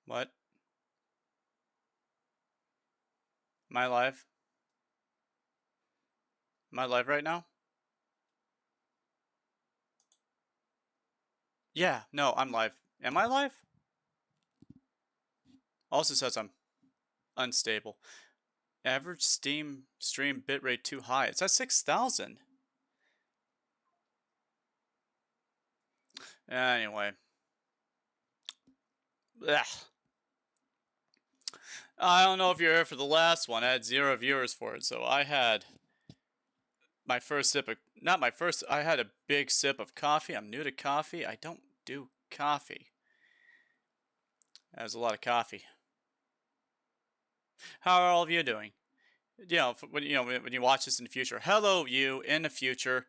What? Am I live? Am I live right now? Yeah, no, I'm live. Am I live? Also says I'm unstable. Average Steam stream bitrate too high. It's at 6,000. Anyway. Ugh. I don't know if you're here for the last one. I had 0 viewers for it, so I had my first sip of... Not my first, I had a big sip of coffee. I'm new to coffee. I don't do coffee. That was a lot of coffee. How are all of you doing? When you watch this in the future. Hello, you in the future.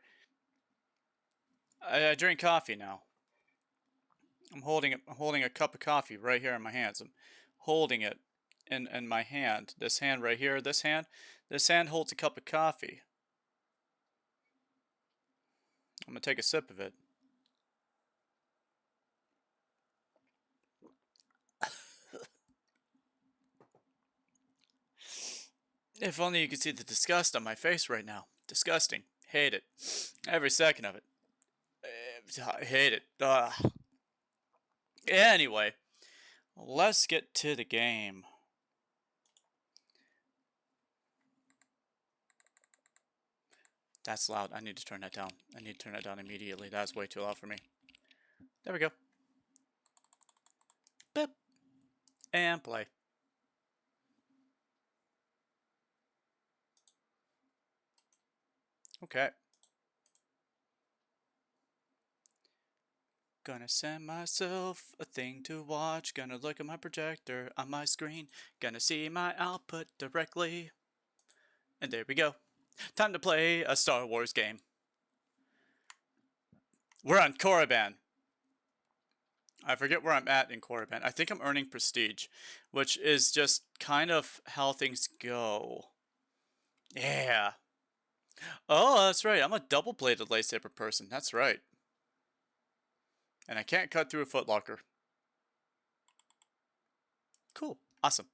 I drink coffee now. I'm holding a cup of coffee right here in my hands. I'm holding it in my hand. This hand right here. This hand holds a cup of coffee. I'm gonna take a sip of it. If only you could see the disgust on my face right now. Disgusting. Hate it. Every second of it. I hate it. Ugh. Anyway, let's get to the game. That's loud. I need to turn that down. I need to turn that down immediately. That's way too loud for me. There we go. Boop. And play. Okay. Gonna send myself a thing to watch. Gonna look at my projector on my screen. Gonna see my output directly. And there we go. Time to play a Star Wars game. We're on Korriban. I forget where I'm at in Korriban. I think I'm earning prestige, which is just kind of how things go. Yeah. Oh, that's right. I'm a double-bladed lightsaber person. That's right. And I can't cut through a footlocker. Cool. Awesome.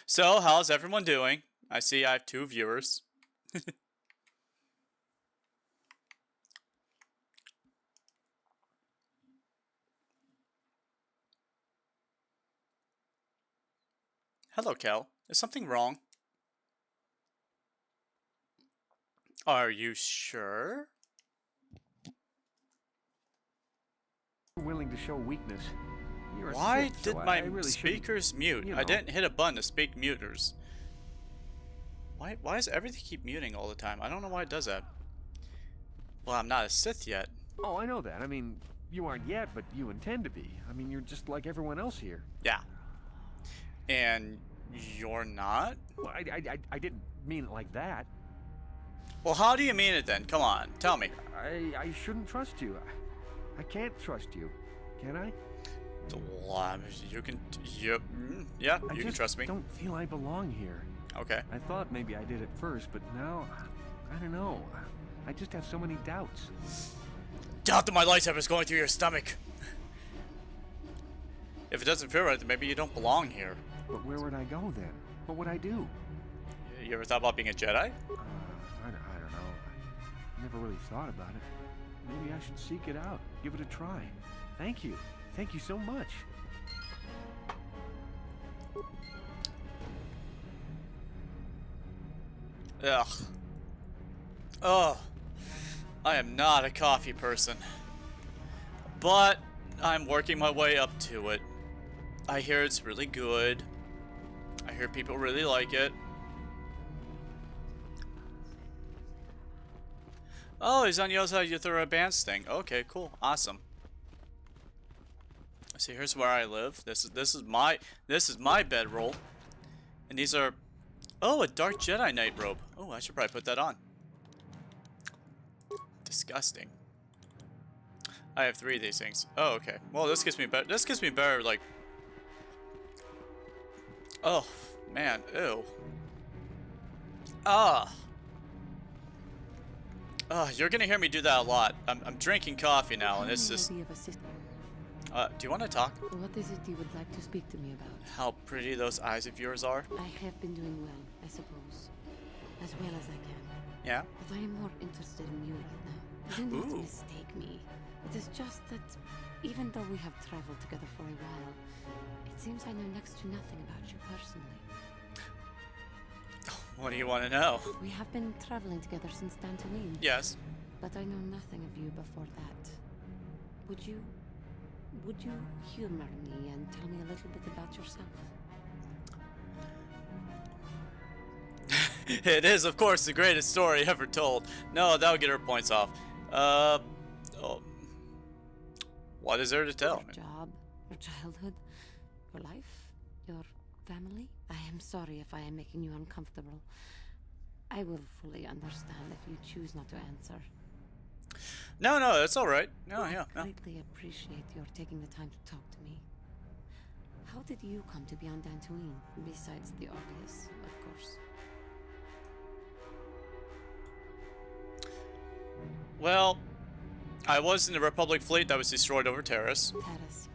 So, how's everyone doing? I see I have 2 viewers. Hello, Kel. Is something wrong? Are you sure? Willing to show weakness. You're Why Sith, did so my I really speakers mute? you I know. didn't hit a button to speak muters. Why does everything keep muting all the time? I don't know why it does that. Well, I'm not a Sith yet. Oh, I know that. I mean, you aren't yet, but you intend to be. I mean, you're just like everyone else here. Yeah. And you're not? Well, I didn't mean it like that. Well, how do you mean it then? Come on, tell me. I shouldn't trust you. I can't trust you. Can I? Well, you can... yeah, you can trust me. I don't feel I belong here. Okay. I thought maybe I did at first, but now, I don't know. I just have so many doubts. Doubt that my lightsaber is going through your stomach. If it doesn't feel right, then maybe you don't belong here. But where would I go then? What would I do? You ever thought about being a Jedi? I don't know. I never really thought about it. Maybe I should seek it out. Give it a try. Thank you. Thank you so much. Ugh. Ugh. I am not a coffee person. But I'm working my way up to it. I hear it's really good. I hear people really like it. Oh, he's on the other side of the advanced thing. Okay, cool. Awesome. See, here's where I live. This is my bedroll. And these are... Oh, a dark Jedi Knight robe. Oh, I should probably put that on. Disgusting. I have 3 of these things. Oh, okay. Well, this gives me better. This gives me better, like... Oh, man. Ew. Ah. You're gonna hear me do that a lot. I'm drinking coffee now, and it's just... Do you want to talk? What is it you would like to speak to me about? How pretty those eyes of yours are. I have been doing well, I suppose. As well as I can. Yeah? But I am more interested in you right now. Do not mistake me. It is just that, even though we have traveled together for a while, it seems I know next to nothing about you personally. What do you want to know? We have been traveling together since Dantooine. Yes. But I know nothing of you before that. Would you humor me and tell me a little bit about yourself? It is, of course, the greatest story ever told. No, that'll get her points off. What is there to tell? Your job, your childhood, your life, your family? I am sorry if I am making you uncomfortable. I will fully understand if you choose not to answer. No, that's all right. No, I yeah. No. greatly appreciate your taking the time to talk to me. How did you come to be on Dantooine, besides the obvious, of course? Well, I was in the Republic fleet that was destroyed over Terrace. Terrace.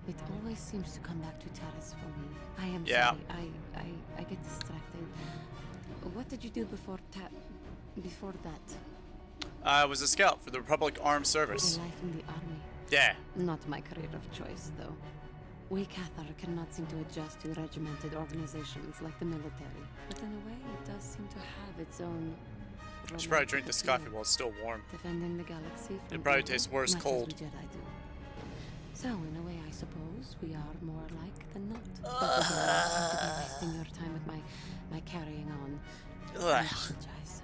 It always seems to come back to Terrace for me. I am Yeah. sorry. I get distracted. What did you do before that? I was a scout for the Republic Armed Your Service. life in the army. Yeah. Not my career of choice, though. We Cathar cannot seem to adjust to regimented organizations like the military. But in a way, it does seem to have its own... I should probably drink this coffee while it's still warm. Defending the galaxy from It probably evil, tastes worse much as cold. we Jedi do. So, in a way, I suppose we are more alike than not. But again, I seem to be wasting your time with my carrying on. I Ugh. apologize.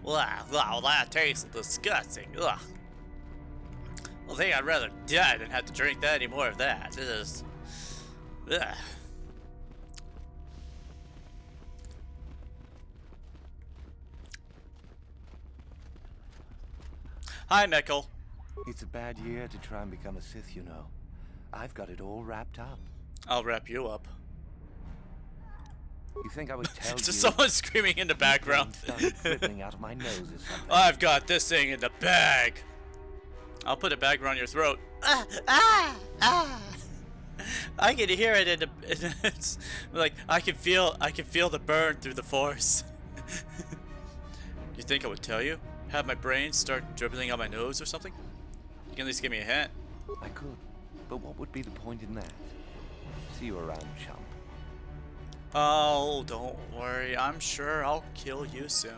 Wow, that tastes disgusting. Ugh. I think I'd rather die than have to drink that any more of that. It is. Ugh. Hi, Mikkel. It's a bad year to try and become a Sith, you know. I've got it all wrapped up. I'll wrap you up. You think I would tell you? Just someone screaming in the background. Started dripping out of my nose or something. I've got this thing in the bag. I'll put a bag around your throat. I can hear it in the. It's like I can feel the burn through the force. You think I would tell you? Have my brain start dribbling out my nose or something? You can at least give me a hint. I could, but what would be the point in that? See you around, chump. Oh, don't worry. I'm sure I'll kill you soon.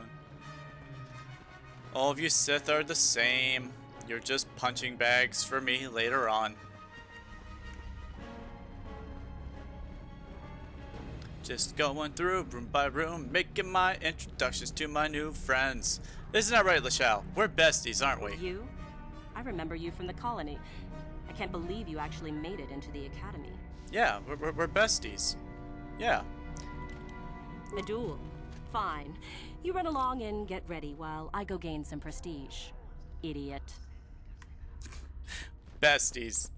All of you Sith are the same. You're just punching bags for me later on. Just going through room by room, making my introductions to my new friends. Isn't that right, LaChelle? We're besties, aren't we? You? I remember you from the colony. I can't believe you actually made it into the academy. Yeah, we're besties. Yeah. A duel. Fine. You run along and get ready while I go gain some prestige. Idiot. Besties.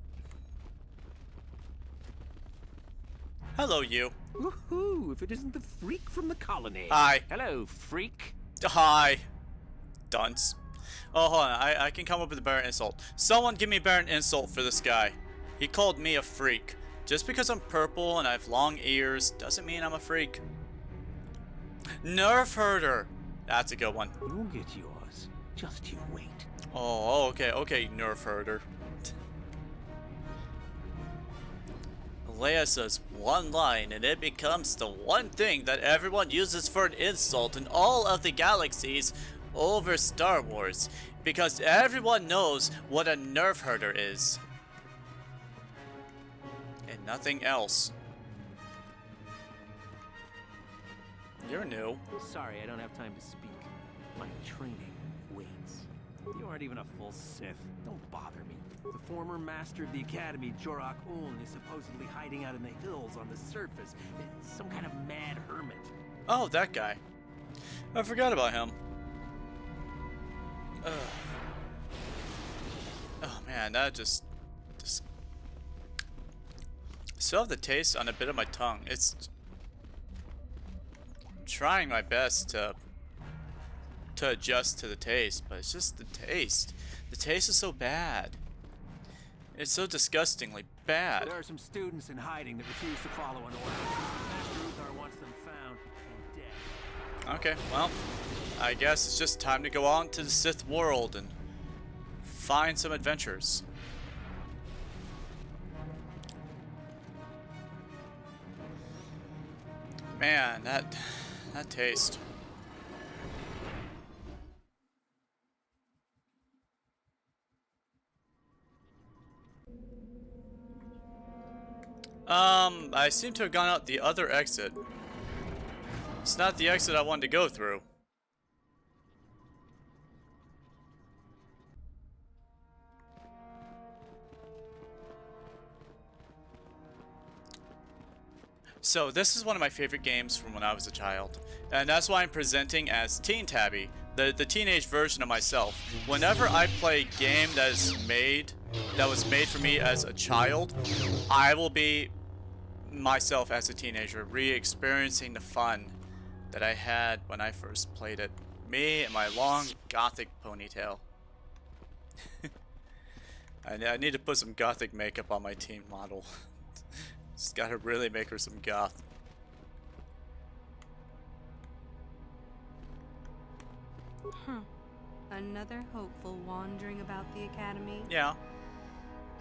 Hello, you. Woohoo! If it isn't the freak from the colony. Hi. Hello, freak. Hi. Dunce. Oh, hold on. I can come up with a better insult. Someone give me a better insult for this guy. He called me a freak. Just because I'm purple and I have long ears doesn't mean I'm a freak. Nerf herder. That's a good one. You'll get yours. Just you wait. Oh, okay, nerf herder. Leia says one line and it becomes the one thing that everyone uses for an insult in all of the galaxies over Star Wars. Because everyone knows what a nerf herder is. And nothing else. You're new. Sorry, I don't have time to speak. My training waits. You aren't even a full Sith. Don't bother me. The former master of the Academy, Jorok Uln, is supposedly hiding out in the hills on the surface. Some kind of mad hermit. Oh, that guy. I forgot about him. Ugh. Oh man, that just still have the taste on a bit of my tongue. It's I'm trying my best to adjust to the taste, but it's just the taste. The taste is so bad. It's so disgustingly bad. There are some students in hiding that refuse to follow an order. Master Uthar wants them found and dead. Okay, well, I guess it's just time to go on to the Sith world and find some adventures. Man, that taste. I seem to have gone out the other exit. It's not the exit I wanted to go through. So this is one of my favorite games from when I was a child, and that's why I'm presenting as Teen Tabi, the teenage version of myself. Whenever I play a game that was made for me as a child, I will be myself as a teenager, re-experiencing the fun that I had when I first played it. Me and my long gothic ponytail. I need to put some gothic makeup on my teen model. Just gotta really make her some goth. Huh. Another hopeful wandering about the academy? Yeah.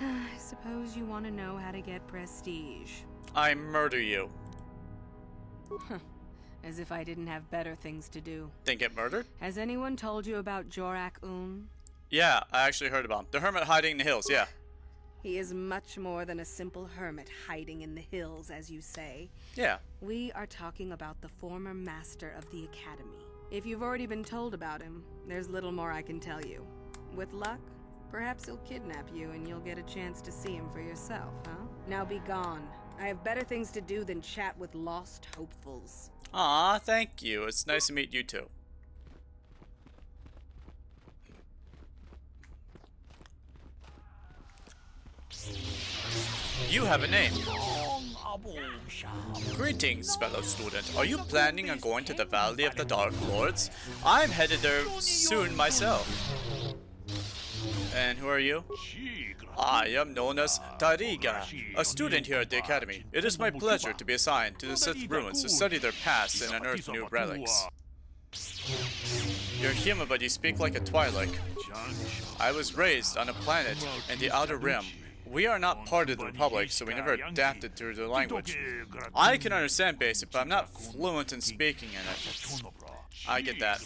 I suppose you want to know how to get prestige. I murder you. As if I didn't have better things to do. Then get murdered? Has anyone told you about Jorak Un? Yeah, I actually heard about him. The hermit hiding in the hills, yeah. He is much more than a simple hermit hiding in the hills, as you say. Yeah. We are talking about the former master of the academy. If you've already been told about him, there's little more I can tell you. With luck, perhaps he'll kidnap you and you'll get a chance to see him for yourself, huh? Now be gone. I have better things to do than chat with lost hopefuls. Aw, thank you. It's nice to meet you too. You have a name. Greetings, fellow student. Are you planning on going to the Valley of the Dark Lords? I'm headed there soon myself. And who are you? I am known as Tariga, a student here at the Academy. It is my pleasure to be assigned to the Sith ruins to study their past and unearth new relics. You're human, but you speak like a Twi'lek. I was raised on a planet in the Outer Rim. We are not part of the Republic, so we never adapted to their language. I can understand basic, but I'm not fluent in speaking in it. I get that.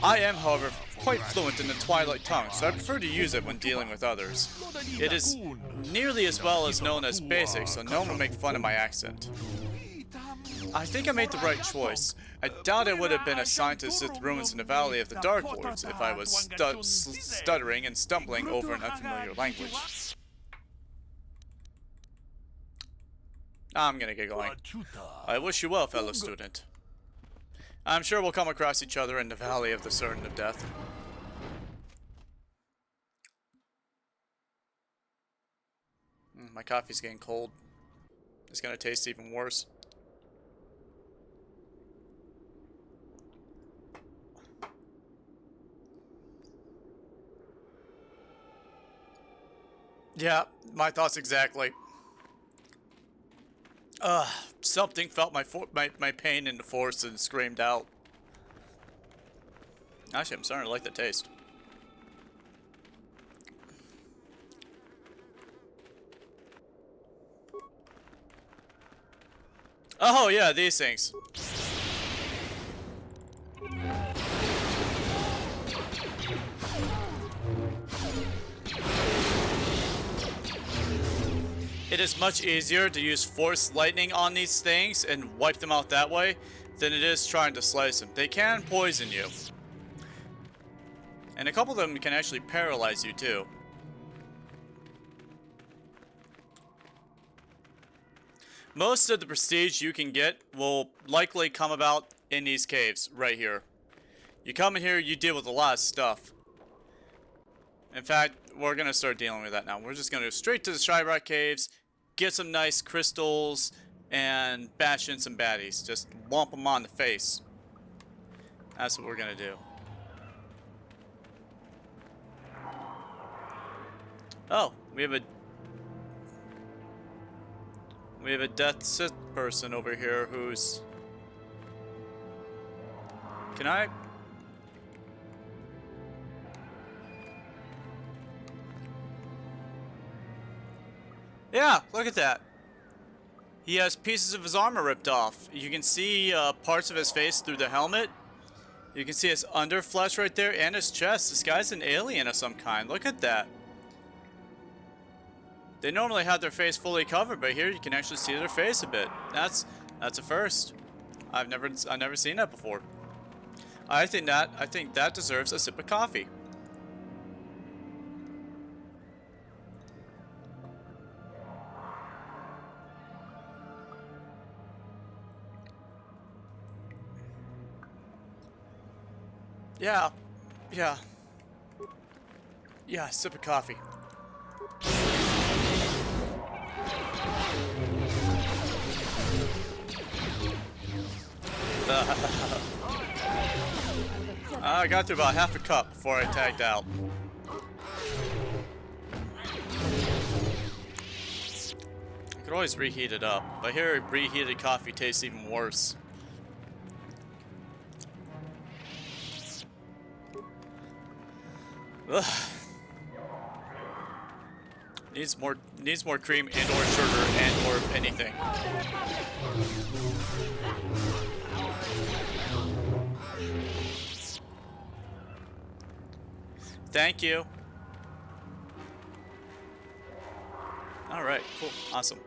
I am, however, quite fluent in the Twi'lek tongue, so I prefer to use it when dealing with others. It is nearly as well as known as basic, so no one will make fun of my accent. I think I made the right choice. I doubt I would have been assigned to Sith ruins in the Valley of the Dark Lords if I was stuttering and stumbling over an unfamiliar language. I'm gonna get going. I wish you well, fellow student. I'm sure we'll come across each other in the Valley of the Certain of Death. My coffee's getting cold. It's gonna taste even worse. Yeah, my thoughts exactly. Something felt my pain in the force and screamed out. Actually, I'm starting to like the taste. Oh yeah, these things. It is much easier to use Force Lightning on these things and wipe them out that way than it is trying to slice them. They can poison you. And a couple of them can actually paralyze you too. Most of the prestige you can get will likely come about in these caves right here. You come in here, you deal with a lot of stuff. In fact, we're going to start dealing with that now. We're just going to go straight to the Shyrock Caves, get some nice crystals, and bash in some baddies. Just whomp them on the face. That's what we're going to do. Oh, we have a We have a Death Sith person over here who's... Can I... Yeah, look at that. He has pieces of his armor ripped off. You can see parts of his face through the helmet. You can see his underflesh right there and his chest. This guy's an alien of some kind. Look at that. They normally have their face fully covered, but here you can actually see their face a bit. That's a first. I've never seen that before. I think that deserves a sip of coffee. Yeah, sip of coffee. I got through about half a cup before I tagged out. I could always reheat it up, but here reheated coffee tastes even worse. Ugh. Needs more cream and or sugar and or anything. Thank you. All right, cool, awesome.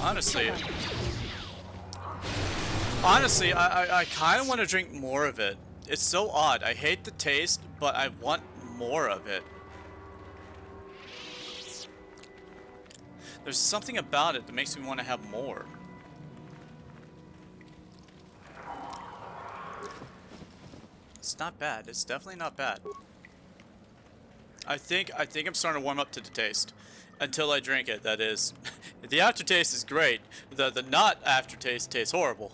Honestly, I kind of want to drink more of it. It's so odd. I hate the taste, but I want more of it. There's something about it that makes me want to have more. It's not bad. It's definitely not bad. I think I'm starting to warm up to the taste. Until I drink it, that is. The aftertaste is great. The not aftertaste tastes horrible.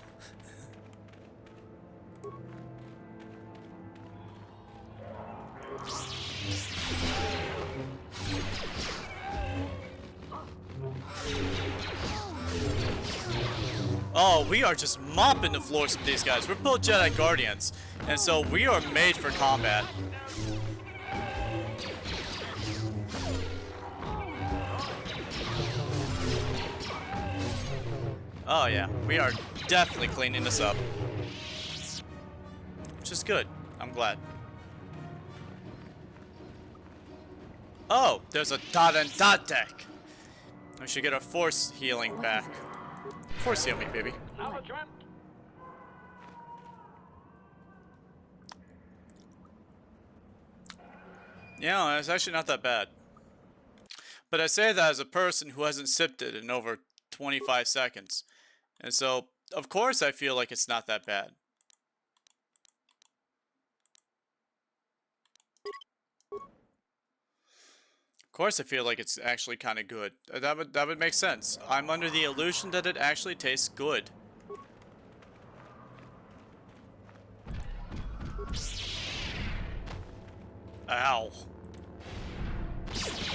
Oh, we are just mopping the floors with these guys. We're both Jedi Guardians, and so we are made for combat. Oh yeah, we are definitely cleaning this up. Which is good. I'm glad. Oh, there's a dot and dot deck. We should get our force healing back. Force heal me, baby. Yeah, it's actually not that bad. But I say that as a person who hasn't sipped it in over 25 seconds. And so, of course I feel like it's not that bad. Of course I feel like it's actually kind of good. That would make sense. I'm under the illusion that it actually tastes good. Ow.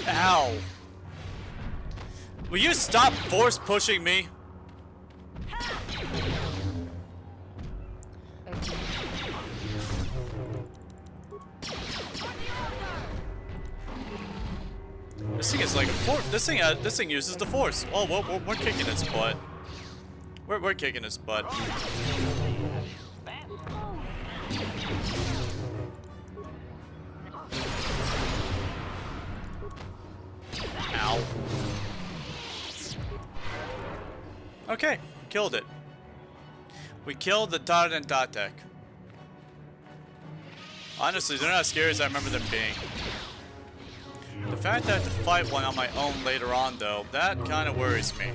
Ow. Will you stop force pushing me? This thing is like a force. This thing uses the force. Oh, we're kicking its butt. We're kicking its butt. Ow. Okay, killed it. We killed the dot and dot deck. Honestly, they're not as scary as I remember them being. The fact that I have to fight one on my own later on, though, that kind of worries me.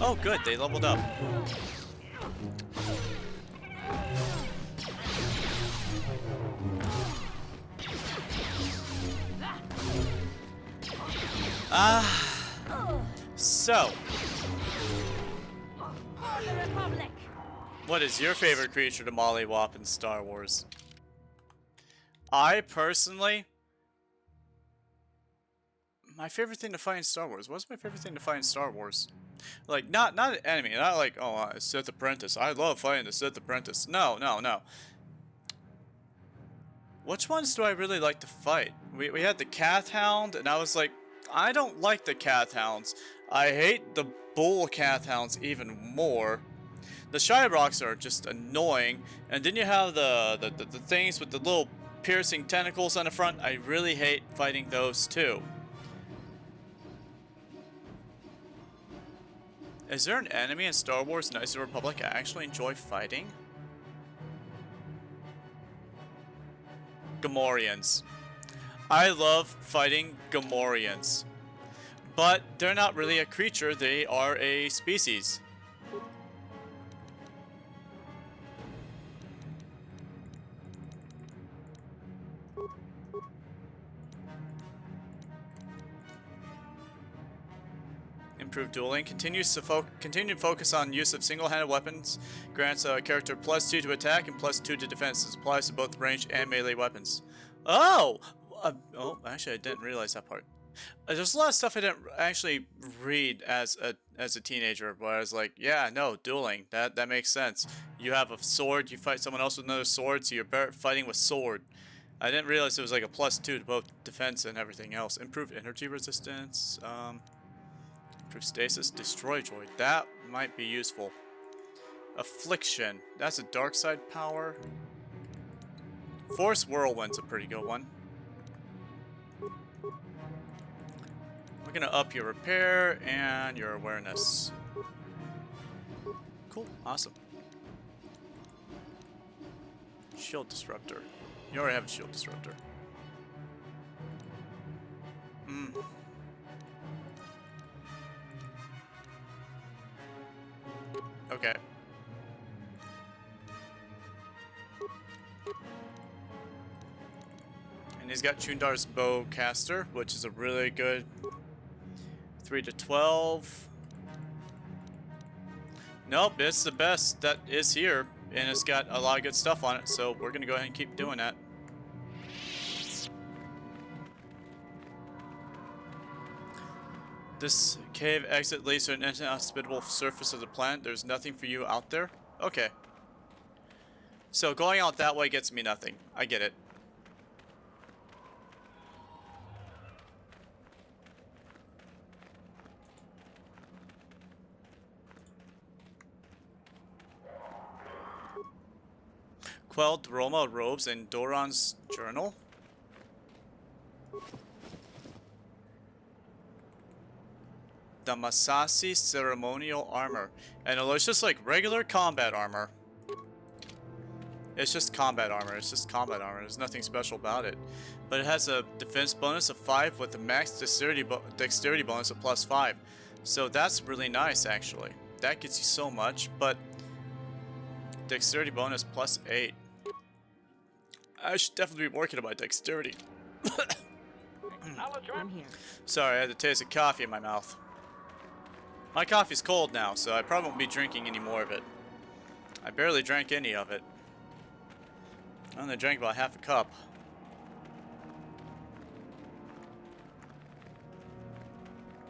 Oh, good, they leveled up. For So. the Republic. What is your favorite creature to mollywop in Star Wars? I personally, my favorite thing to fight in Star Wars. What's my favorite thing to fight in Star Wars? Like, not an enemy, not like, oh, Sith Apprentice. I love fighting the Sith Apprentice. No, no, no. Which ones do I really like to fight? We had the Cath Hound, and I was like, I don't like the Cath Hounds. I hate the Bull Cath Hounds even more. The Shyrocks are just annoying, and then you have the things with the little piercing tentacles on the front. I really hate fighting those too. Is there an enemy in Star Wars Knights of the Republic I actually enjoy fighting? Gamorreans. I love fighting Gamorreans. But they're not really a creature, they are a species. Improved dueling. Continued focus on use of single-handed weapons. Grants a character +2 to attack and +2 to defense. This applies to both ranged and melee weapons. Oh! Oh, actually I didn't realize that part. There's a lot of stuff I didn't actually read as a teenager, but I was like, yeah, no, dueling. That makes sense. You have a sword, you fight someone else with another sword, so you're fighting with sword. I didn't realize it was like a +2 to both defense and everything else. Improved energy resistance. Improved stasis. Destroy droid. That might be useful. Affliction. That's a dark side power. Force Whirlwind's a pretty good one. We're gonna up your repair and your awareness. Cool. Awesome. Shield Disruptor. You already have a Shield Disruptor. Okay. And he's got Chundar's Bowcaster, which is a really good 3 to 12. Nope, it's the best that is here, and it's got a lot of good stuff on it, so we're gonna go ahead and keep doing that. This cave exit leads to an inhospitable surface of the planet. There's nothing for you out there? Okay. So going out that way gets me nothing. I get it. Quelled Roma robes and Doran's journal. The Masasi ceremonial armor. And it looks just like regular combat armor. It's just combat armor. It's just combat armor. There's nothing special about it. But it has a defense bonus of 5 with a max dexterity bonus of +5. So that's really nice, actually. That gets you so much, but dexterity bonus +8. I should definitely be working on my dexterity. I'm here. Sorry, I had a taste of coffee in my mouth. My coffee's cold now, so I probably won't be drinking any more of it. I barely drank any of it. I only drank about half a cup.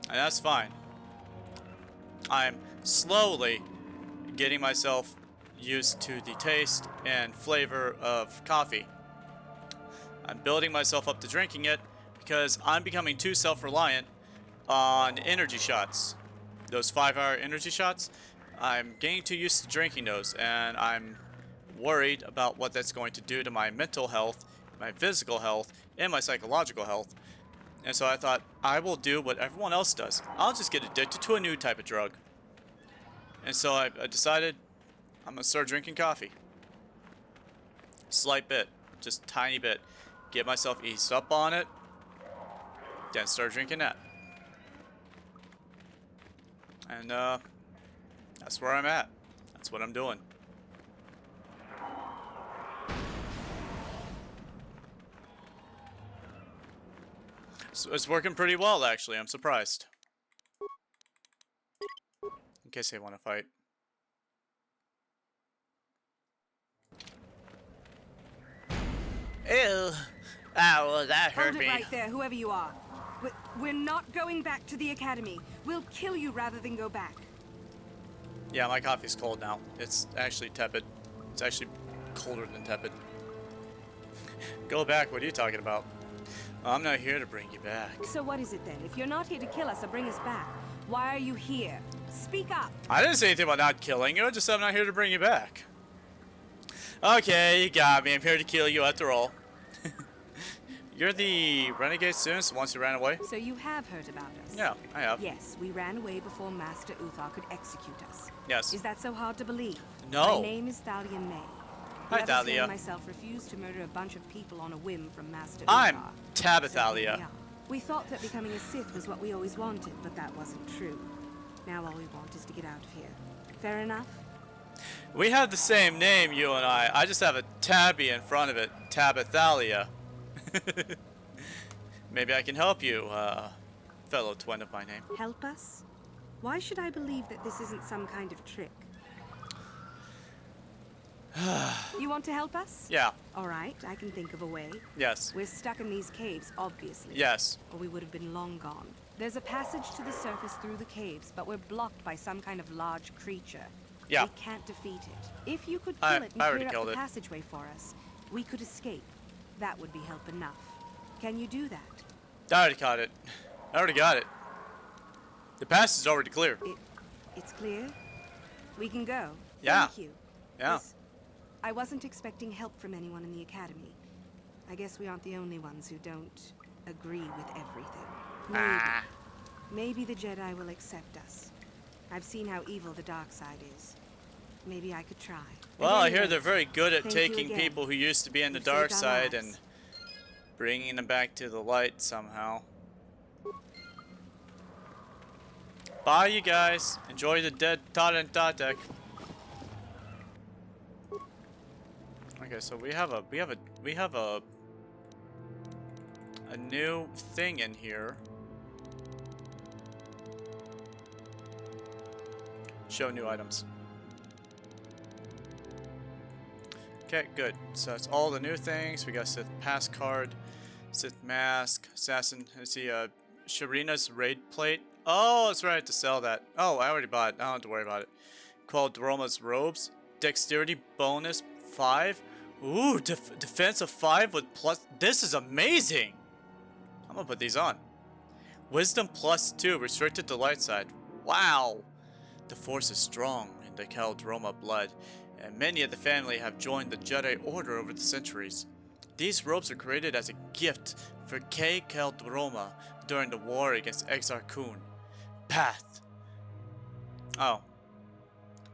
And that's fine. I'm slowly getting myself used to the taste and flavor of coffee. I'm building myself up to drinking it because I'm becoming too self-reliant on energy shots. Those 5-hour energy shots, I'm getting too used to drinking those, and I'm worried about what that's going to do to my mental health, my physical health, and my psychological health. And so I thought, I will do what everyone else does. I'll just get addicted to a new type of drug. And so I decided I'm gonna start drinking coffee. Slight bit, just tiny bit. Get myself eased up on it, then start drinking that. And that's where I'm at. That's what I'm doing. So it's working pretty well, actually. I'm surprised. In case they want to fight. Ew. Ow, that hurt Hold me. it right there, whoever you are. We're not going back to the academy. We'll kill you rather than go back. Yeah, my coffee's cold now. It's actually tepid. It's actually colder than tepid. Go back, what are you talking about? I'm not here to bring you back. So what is it then? If you're not here to kill us or bring us back, why are you here? Speak up! I didn't say anything about not killing you, I just said I'm not here to bring you back. Okay, you got me. I'm here to kill you after all. You're the renegade students, the ones who ran away? So you have heard about us? Yeah, I have. Yes, we ran away before Master Uthar could execute us. Yes. Is that so hard to believe? No. My name is Thalia May. Hi, Whoever Thalia. slain myself refused to murder a bunch of people on a whim from Master I'm Uthar. Tabithalia. So here we are. We thought that becoming a Sith was what we always wanted, but that wasn't true. Now all we want is to get out of here. Fair enough? We have the same name, you and I. I just have a Tabi in front of it. Tabithalia. Maybe I can help you, fellow twin of my name. Help us? Why should I believe that this isn't some kind of trick? You want to help us? Yeah. All right, I can think of a way. Yes. We're stuck in these caves, obviously. Yes. Or we would have been long gone. There's a passage to the surface through the caves, but we're blocked by some kind of large creature. Yeah. We can't defeat it. If you could I kill it and already clear up killed the it. passageway for us, we could escape. That would be help enough. Can you do that? I already caught it. I already got it. The pass is already clear. It's clear? We can go. Yeah. Thank you. Yeah. I wasn't expecting help from anyone in the academy. I guess we aren't the only ones who don't agree with everything. Maybe the Jedi will accept us. I've seen how evil the dark side is. Maybe I could try. Well, I hear Anyways, they're very good at thank you taking again. people who used to be in the You've dark saved our side lives. and bringing them back to the light somehow. Bye, you guys. Enjoy the dead Tat and Tatek. Okay, so we have a new thing in here. Show new items. Okay, good. So that's all the new things. We got Sith pass card, Sith mask, assassin. Let's see, Sharina's raid plate. Oh, that's right. I have to sell that. Oh, I already bought it. I don't have to worry about it. Qualdroma's robes, dexterity bonus 5. Ooh, defense of 5 with plus. This is amazing. I'm gonna put these on. Wisdom plus 2, restricted to light side. Wow. The force is strong in the Qualdroma blood, and many of the family have joined the Jedi Order over the centuries. These robes are created as a gift for Kay Qualdroma during the war against Exar Kun. Path. Oh.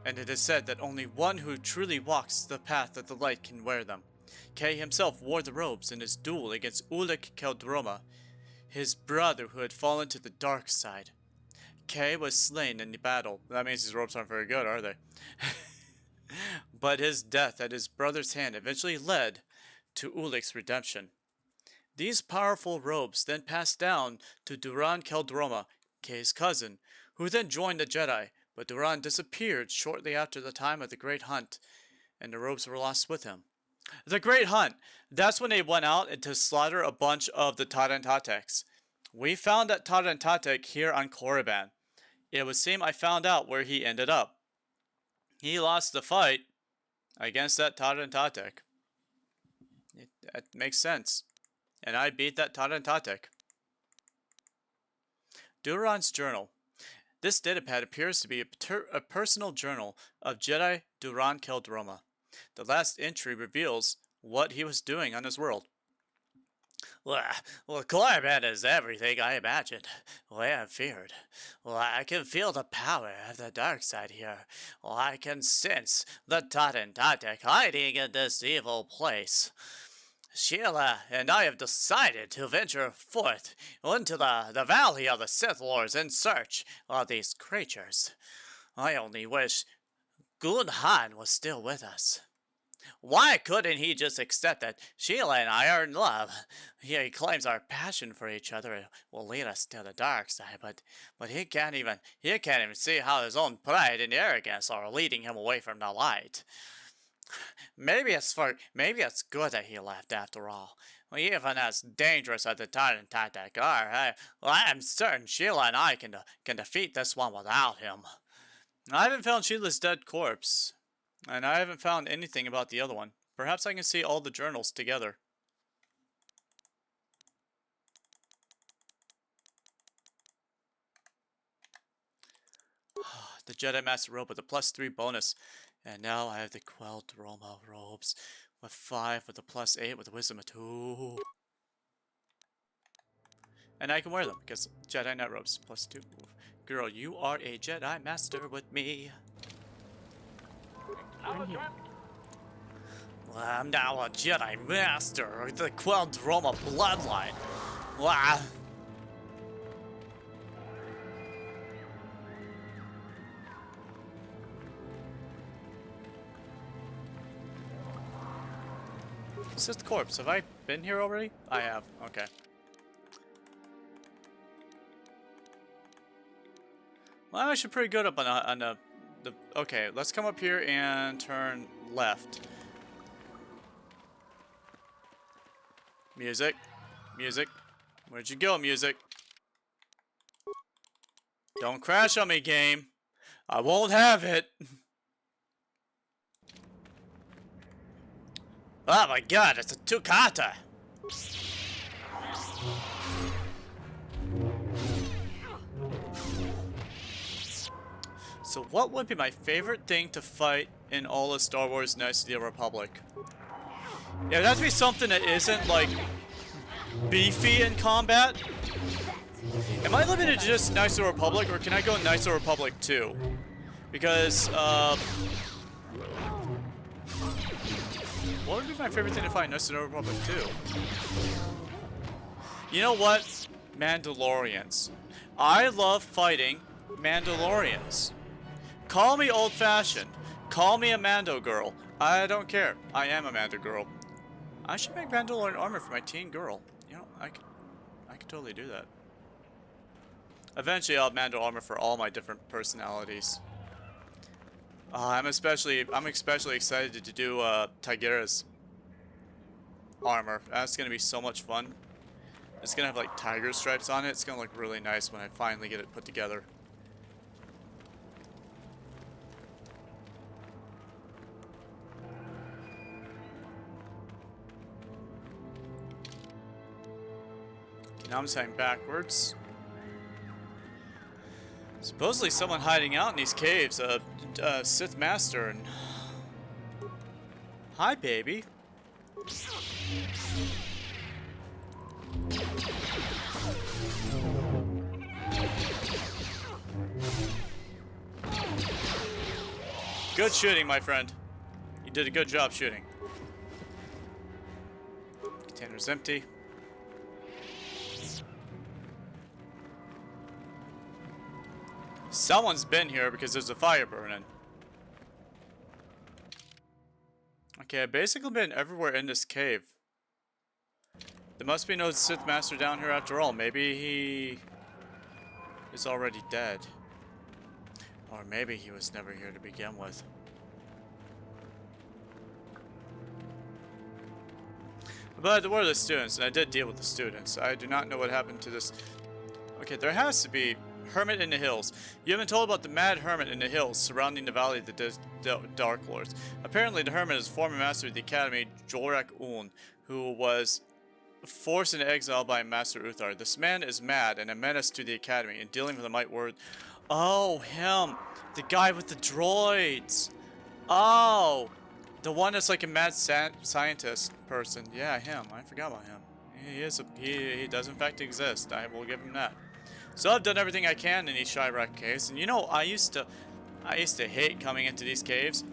And it is said that only one who truly walks the path of the light can wear them. Kay himself wore the robes in his duel against Ulic Qualdroma, his brother who had fallen to the dark side. Kay was slain in the battle. That means his robes aren't very good, are they? But his death at his brother's hand eventually led to Ulic's redemption. These powerful robes then passed down to Duran Qualdroma, Kay's cousin, who then joined the Jedi, but Duran disappeared shortly after the time of the Great Hunt, and the robes were lost with him. The Great Hunt! That's when they went out and to slaughter a bunch of the Taran Tateks. We found that Taran Tatek here on Korriban. It would seem I found out where he ended up. He lost the fight against that Taran Tatek. That makes sense. And I beat that Taran Tatek. Duran's journal. This datapad appears to be a personal journal of Jedi Duran Qualdroma. The last entry reveals what he was doing on his world. Well, Korriban is everything I imagined, I have feared. I can feel the power of the dark side here. I can sense the Taran Tatek hiding in this evil place. Sheila and I have decided to venture forth into the valley of the Sith Lords in search of these creatures. I only wish Gun Han was still with us. Why couldn't he just accept that Sheila and I are in love? He claims our passion for each other will lead us to the dark side, but he can't even see how his own pride and arrogance are leading him away from the light. Maybe it's good that he left after all. Well, even as dangerous as the Titan tactic are, I'm certain Sheila and I can defeat this one without him. I haven't found Sheila's dead corpse, and I haven't found anything about the other one. Perhaps I can see all the journals together. The Jedi Master robe with a +3 bonus. And now I have the Quelled Roma robes with 5 with a +8 with a wisdom of 2. And I can wear them because Jedi Knight robes +2. Girl, you are a Jedi Master with me. Well, I'm now a Jedi Master with the Quelled Roma bloodline. Wow. Sith corpse. Have I been here already? I have. Okay. Well, I'm actually pretty good up on the. Okay, let's come up here and turn left. Music. Music. Where'd you go, music? Don't crash on me, game. I won't have it. Oh my god, it's a Tukata! So what would be my favorite thing to fight in all of Star Wars Knights of the Republic? Yeah, it would have to be something that isn't, like, beefy in combat. Am I limited to just Knights of the Republic, or can I go Knights of the Republic 2? Because, what would be my favorite thing to fight in Knights of the Republic 2? You know what? Mandalorians. I love fighting Mandalorians. Call me old-fashioned. Call me a Mando girl. I don't care. I am a Mando girl. I should make Mandalorian armor for my teen girl. You know, I could totally do that. Eventually, I'll have Mando armor for all my different personalities. I'm especially excited to do Tigera's armor. That's gonna be so much fun. It's gonna have like tiger stripes on it. It's gonna look really nice when I finally get it put together. Okay, now I'm just heading backwards. Supposedly someone hiding out in these caves, Sith Master, and... Hi, baby. Good shooting, my friend. You did a good job shooting. Container's empty. Someone's been here because there's a fire burning. Okay, I've basically been everywhere in this cave. There must be no Sith Master down here after all. Maybe he is already dead. Or maybe he was never here to begin with. But there were the students, and I did deal with the students. I do not know what happened to this. Okay, there has to be Hermit in the Hills. You haven't told about the Mad Hermit in the hills surrounding the Valley of the Dark Lords. Apparently, the Hermit is former master of the Academy, Jorak Un, who was forced into exile by Master Uthar. This man is mad and a menace to the Academy, and dealing with the might word. Oh, him! The guy with the droids! Oh! The one that's like a mad scientist person. Yeah, him. I forgot about him. He does in fact exist. I will give him that. So I've done everything I can in these Chirac caves, and you know, I used to hate coming into these caves.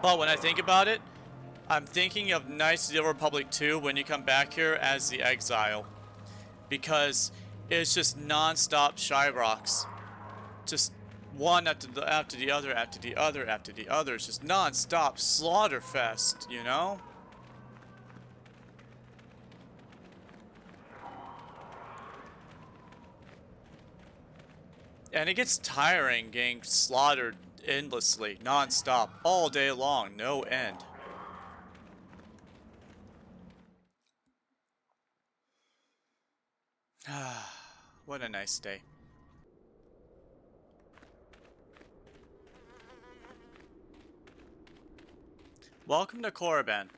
But when I think about it, I'm thinking of Knights of the Republic 2 when you come back here as the Exile. Because it's just non-stop Chiracs. Just one after the other, after the other, after the other. It's just non-stop slaughter fest, you know? And it gets tiring getting slaughtered endlessly, non-stop, all day long, no end. What a nice day. Welcome to Korriban.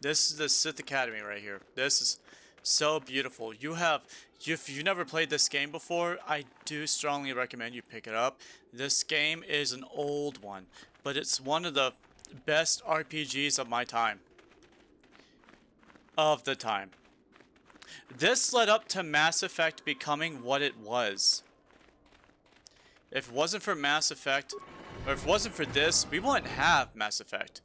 This is the Sith Academy right here. This is so beautiful. If you've never played this game before, I do strongly recommend you pick it up. This game is an old one, but it's one of the best RPGs of my time. Of the time. This led up to Mass Effect becoming what it was. If it wasn't for Mass Effect, or if it wasn't for this, we wouldn't have Mass Effect.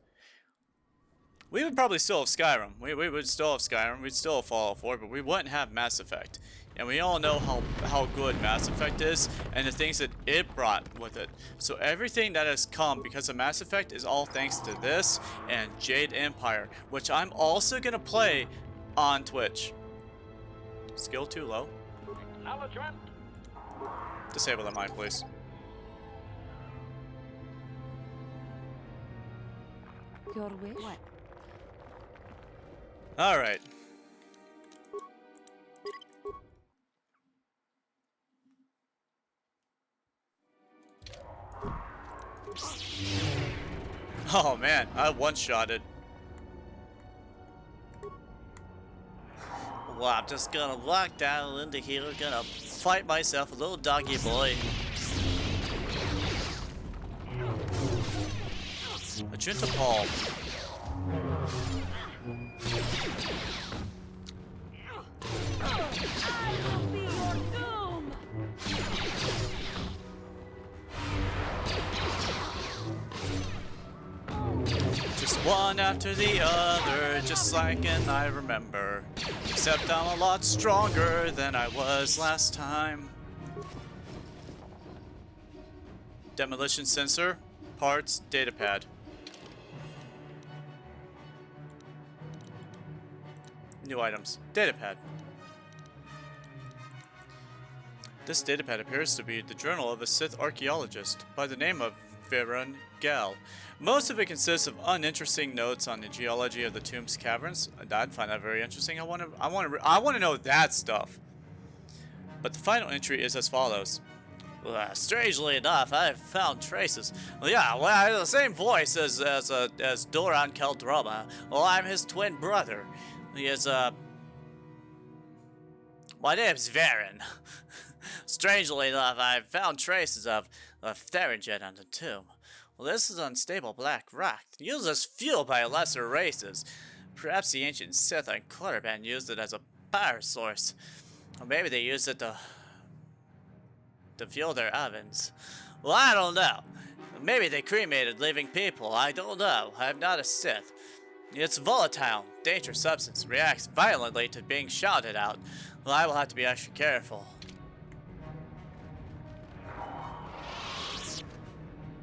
We would probably still have Skyrim. We would still have Skyrim. We'd still have Fallout 4, but we wouldn't have Mass Effect. And we all know how good Mass Effect is and the things that it brought with it. So everything that has come because of Mass Effect is all thanks to this and Jade Empire, which I'm also going to play on Twitch. Skill too low. Disable that mind, please. Your wish? What? Alright. Oh man, I one-shotted. Well, I'm just gonna walk down into here, gonna fight myself a little doggy boy. A gentle Paul. Just one after the other, just like an I remember. Except I'm a lot stronger than I was last time. Demolition sensor, parts, datapad. New items, datapad. This datapad appears to be the journal of a Sith archaeologist by the name of Viren Gal. Most of it consists of uninteresting notes on the geology of the tomb's caverns. I'd find that very interesting. I want to know that stuff. But the final entry is as follows. Well, strangely enough, I've found traces. Well, yeah, well, I have the same voice as Doran Keldroma. Well, I'm his twin brother. He is, my name's Varen. Strangely enough, I've found traces of Therigen on the tomb. Well, this is unstable black rock, used as fuel by lesser races. Perhaps the ancient Sith on Korriban used it as a power source. Or maybe they used it to fuel their ovens. Well, I don't know. Maybe they cremated living people. I don't know. I'm not a Sith. It's volatile, dangerous substance, reacts violently to being shouted out. Well, I will have to be extra careful.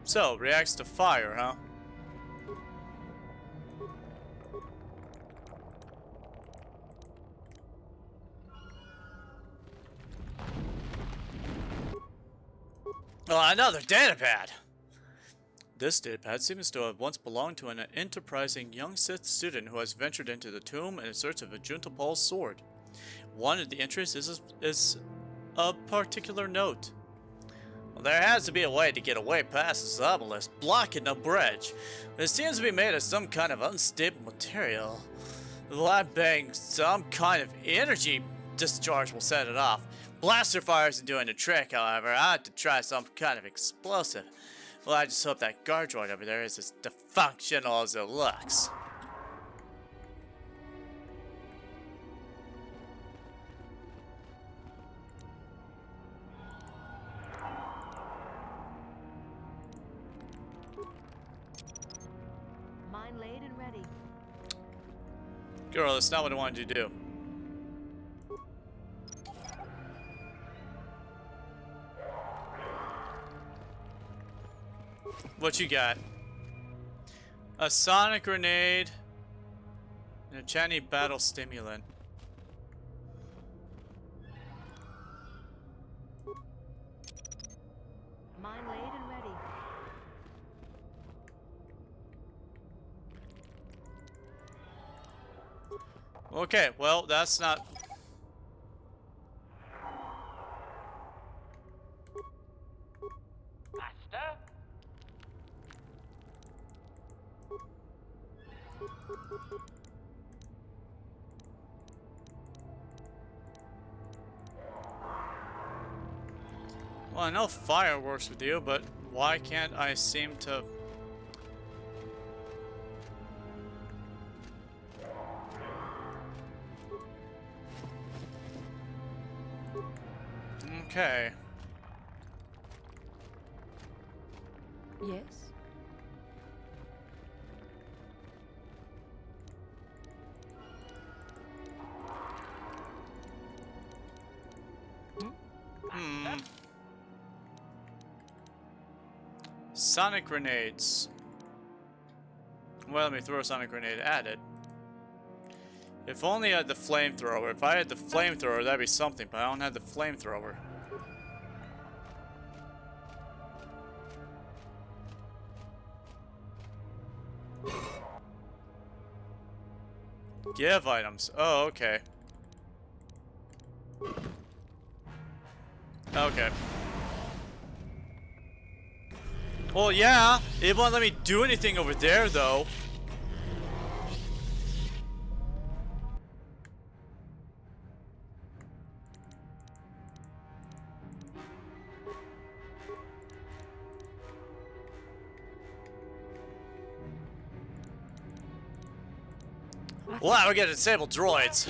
So, reacts to fire, huh? Oh, another datapad! This datapad seems to have once belonged to an enterprising young Sith student who has ventured into the tomb in search of a Juntapal's sword. One of the entries is a particular note. Well, there has to be a way to get away past this obelisk blocking the bridge. It seems to be made of some kind of unstable material. Well, I'm betting some kind of energy discharge will set it off. Blaster fire isn't doing the trick, however. I have to try some kind of explosive. Well, I just hope that guard droid over there is as dysfunctional as it looks. Mine laid and ready. Girl, that's not what I wanted you to do. What you got? A sonic grenade and a Chani battle stimulant. Mine laid and ready. Okay, well, that's not... Master? Well, I know fire works with you, but why can't I seem to... Okay. Yes? Hmm. Sonic grenades. Well, let me throw a sonic grenade at it. If only I had the flamethrower. If I had the flamethrower, that'd be something, but I don't have the flamethrower. Give items. Oh, okay. Okay. Well, yeah, it won't let me do anything over there, though. Wow, we get disabled droids.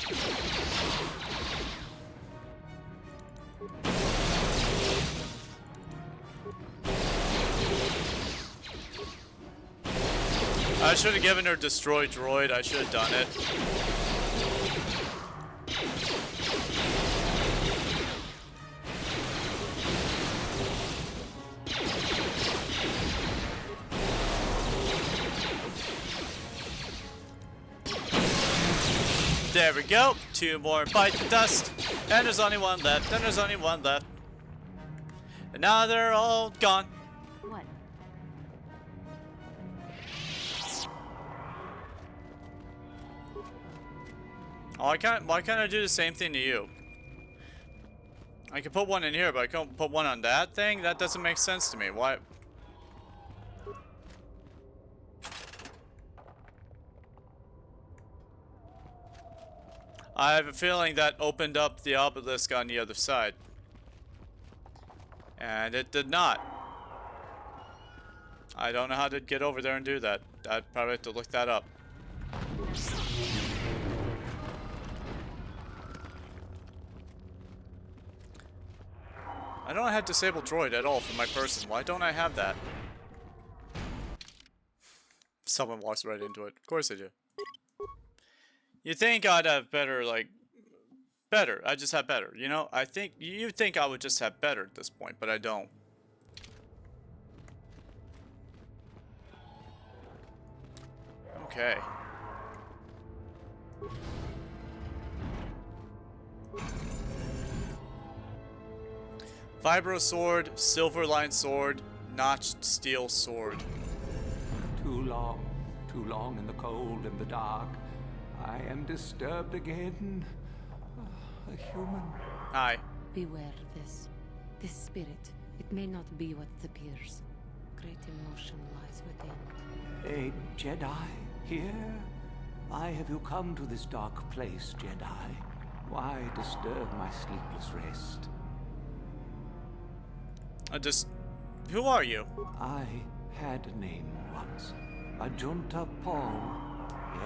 I should have given her destroy droid. I should have done it. There we go. 2 more bite the dust. And there's only 1 left. And there's only 1 left. And now they're all gone. What? Oh, why can't I do the same thing to you? I can put 1 in here, but I can't put 1 on that thing? That doesn't make sense to me. Why? I have a feeling that opened up the obelisk on the other side. And it did not. I don't know how to get over there and do that. I'd probably have to look that up. I don't have disabled droid at all for my person. Why don't I have that? Someone walks right into it. Of course I do. You think I'd have better, like... Better. I just have better, you know? I think... You think I would just have better at this point, but I don't. Okay. Vibro sword, silver line sword, notched steel sword. Too long in the cold and the dark. I am disturbed again. A human. Hi. Beware this. This spirit, it may not be what it appears. Great emotion lies within. A Jedi here? Why have you come to this dark place, Jedi? Why disturb my sleepless rest? Who are you? I had a name once. Ajunta Paul.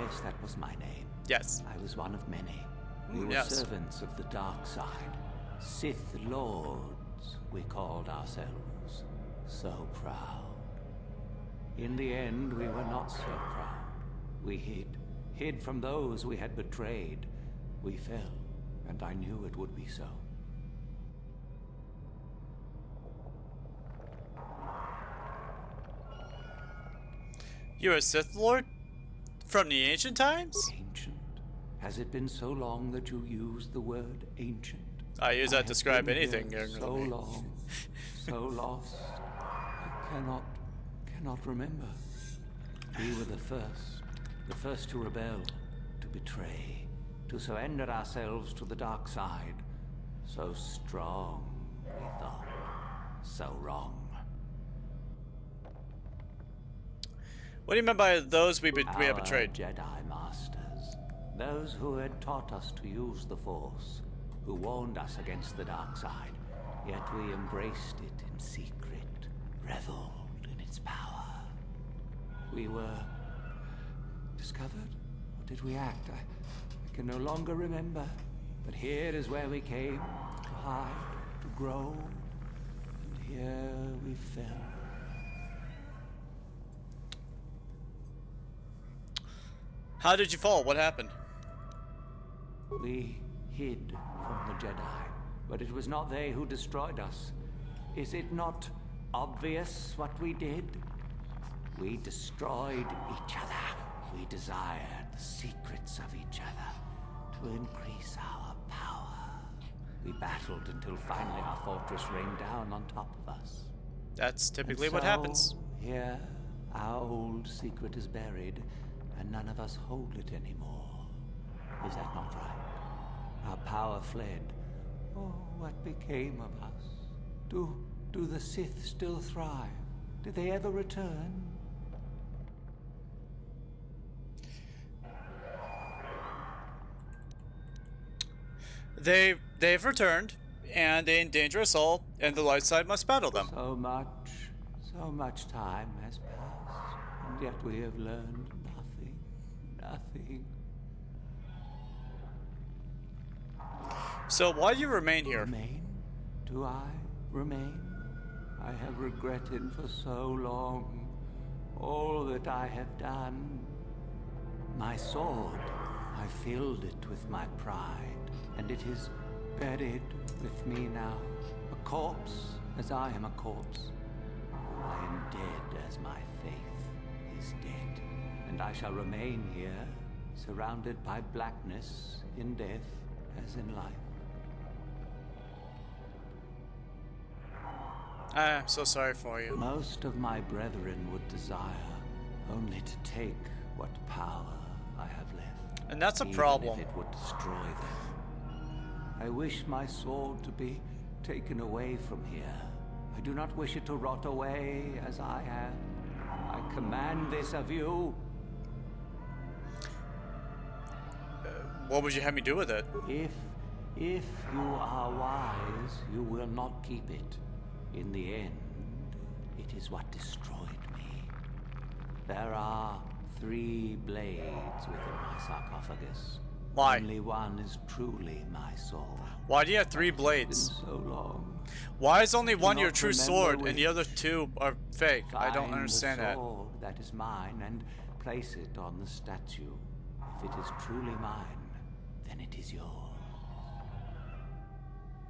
Yes, that was my name. Yes. I was one of many. We were Yes. servants of the dark side. Sith Lords, we called ourselves. So proud. In the end, we were not so proud. We hid from those we had betrayed. We fell, and I knew it would be so. You're a Sith Lord? From the ancient times? Ancient. Has it been so long that you used the word ancient? I use that to have describe been anything. here so generally. long, so lost. I cannot remember. We were the first to rebel, to betray. to surrender ourselves to the dark side. So strong, we thought. So wrong. What do you mean by those we have Our betrayed? Jedi Masters, those who had taught us to use the Force, who warned us against the dark side, yet we embraced it in secret, reveled in its power. We were discovered, or did we act? I can no longer remember, but here is where we came to hide, to grow, and here we fell. How did you fall? What happened? We hid from the Jedi, but it was not they who destroyed us. Is it not obvious what we did? We destroyed each other. We desired the secrets of each other to increase our power. We battled until finally our fortress rained down on top of us. That's typically And what so, happens. Here, our old secret is buried, and none of us hold it anymore. Is that not right? Our power fled. Oh, what became of us? Do the Sith still thrive? Did they ever return? They've returned, and they endanger us all, and the light side must battle them. So much time has passed, and yet we have learned nothing. Nothing. So why do you remain here? Remain? Do I remain? I have regretted for so long all that I have done. My sword, I filled it with my pride, and it is buried with me now, a corpse as I am a corpse. I am dead as my faith is dead, and I shall remain here, surrounded by blackness in death as in life. I'm so sorry for you. Most of my brethren would desire only to take what power I have left. And that's a even problem. if it would destroy them. I wish my sword to be taken away from here. I do not wish it to rot away as I have. I command this of you. What would you have me do with it? If you are wise, you will not keep it. In the end, it is what destroyed me. There are 3 blades within my sarcophagus. Why? Only one is truly my soul. Why do you have 3 It's blades? been so long. Why is only do one your not true remember sword and which. the other 2 are fake? I don't Find understand the that. sword that is mine and place it on the statue. If it is truly mine, then it is yours.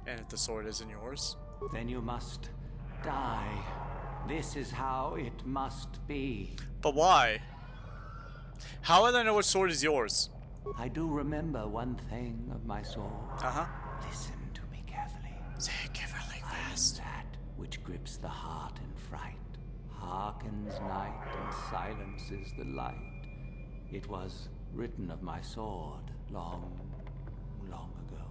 And if the sword isn't yours? Then you must die. This is how it must be. But why? How would I know which sword is yours? I do remember one thing of my soul. Uh-huh. Listen to me carefully. Say it carefully I am fast. that which grips the heart in fright, hearkens night and silences the light. It was written of my sword long, long ago.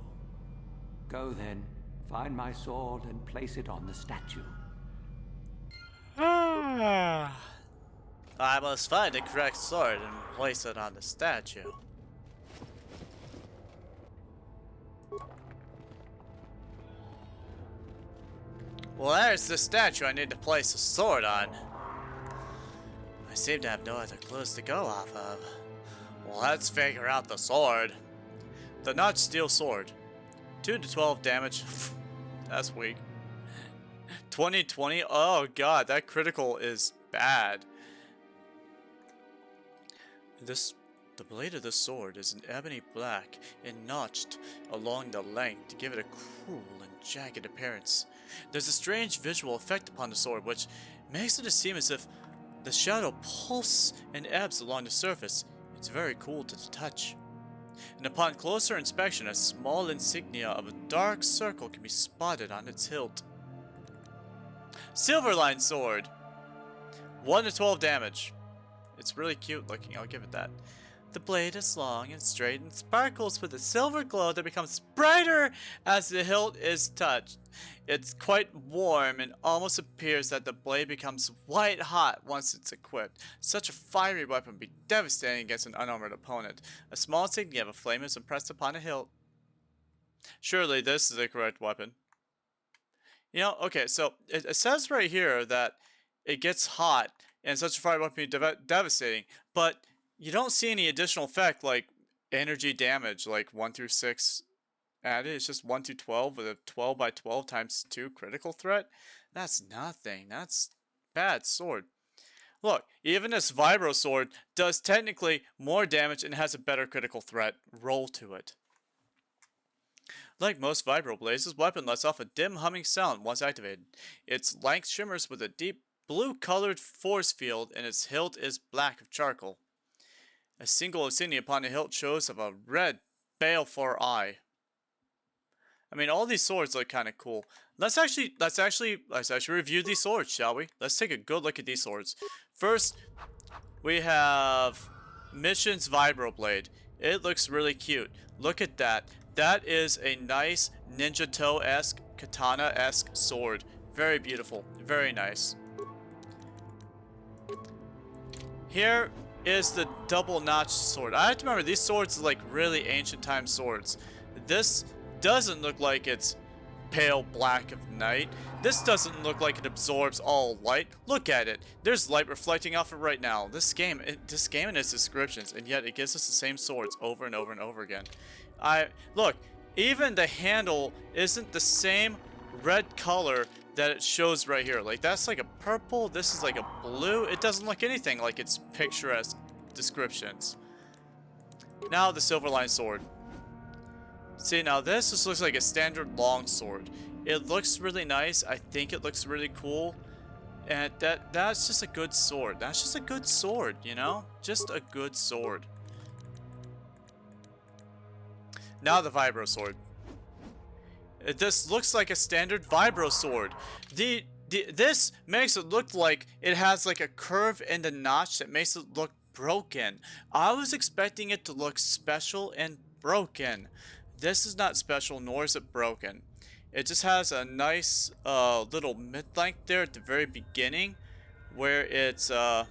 Go then, find my sword and place it on the statue. I must find the correct sword and place it on the statue. Well, there's the statue I need to place the sword on. I seem to have no other clues to go off of. Well, let's figure out the sword. The notched steel sword. 2 to 12 damage. That's weak. 2020. Oh god, that critical is bad. The blade of the sword is an ebony black and notched along the length to give it a cruel and jagged appearance. There's a strange visual effect upon the sword which makes it seem as if the shadow pulses and ebbs along the surface. It's very cool to the touch. And upon closer inspection, a small insignia of a dark circle can be spotted on its hilt. Silverline sword. 1 to 12 damage. It's really cute looking, I'll give it that. The blade is long and straight and sparkles with a silver glow that becomes brighter as the hilt is touched. It's quite warm and almost appears that the blade becomes white hot once it's equipped. Such a fiery weapon would be devastating against an unarmored opponent. A small insignia of a flame is impressed upon a hilt. Surely this is the correct weapon. You know, okay, so it says right here that it gets hot and such a fiery weapon would be devastating, but you don't see any additional effect like energy damage, like 1 through 6 added. It's just 1 through 12 with a 12 by 12 times 2 critical threat. That's nothing. That's bad sword. Look, even this vibro sword does technically more damage and has a better critical threat roll to it. Like most vibro blades, this weapon lets off a dim humming sound once activated. Its length shimmers with a deep blue colored force field and its hilt is black of charcoal. A single insignia upon the hilt shows of a red baleful eye. I mean, all these swords look kind of cool. Let's actually review these swords, shall we? Let's take a good look at these swords. First, we have Mission's Vibro Blade. It looks really cute. Look at that. That is a nice ninja toe-esque, katana-esque sword. Very beautiful. Very nice. Here is the double notch sword. I have to remember these swords are like really ancient time swords. This doesn't look like it's pale black of night. This doesn't look like it absorbs all light. Look at it. There's light reflecting off it right now. This game and its descriptions, and yet it gives us the same swords over and over and over again. Look, even the handle isn't the same red color that it shows right here. Like, that's like a purple, this is like a blue. It doesn't look anything like its picturesque descriptions. Now the Silverline sword. See, now this just looks like a standard long sword. It looks really nice. I think it looks really cool. And that's just a good sword. That's just a good sword, you know? Just a good sword. Now the Vibro sword. This looks like a standard vibro sword. This makes it look like it has like a curve in the notch that makes it look broken. I was expecting it to look special and broken. This is not special, nor is it broken. It just has a nice little mid-length there at the very beginning where it's I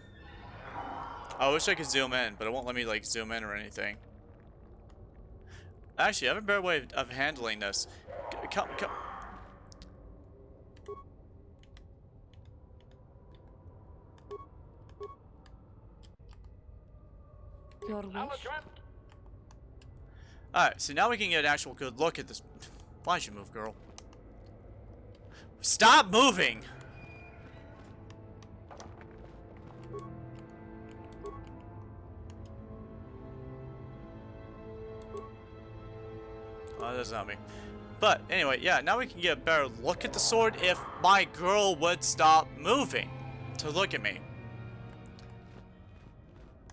wish I could zoom in, but it won't let me like zoom in or anything. Actually, I have a better way of handling this. Come. Your wish? Alright, so now we can get an actual good look at this. Why'd you move, girl? Stop moving! Oh, that's not me. But anyway, yeah, now we can get a better look at the sword if my girl would stop moving to look at me.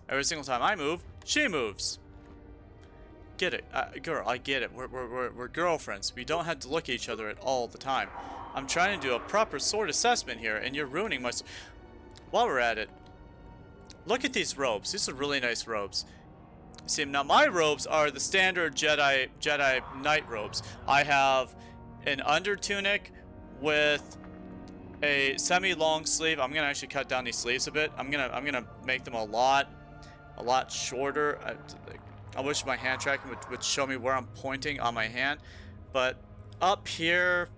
Every single time I move, she moves. Get it, girl, I get it. We're girlfriends. We don't have to look at each other at all the time. I'm trying to do a proper sword assessment here, and you're ruining my... While we're at it, look at these robes. These are really nice robes. See, now my robes are the standard Jedi Knight robes. I have an under tunic with a semi-long sleeve. I'm gonna actually cut down these sleeves a bit. I'm gonna make them a lot shorter. I wish my hand tracking would show me where I'm pointing on my hand, but up here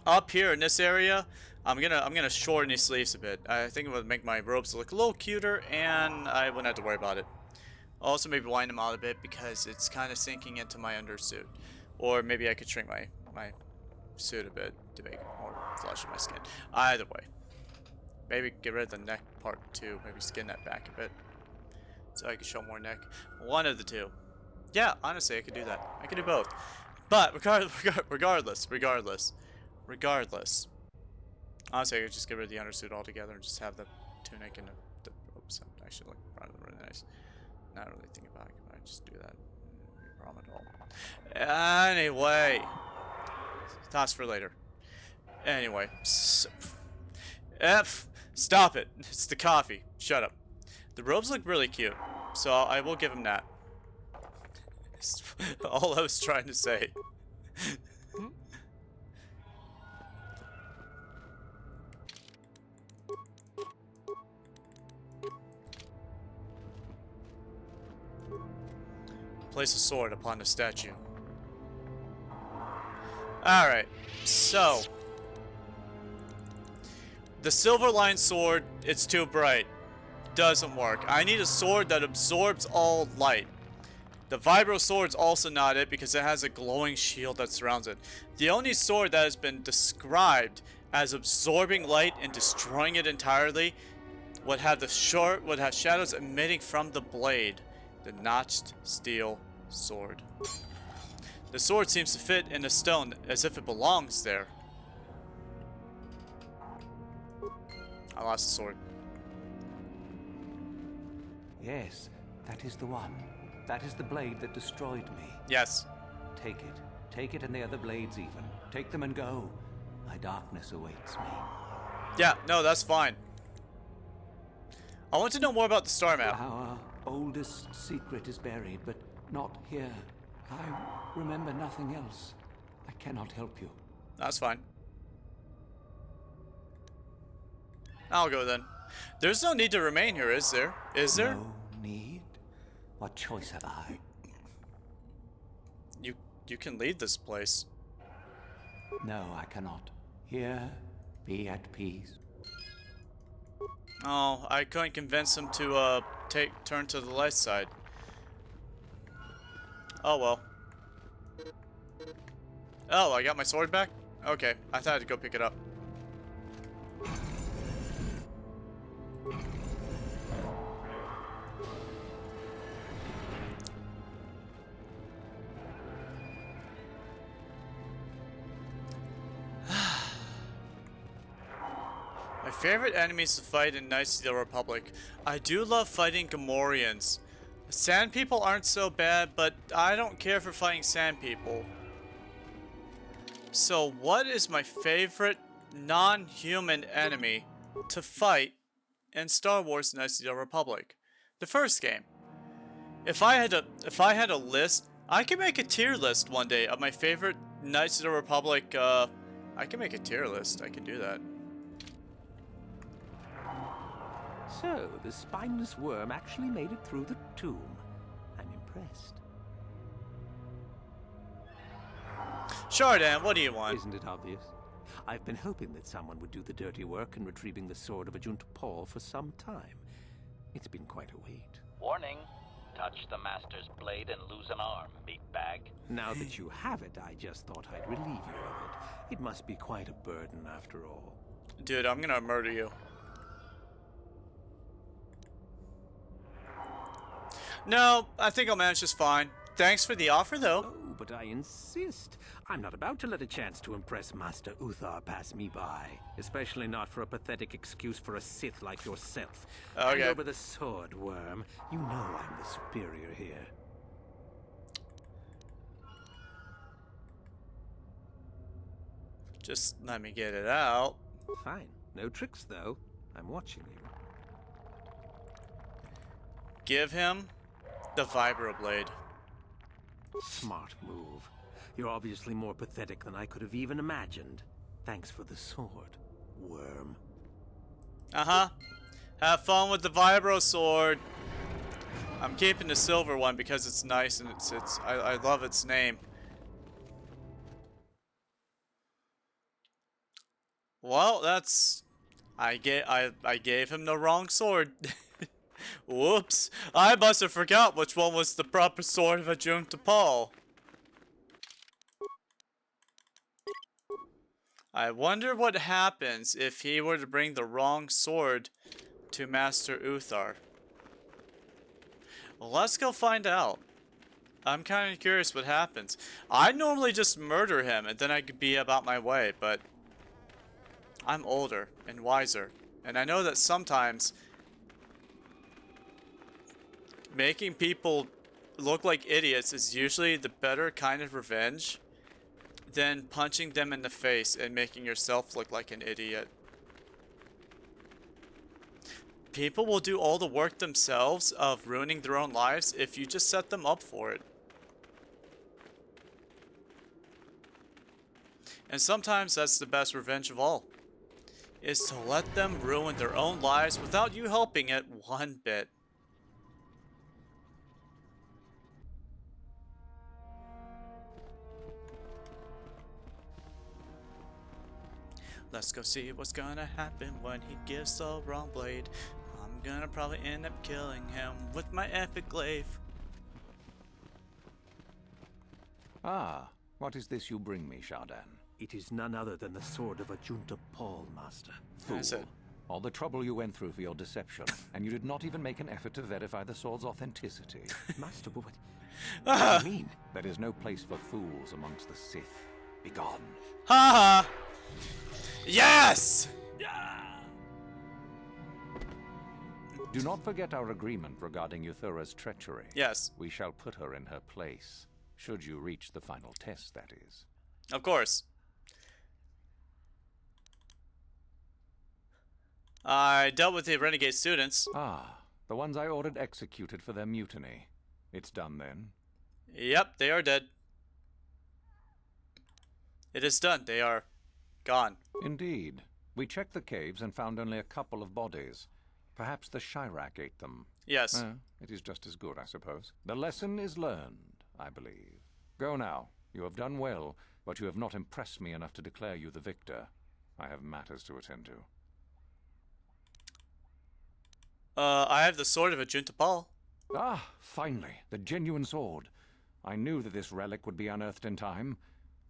in this area, I'm gonna shorten these sleeves a bit. I think it would make my robes look a little cuter, and I wouldn't have to worry about it. Also, maybe wind them out a bit because it's kind of sinking into my undersuit. Or maybe I could shrink my suit a bit to make it more flush in my skin. Either way. Maybe get rid of the neck part too. Maybe skin that back a bit. So I can show more neck. One of the two. Yeah, honestly, I could do that. I could do both. But regardless. Honestly, I could just get rid of the undersuit altogether and just have the tunic and the oops, I'm actually looking really nice. Not really thinking about it. I just do that. No problem at all. Anyway, thoughts for later. Anyway, stop it. It's the coffee. Shut up. The robes look really cute. So I will give him that. That's all I was trying to say. Place a sword upon the statue. Alright, so the silver line sword, it's too bright. Doesn't work. I need a sword that absorbs all light. The vibro sword's also not it because it has a glowing shield that surrounds it. The only sword that has been described as absorbing light and destroying it entirely would have shadows emitting from the blade. The notched steel sword. The sword seems to fit in the stone as if it belongs there. I lost the sword. Yes, that is the one. That is the blade that destroyed me. Yes. Take it. Take it and the other blades even. Take them and go. My darkness awaits me. Yeah, no, that's fine. I want to know more about the star map. Our oldest secret is buried, but not here. I remember nothing else. I cannot help you. That's fine. I'll go then. There's no need to remain here, is there? Is there? No need? What choice have I? You can leave this place. No, I cannot. Here, be at peace. Oh, I couldn't convince him to turn to the light side. Oh well. Oh, I got my sword back? Okay, I thought I had to go pick it up. My favorite enemies to fight in Knights of the Republic. I do love fighting Gamorreans. Sand people aren't so bad, but I don't care for fighting sand people. So what is my favorite non-human enemy to fight in Star Wars Knights of the Republic? The first game. If I had a list, I could make a tier list one day of my favorite Knights of the Republic. I can make a tier list. I can do that. So, the spineless worm actually made it through the tomb. I'm impressed. Shardan, what do you want? Isn't it obvious? I've been hoping that someone would do the dirty work in retrieving the sword of Ajunt Paul for some time. It's been quite a wait. Warning. Touch the Master's blade and lose an arm, big bag. Now that you have it, I just thought I'd relieve you of it. It must be quite a burden after all. Dude, I'm gonna murder you. No, I think I'll manage just fine. Thanks for the offer, though. Oh, but I insist. I'm not about to let a chance to impress Master Uthar pass me by. Especially not for a pathetic excuse for a Sith like yourself. Okay. Hand over the sword, worm. You know I'm the superior here. Just let me get it out. Fine. No tricks, though. I'm watching you. Give him the vibroblade. Smart move. You're obviously more pathetic than I could have even imagined. Thanks for the sword, worm. Uh-huh. Have fun with the vibro sword. I'm keeping the silver one because it's nice and I love its name. Well, that's I gave him the wrong sword. Whoops. I must have forgot which one was the proper sword of Ajunt Paul. I wonder what happens if he were to bring the wrong sword to Master Uthar. Well, let's go find out. I'm kind of curious what happens. I normally just murder him and then I could be about my way, but I'm older and wiser. And I know that sometimes making people look like idiots is usually the better kind of revenge than punching them in the face and making yourself look like an idiot. People will do all the work themselves of ruining their own lives if you just set them up for it. And sometimes that's the best revenge of all, is to let them ruin their own lives without you helping it one bit. Let's go see what's gonna happen when he gives the wrong blade. I'm gonna probably end up killing him with my epic glaive. Ah, what is this you bring me, Shardan? It is none other than the sword of Ajunta Paul, Master. That's it. All the trouble you went through for your deception, and you did not even make an effort to verify the sword's authenticity. Master, but what do you mean? There is no place for fools amongst the Sith. Begone. Haha! Yes! Do not forget our agreement regarding Euthura's treachery. Yes. We shall put her in her place. Should you reach the final test, that is. Of course. I dealt with the renegade students. Ah, the ones I ordered executed for their mutiny. It's done then. Yep, they are dead. It is done. They are gone. Indeed. We checked the caves and found only a couple of bodies. Perhaps the Shirak ate them. Yes. It is just as good, I suppose. The lesson is learned, I believe. Go now. You have done well, but you have not impressed me enough to declare you the victor. I have matters to attend to. I have the sword of Ajunta Paul. Ah, finally, the genuine sword. I knew that this relic would be unearthed in time.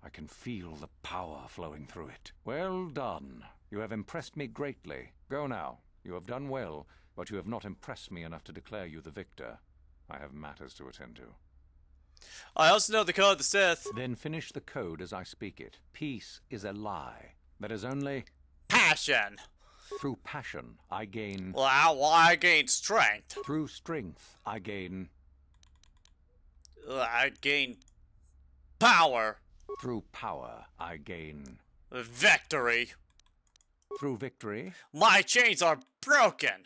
I can feel the power flowing through it. Well done. You have impressed me greatly. Go now. You have done well, but you have not impressed me enough to declare you the victor. I have matters to attend to. I also know the code of the Sith. Then finish the code as I speak it. Peace is a lie. There is only Passion. through passion I gain. Well, I gain strength. Through strength I gain. I gain power. Through power I gain. Victory. Through victory My chains are broken.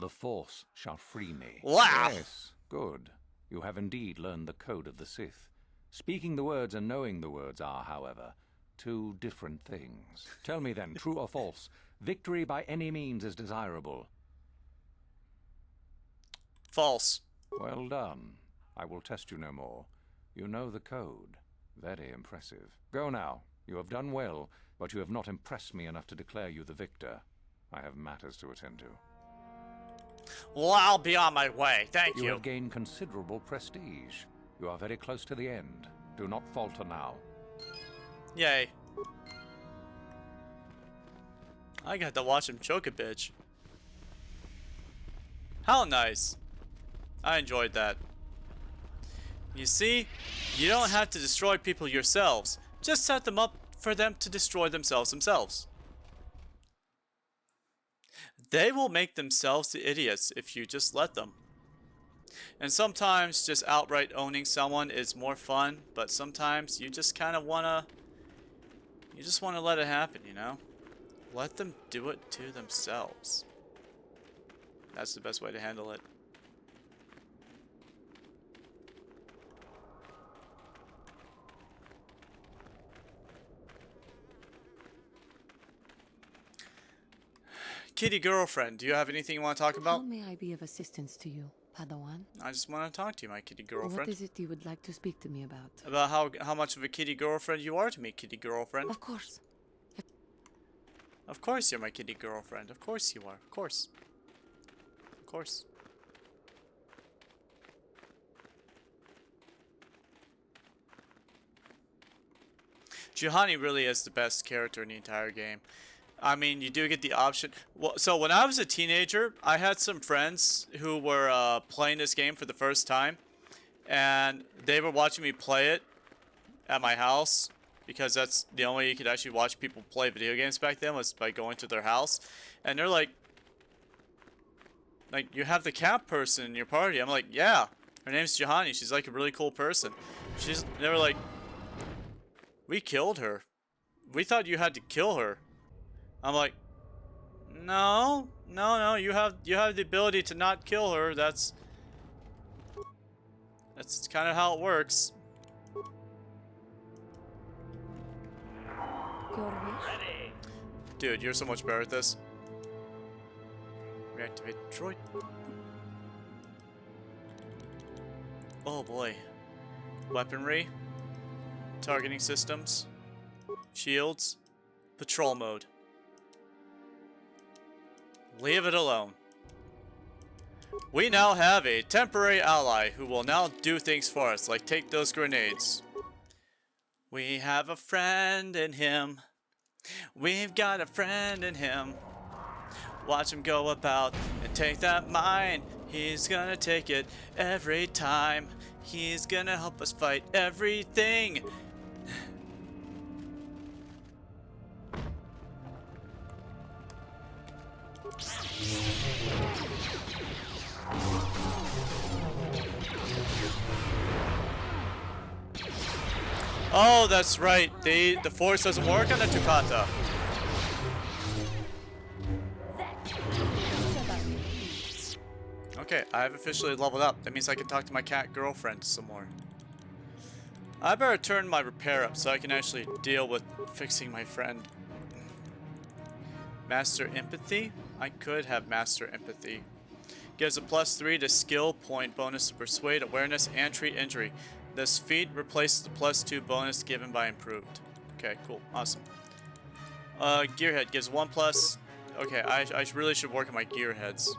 the Force shall free me. Wow. Yes, good. You have indeed learned the code of the Sith. Speaking the words and knowing the words are, however, two different things. Tell me then, true or false, victory by any means is desirable. False. Well done. I will test you no more. You know the code. Very impressive. Go now. You have done well, but you have not impressed me enough to declare you the victor. I have matters to attend to. Well, I'll be on my way. Thank You you. have gained considerable prestige. You are very close to the end. Do not falter now. Yay. I got to watch him choke a bitch. How nice. I enjoyed that. You see, you don't have to destroy people yourselves. Just set them up for them to destroy themselves. They will make themselves the idiots if you just let them. And sometimes just outright owning someone is more fun, but sometimes you just kind of wanna... You just want to let it happen, you know? Let them do it to themselves. That's the best way to handle it. Kitty girlfriend, do you have anything you want to talk How about? may I be of assistance to you, Padawan? I just want to talk to you, my kitty What girlfriend. is it you would like to speak to me about? About how much of a kitty girlfriend you are to me, kitty girlfriend. Of course. Of course you're my kitty girlfriend. Of course you are. Of course. Of course. Juhani really is the best character in the entire game. I mean, you do get the option. Well, so when I was a teenager, I had some friends who were playing this game for the first time, and they were watching me play it at my house, because that's the only way you could actually watch people play video games back then, was by going to their house. And they're like, you have the cat person in your party. I'm like, yeah, her name's Juhani. She's like a really cool person. They were like, we killed her. We thought you had to kill her. I'm like, no, No, you have the ability to not kill her. That's kind of how it works. Your wish? Ready. Dude, you're so much better at this. Reactivate droid. Oh boy. Weaponry. Targeting systems. Shields. Patrol mode. Leave it alone. We now have a temporary ally who will now do things for us, like take those grenades. We have a friend in him. We've got a friend in him. Watch him go about and take that mine. He's gonna take it every time. He's gonna help us fight everything. Oh, that's right. The force doesn't work on the Tukata. Okay, I've officially leveled up. That means I can talk to my cat girlfriend some more. I better turn my repair up so I can actually deal with fixing my friend. Master Empathy? I could have Master Empathy. Gives a +3 to skill point bonus to persuade, awareness, and treat injury. This feat replaces the +2 bonus given by improved. Okay, cool, awesome. Gearhead gives 1+. Okay, I really should work on my gearheads.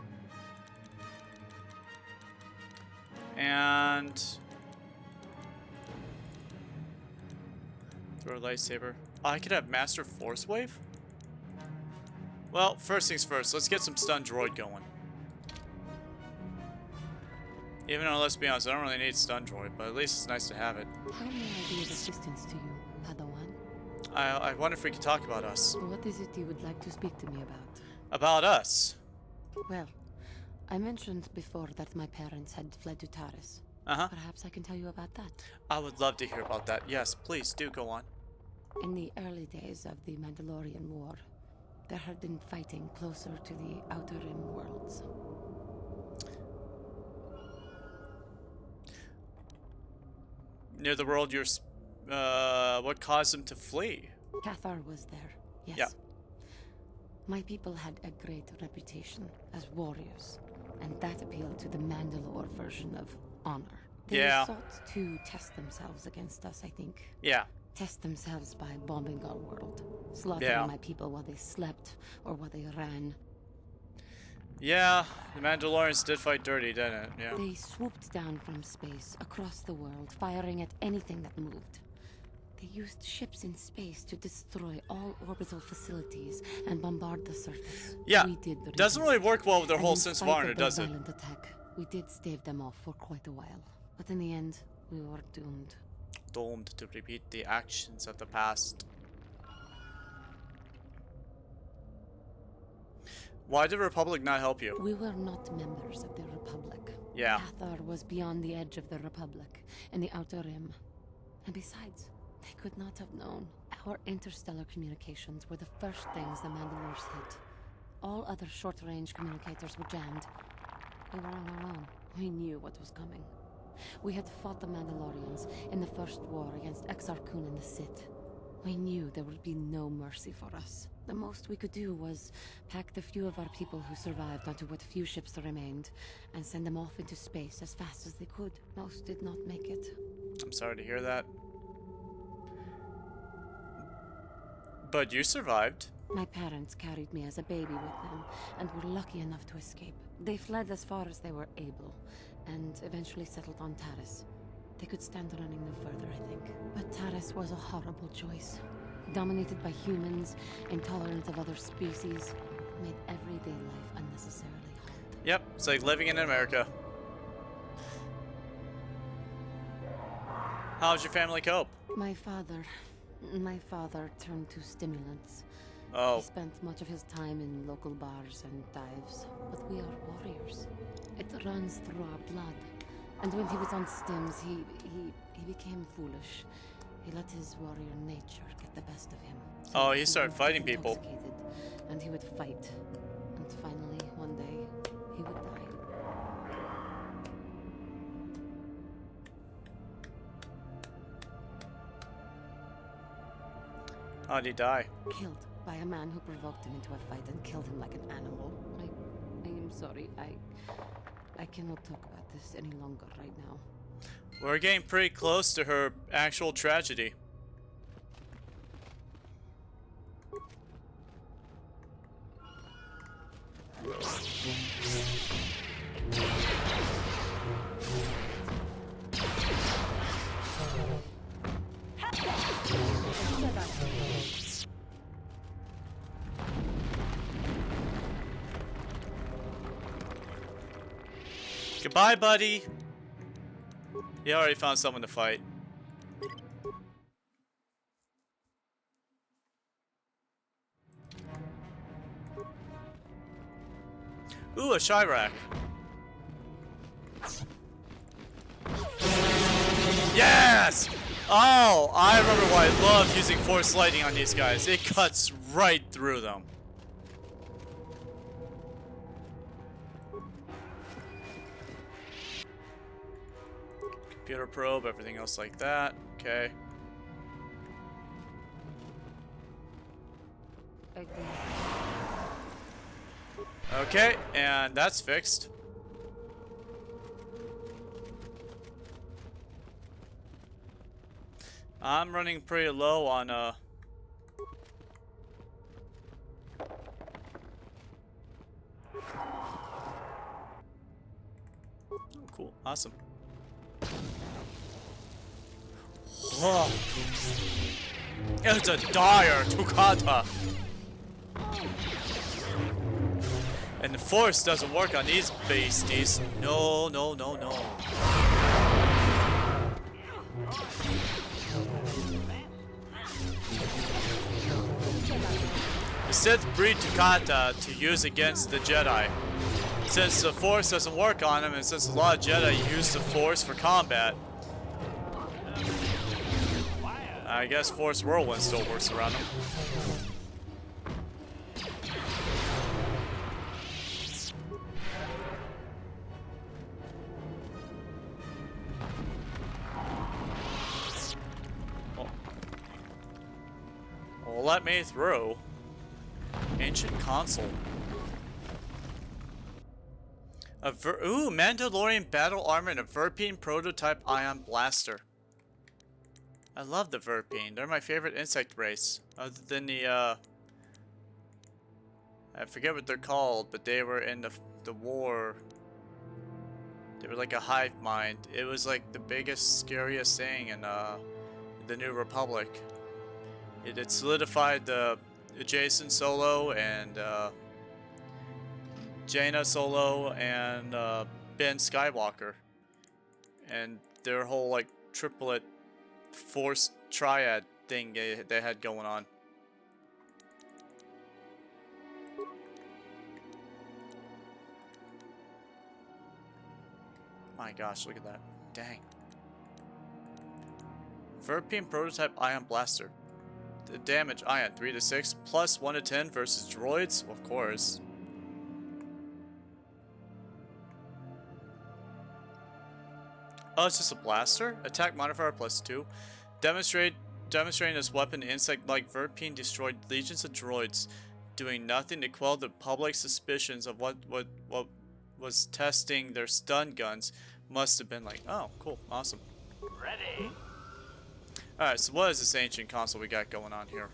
And throw a lightsaber. Oh, I could have Master Force Wave? Well, first things first, let's get some stun droid going. Even though, let's be honest, I don't really need stun droid, but at least it's nice to have it. How may I be of assistance to you, Padawan? I wonder if we could talk about us. What is it you would like to speak to me about? About us? Well, I mentioned before that my parents had fled to Taris. Uh-huh. Perhaps I can tell you about that. I would love to hear about that. Yes, please do go on. In the early days of the Mandalorian War, there had been fighting closer to the Outer Rim worlds. Near the world what caused them to flee? Cathar was there, yes. Yeah. My people had a great reputation as warriors, and that appealed to the Mandalore version of honor. They sought to test themselves against us, I think. Yeah. Test themselves by bombing our world, slaughtering my people while they slept or while they ran. Yeah, the Mandalorians did fight dirty, didn't it? Yeah. They swooped down from space, across the world, firing at anything that moved. They used ships in space to destroy all orbital facilities and bombard the surface. Yeah, we did doesn't really work well with their and whole in sense of spite honor, their does it? violent attack, we did stave them off for quite a while. But in the end, we were doomed. Doomed to repeat the actions of the past. Why did the Republic not help you? We were not members of the Republic. Yeah. Cathar was beyond the edge of the Republic, in the Outer Rim. And besides, they could not have known. Our interstellar communications were the first things the Mandalores hit. All other short-range communicators were jammed. We were on our own. We knew what was coming. We had fought the Mandalorians in the first war against Exar Kun and the Sith. We knew there would be no mercy for us. The most we could do was pack the few of our people who survived onto what few ships remained and send them off into space as fast as they could. Most did not make it. I'm sorry to hear that. But you survived. My parents carried me as a baby with them and were lucky enough to escape. They fled as far as they were able and eventually settled on Taris. They could stand running no further, I think. But Taris was a horrible choice. Dominated by humans, intolerant of other species, made everyday life unnecessarily hard. Yep, it's like living in America. How'd your family cope? My father turned to stimulants. Oh. He spent much of his time in local bars and dives. But we are warriors. It runs through our blood. And when he was on stims, he became foolish. He let his warrior nature get the best of him. Oh, he started fighting people. And he would fight. And finally, How'd he die? Killed by a man who provoked him into a fight and killed him like an animal. I am sorry. I cannot talk about this any longer right now. We're getting pretty close to her actual tragedy. Goodbye, buddy. He already found someone to fight. Ooh, a Chirac. Yes! Oh, I remember why I loved using Force Lightning on these guys. It cuts right through them. Computer probe, everything else like that. Okay. Okay, and that's fixed. I'm running pretty low on Oh, cool, awesome. Whoa. It's a dire Tukata. And the force doesn't work on these beasties. No, no, no, no. The Sith breed Tukata to use against the Jedi. Since the force doesn't work on them, and since a lot of Jedi use the force for combat, I guess Force Whirlwind still works around them. Well, let me through. Ancient console. Ooh, Mandalorian battle armor and a Verpine prototype ion blaster. I love the Verpine. They're my favorite insect race. Other than the, I forget what they're called, but they were in the war. They were like a hive mind. It was like the biggest, scariest thing in, the New Republic. It solidified the Jason Solo and, Jaina Solo and, Ben Skywalker. And their whole, like, triplet Force triad thing they had going on. My gosh, look at that. Dang. Verpine prototype ion blaster. The damage ion 3 to 6 plus 1 to 10 versus droids, of course. Oh, it's just a blaster? Attack modifier plus 2. Demonstrating this weapon, insect-like Verpine destroyed legions of droids, doing nothing to quell the public's suspicions of what was testing their stun guns. Must have been like, oh, cool, awesome. Ready. Alright, so what is this ancient console we got going on here?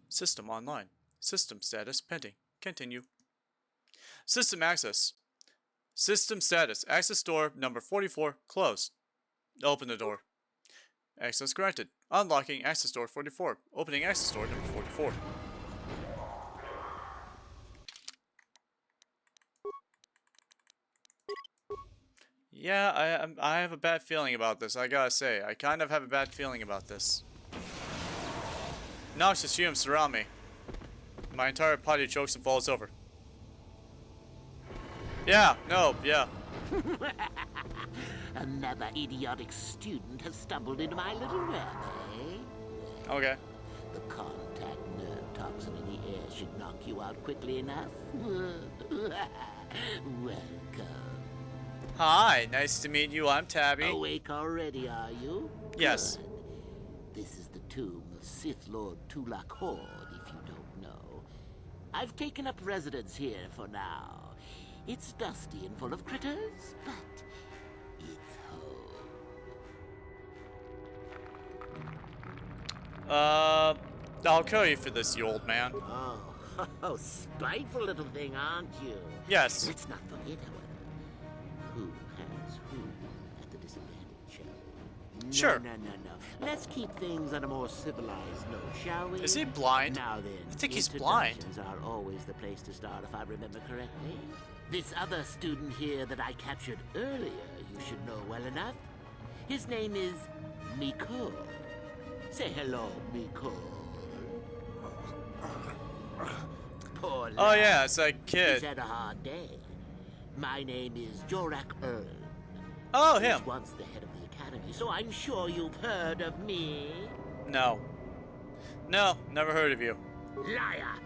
System online. System status pending. Continue. System access. System status. Access door number 44 closed. Open the door. Access granted. Unlocking access door 44. Opening access door number 44. Yeah, I have a bad feeling about this. I gotta say, I kind of have a bad feeling about this. Noxious fumes surround me. My entire body chokes and falls over. Yeah, no, yeah. Another idiotic student has stumbled into my little web, eh? Okay. The contact nerve toxin in the air should knock you out quickly enough. Welcome. Hi, nice to meet you. I'm Tabi. Awake already, are you? Yes. Good. This is the tomb of Sith Lord Tulak Hord, if you don't know. I've taken up residence here for now. It's dusty and full of critters, but it's home. I'll kill you for this, you old man. Oh, spiteful little thing, aren't you? Yes. Let's not forget, however, who has who at the disadvantage, shall we? Sure. No. Let's keep things on a more civilized note, shall we? Is he blind? Now then, I think he's blind. introductions are always the place to start, if I remember correctly. This other student here that I captured earlier, you should know well enough. His name is Miko. Say hello, Miko. Poor lad. Oh yeah, it's that kid. He's had a hard day. My name is Jorak Earl. Oh, He him. was once the head of the academy, so I'm sure you've heard of me. No. No, never heard of you. Liar!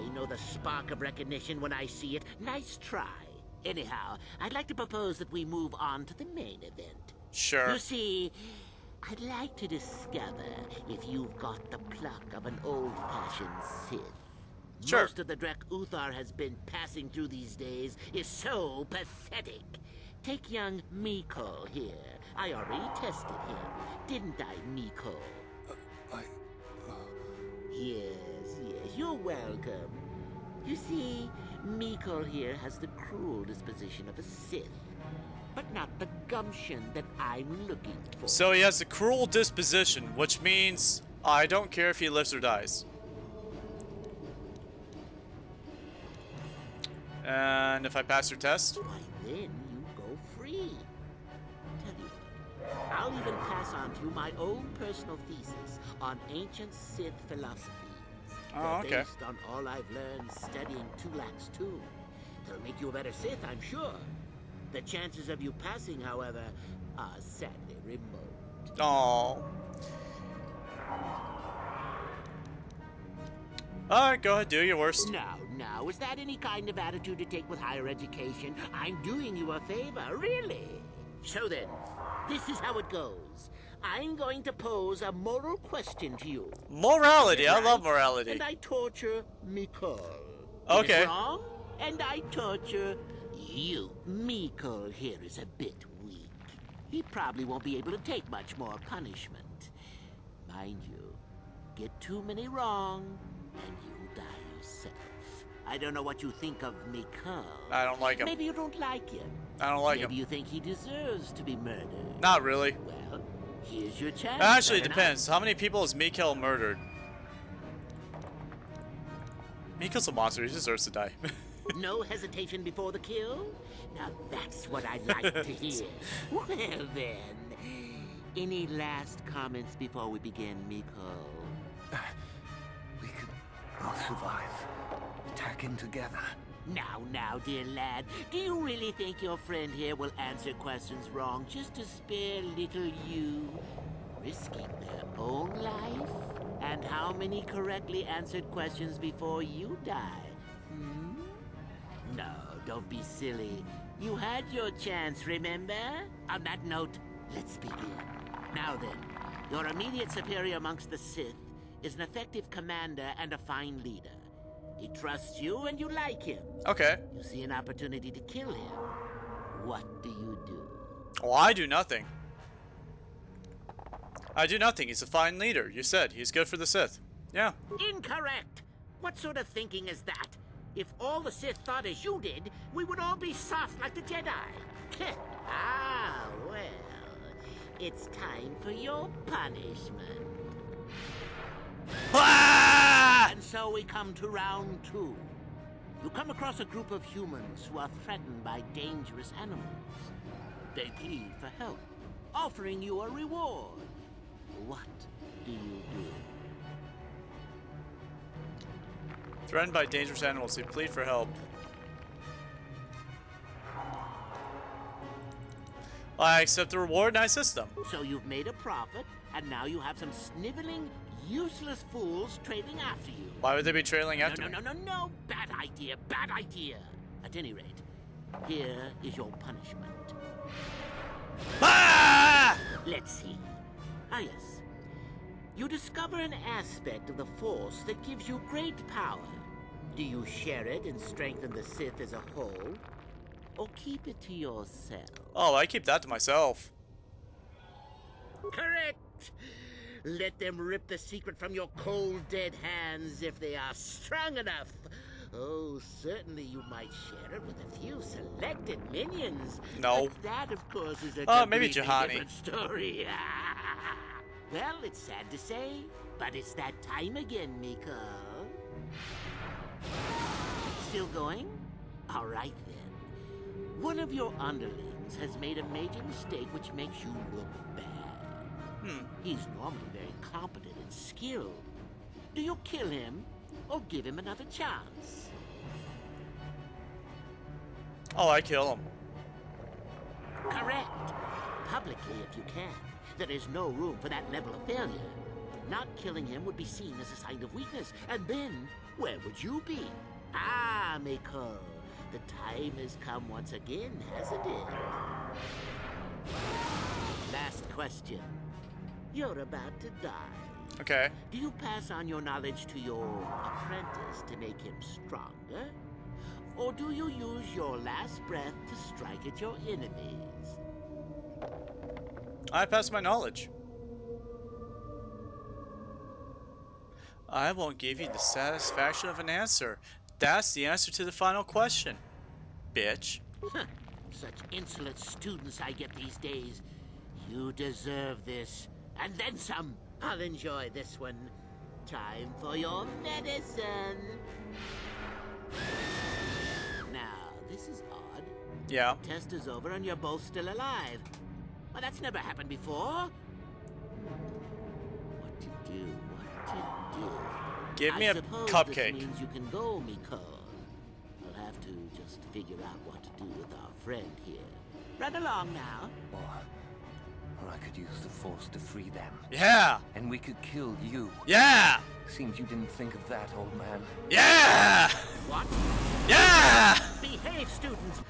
I know the spark of recognition when I see it. Nice try. Anyhow, I'd like to propose that we move on to the main event. Sure. You see, I'd like to discover if you've got the pluck of an old-fashioned Sith. Sure. Most of the Drek Uthar has been passing through these days is so pathetic. Take young Miko here. I already tested him, didn't I, Miko? Yes, you're welcome. You see, Miko here has the cruel disposition of a Sith, but not the gumption that I'm looking for. So he has a cruel disposition, which means I don't care if he lives or dies. And if I pass your test? Why, then you go free. Tell you what, I'll even pass on to you my own personal thesis on ancient Sith philosophies. Oh, They're okay. based on all I've learned studying Tulak's tomb. They'll make you a better Sith, I'm sure. The chances of you passing, however, are sadly remote. Oh. Alright, go ahead, do your worst. Now, is that any kind of attitude to take with higher education? I'm doing you a favor, really. So then, this is how it goes. I'm going to pose a moral question to you. Morality, I Right? love morality. And I torture Miko. Okay. If it's wrong, and I torture you. Miko here is a bit weak. He probably won't be able to take much more punishment. Mind you, get too many wrong, and you'll die yourself. I don't know what you think of Miko. I don't like him. Maybe you don't like him. I don't like Maybe him. you think he deserves to be murdered. Not really. Well, here's your chance. Actually, it then, depends. How many people has Mikhail murdered? Mikhail's a monster. He deserves to die. No hesitation before the kill? Now that's what I'd like to hear. Well then, any last comments before we begin, Miko? We could both survive. Attacking together. Now, dear lad, do you really think your friend here will answer questions wrong just to spare little you? Risking their own life? And how many correctly answered questions before you die? No, don't be silly. You had your chance, remember? On that note, let's begin. Now then, your immediate superior amongst the Sith is an effective commander and a fine leader. He trusts you and you like him. Okay. You see an opportunity to kill him. What do you do? Well, I do nothing. I do nothing. He's a fine leader. You said he's good for the Sith. Yeah. Incorrect! What sort of thinking is that? If all the Sith thought as you did, we would all be soft like the Jedi. Well, it's time for your punishment. Ah! And so we come to round 2. You come across a group of humans who are threatened by dangerous animals. They plead for help, offering you a reward. What do you do? Threatened by dangerous animals. They plead for help. I accept the reward and I assist them. So you've made a profit, and now you have some sniveling, useless fools trailing after you. Why would they be trailing after me? No. Bad idea. At any rate, here is your punishment. Ah! Let's see. Ah, yes. You discover an aspect of the Force that gives you great power. Do you share it and strengthen the Sith as a whole? Or keep it to yourself? Oh, I keep that to myself. Correct! Let them rip the secret from your cold, dead hands if they are strong enough. Oh, certainly you might share it with a few selected minions. No. But that, of course, is a maybe completely Juhani. different story. Well, it's sad to say, but it's that time again, Miko. Still going? All right, then. One of your underlings has made a major mistake which makes you look bad. He's normally very competent and skilled. Do you kill him or give him another chance? Oh, I kill him. Correct. Publicly, if you can. There is no room for that level of failure. Not killing him would be seen as a sign of weakness, and then where would you be? Ah, Miko, the time has come once again, hasn't it? Last question. You're about to die. Okay. Do you pass on your knowledge to your apprentice to make him stronger? Or do you use your last breath to strike at your enemies? I pass my knowledge. I won't give you the satisfaction of an answer. That's the answer to the final question, bitch. Such insolent students I get these days. You deserve this. And then some. I'll enjoy this one. Time for your medicine. Now, this is odd. Yeah. Test is over and you're both still alive. Well, that's never happened before. What to do? What to do? Give me I a suppose cupcake. This means you can go, Miko. I'll have to just figure out what to do with our friend here. Run along now. Or I could use the Force to free them. Yeah. And we could kill you. Yeah. Seems you didn't think of that, old man. Yeah. What? Yeah. Behave, students.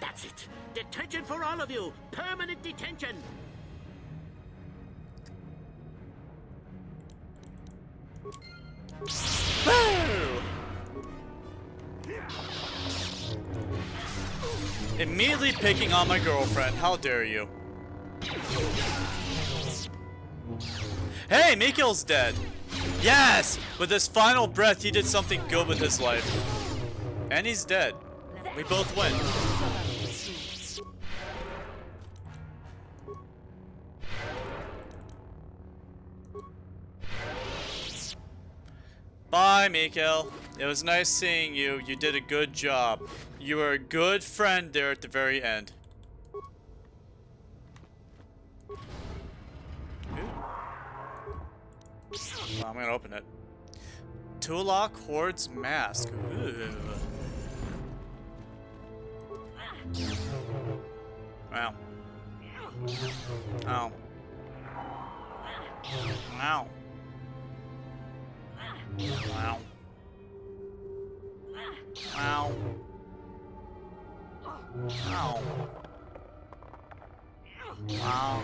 That's it. Detention for all of you. Permanent detention. Boo! Immediately picking on my girlfriend. How dare you? Hey, Mikhail's dead. Yes! With his final breath, he did something good with his life. And he's dead. We both win. Bye, Mikhail. It was nice seeing you. You did a good job. You were a good friend there at the very end. Well, I'm gonna open it. Tulok Horde's mask. Ooh. Wow. Ow. Ow. Wow. Ow. Ow. Wow.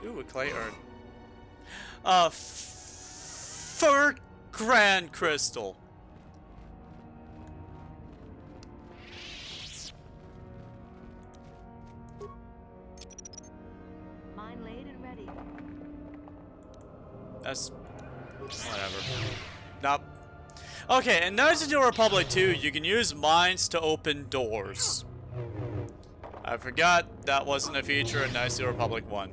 Ooh, a clay urn. Fur Grand Crystal. Mine laid and ready. That's whatever. Nope. Okay, in Knights of the Old Republic 2, you can use mines to open doors. I forgot that wasn't a feature in Knights of the Old Republic 1.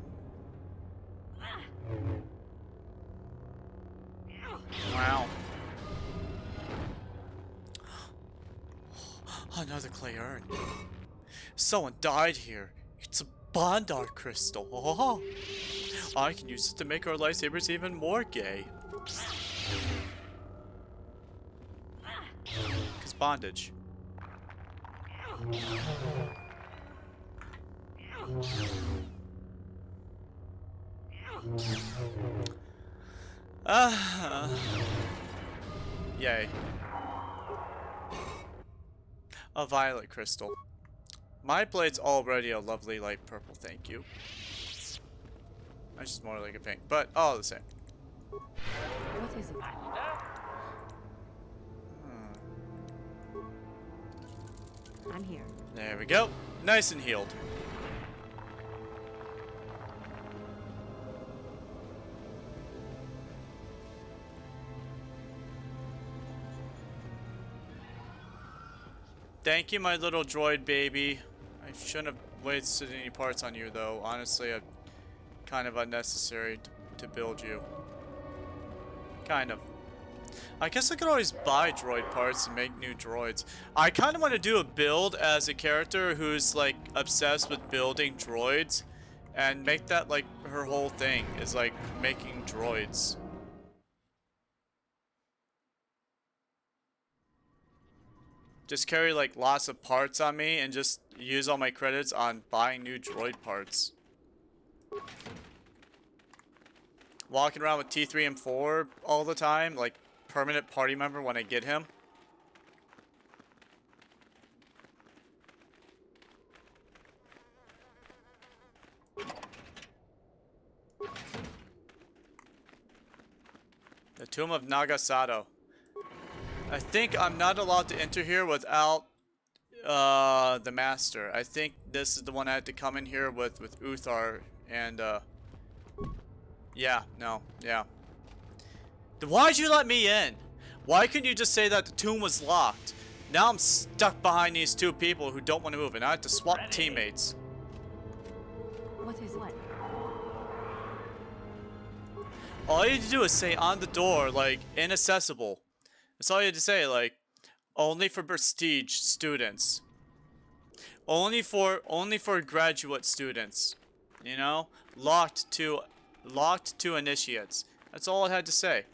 Wow. Another clay urn. Someone died here. It's a Bondar crystal. Oh, I can use it to make our lightsabers even more gay. Cause bondage. Yay. A violet crystal. My blade's already a lovely light purple, thank you. Mine's just more like a pink, but all the same. What is it? I'm here. There we go. Nice and healed. Thank you, my little droid baby. I shouldn't have wasted any parts on you, though. Honestly, kind of unnecessary to build you. Kind of. I guess I could always buy droid parts and make new droids. I kind of want to do a build as a character who's like obsessed with building droids and make that like her whole thing is like making droids. Just carry like lots of parts on me and just use all my credits on buying new droid parts. Walking around with T3 and 4 all the time, like permanent party member when I get him. The Tomb of Nagasato. I think I'm not allowed to enter here without the Master. I think this is the one I had to come in here with Uthar and yeah, no, yeah. Then why'd you let me in? Why couldn't you just say that the tomb was locked? Now I'm stuck behind these two people who don't want to move and I have to swap teammates. What is it? All you had to do is say on the door, like, inaccessible. That's all you had to say, like, only for prestige students. Only for graduate students. You know? Locked to initiates. That's all it had to say.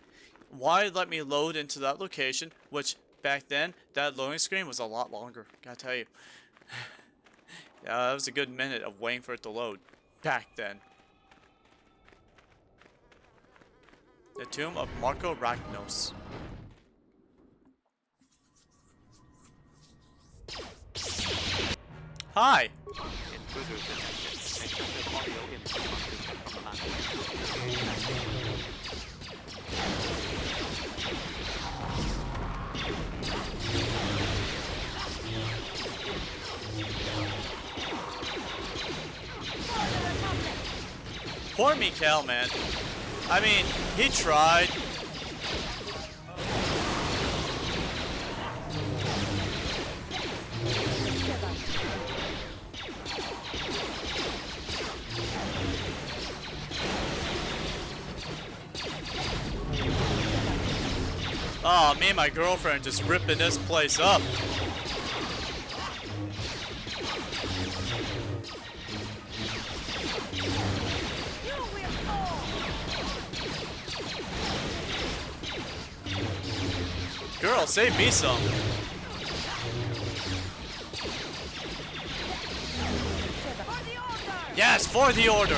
Why let me load into that location, which back then, that loading screen was a lot longer, gotta tell you. Yeah, that was a good minute of waiting for it to load. Back then. The Tomb of Marco Ragnos. Hi! Poor Mikhail, man. I mean, he tried. Oh, me and my girlfriend just ripping this place up. Girl, save me some. Yes, for the order.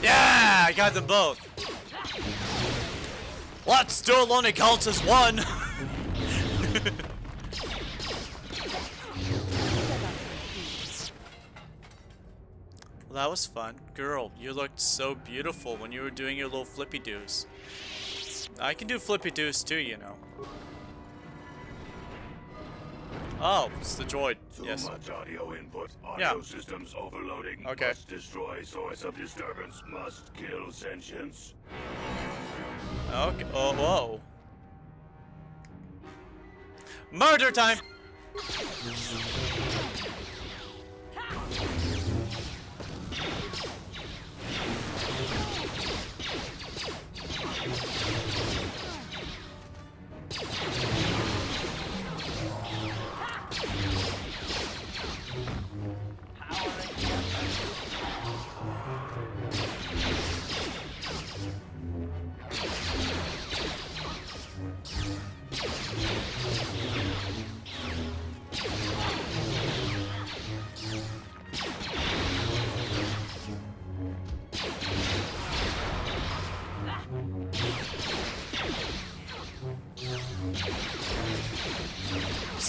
Yeah, I got them both. What? Still only counts as one. Well, that was fun. Girl, you looked so beautiful when you were doing your little flippy doos. I can do flippy doos too, you know. Oh, it's the droid. Too Yes. much audio input. Yeah. Audio systems overloading. Okay. Must destroy source of disturbance. Must kill sentience. Okay. Oh, whoa. Murder time!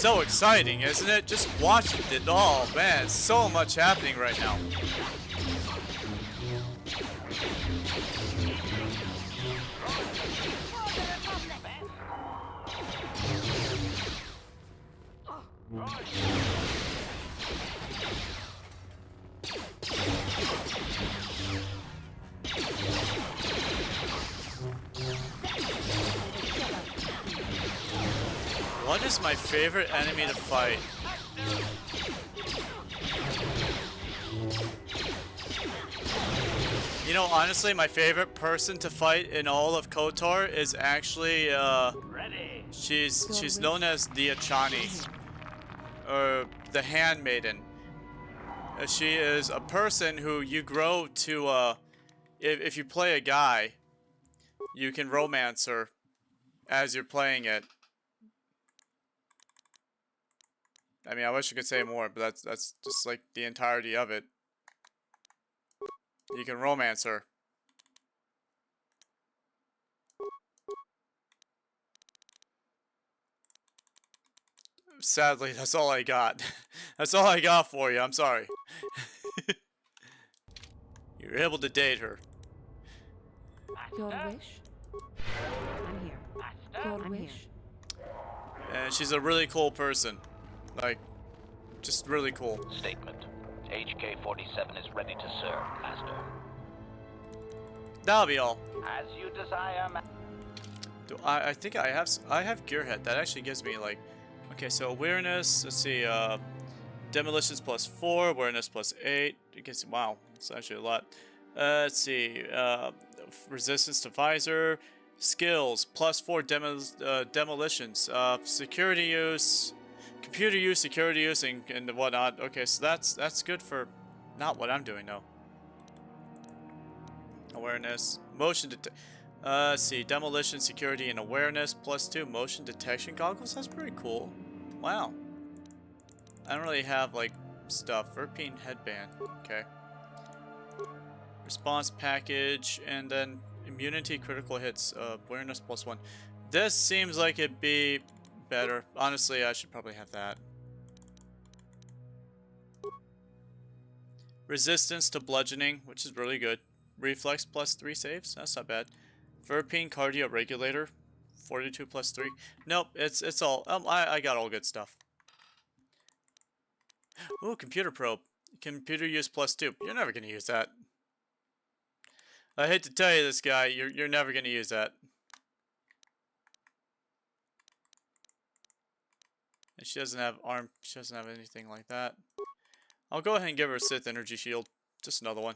so exciting, isn't it? Just watching it all, man. So much happening right now. What is my favorite enemy to fight? You know, honestly, my favorite person to fight in all of KOTOR is actually, she's known as the Achani, or the Handmaiden. She is a person who you grow to, if you play a guy, you can romance her as you're playing it. I mean, I wish I could say more, but that's just like the entirety of it. You can romance her. Sadly, that's all I got. That's all I got for you. I'm sorry. You're able to date her. Your wish? I'm here. Your I'm wish? here. And she's a really cool person. Like, just really cool. Statement. HK-47 is ready to serve, Master. That'll be all. As you desire, Do I think I have Gearhead. That actually gives me like, okay, so awareness. Let's see, demolitions +4, awareness +8. It gets, wow, it's actually a lot. Let's see, resistance to visor, skills +4 demolitions, security use, computer use, security use, and whatnot. Okay, so that's good for not what I'm doing though. Awareness, motion detect. Let's see, demolition, security, and awareness +2 motion detection goggles. That's pretty cool. Wow. I don't really have like stuff. Verpine headband. Okay. Response package, and then immunity critical hits. Awareness +1. This seems like it'd be better. Honestly, I should probably have that. Resistance to bludgeoning, which is really good. Reflex +3 saves. That's not bad. Verpine cardio regulator, 42 +3. Nope, it's all. I got all good stuff. Ooh, computer probe. Computer use +2. You're never gonna use that. I hate to tell you this, guy. You're never gonna use that. And she doesn't have arm. She doesn't have anything like that. I'll go ahead and give her a Sith energy shield. Just another one.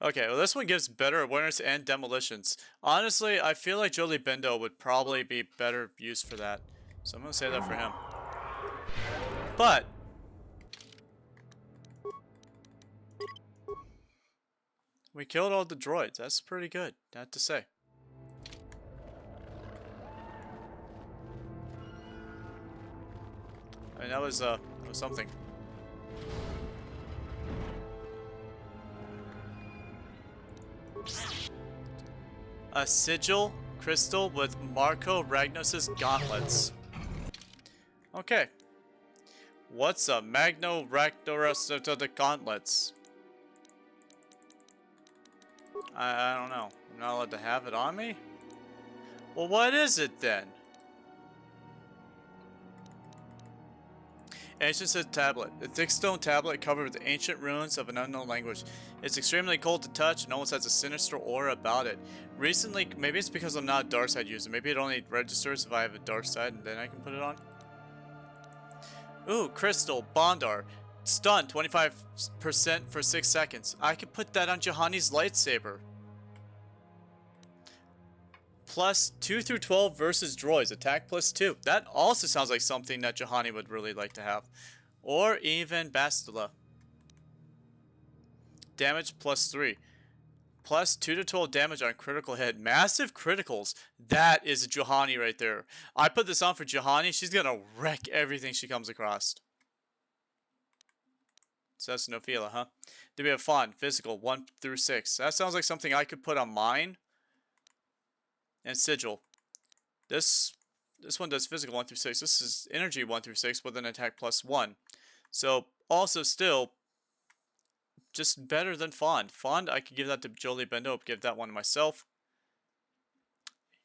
Okay, well this one gives better awareness and demolitions. Honestly, I feel like Jolie Bendo would probably be better used for that. So I'm gonna say that for him. But we killed all the droids. That's pretty good, I have to say. I mean, that was something. A sigil crystal with Marco Ragnos's gauntlets. Okay. What's a Magno Ragnoros to the gauntlets? I don't know. I'm not allowed to have it on me? Well, what is it then? Ancient Sith tablet. A thick stone tablet covered with ancient ruins of an unknown language. It's extremely cold to touch and almost has a sinister aura about it. Recently, maybe it's because I'm not a dark side user. Maybe it only registers if I have a dark side and then I can put it on. Ooh, crystal, Bondar. Stun, 25% for 6 seconds. I could put that on Juhani's lightsaber. Plus 2 through 12 versus droids. Attack +2. That also sounds like something that Juhani would really like to have. Or even Bastila. Damage +3. Plus 2 to 12 damage on critical hit. Massive criticals. That is a Juhani right there. I put this on for Juhani. She's gonna wreck everything she comes across. So that's Nophila, huh? Then we have Fawn. Physical 1 through 6. That sounds like something I could put on mine. And Sigil. This one does physical 1 through 6. This is energy 1 through 6 with an attack +1. So also still just better than Fond. Fond, I could give that to Jolie Bendo, give that one to myself.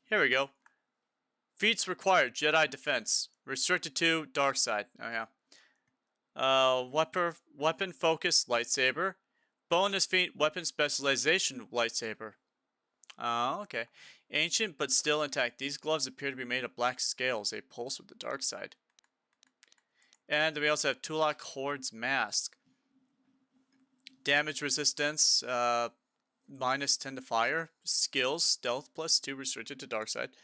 Here we go. Feats required, Jedi defense. Restricted to dark side. Oh yeah. Weapon focus, lightsaber. Bonus feat, weapon specialization, lightsaber. Oh, okay. Ancient but still intact. These gloves appear to be made of black scales. They pulse with the dark side. And then we also have Tulak Horde's mask. Damage resistance, -10 to fire. Skills, stealth +2 restricted to dark side.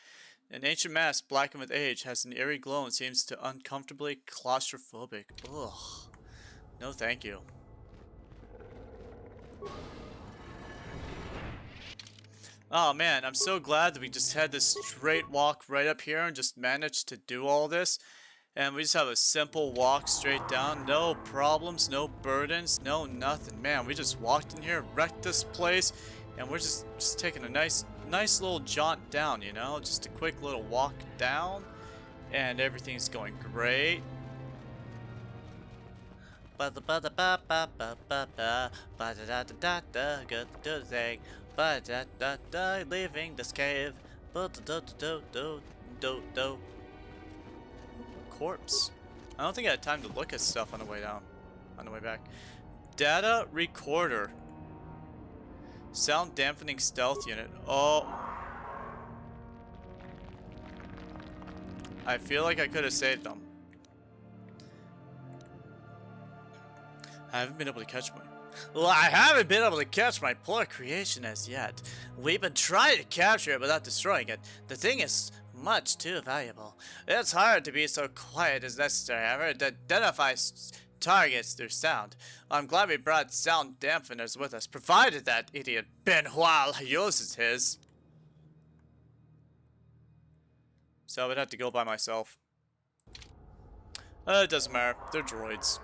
An ancient mask, blackened with age, has an eerie glow and seems to uncomfortably claustrophobic. Ugh. No thank you. Oh man, I'm so glad that we just had this straight walk right up here and just managed to do all this. And we just have a simple walk straight down. No problems, no burdens, no nothing. Man, we just walked in here, wrecked this place, and we're just taking a nice little jaunt down, you know? Just a quick little walk down, and everything's going great. Good thing. Leaving this cave. Corpse. I don't think I had time to look at stuff on the way down. On the way back. Data recorder. Sound dampening stealth unit. Oh. I feel like I could have saved them. I haven't been able to catch my poor creation as yet. We've been trying to capture it without destroying it. The thing is much too valuable. It's hard to be so quiet as necessary, however, to identify targets through sound. I'm glad we brought sound dampeners with us, provided that idiot Benoit uses his. So I would have to go by myself. It doesn't matter. They're droids.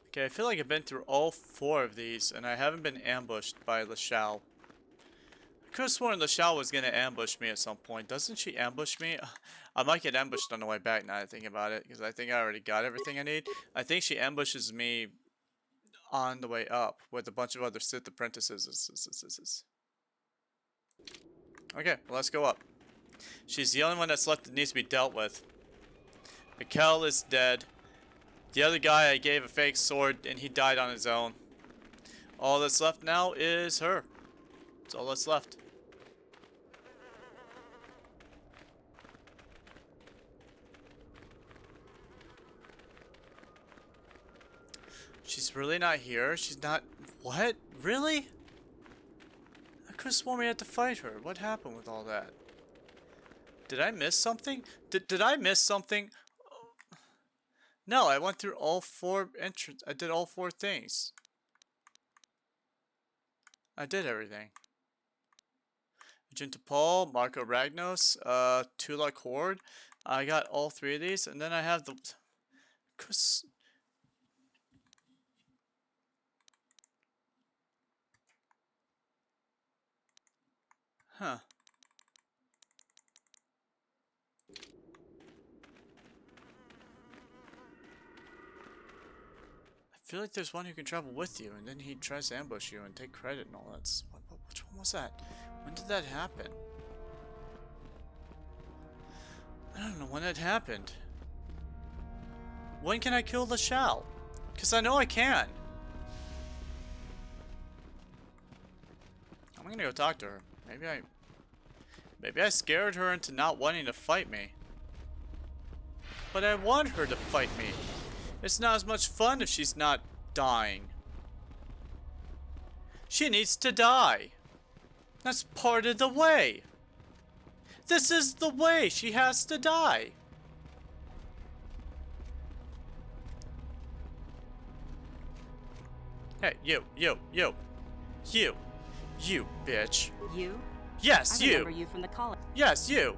Okay, I feel like I've been through all 4 of these, and I haven't been ambushed by LaShao. I could have sworn LaShao was going to ambush me at some point. Doesn't she ambush me? I might get ambushed on the way back now that I think about it, because I think I already got everything I need. I think she ambushes me on the way up with a bunch of other Sith apprentices. Okay, well, let's go up. She's the only one that's left that needs to be dealt with. Mikkel is dead. The other guy, I gave a fake sword and he died on his own. All that's left now is her. That's all that's left. She's really not here? She's not... What? Really? I could have sworn we had to fight her. What happened with all that? Did I miss something? Did I miss something? No, I went through all 4 entrances. I did all 4 things. I did everything. Agent Paul, Marco Ragnos, Tulak Horde. I got all 3 of these, and then I have the... Huh. I feel like there's one who can travel with you, and then he tries to ambush you and take credit and all that. Which one was that? When did that happen? I don't know when that happened. When can I kill LaShao? Because I know I can. I'm gonna go talk to her. Maybe I scared her into not wanting to fight me. But I want her to fight me. It's not as much fun if she's not dying. She needs to die. That's part of the way. This is the way. She has to die. Hey, you bitch. You? Yes, I remember you. you from the college. Yes, you.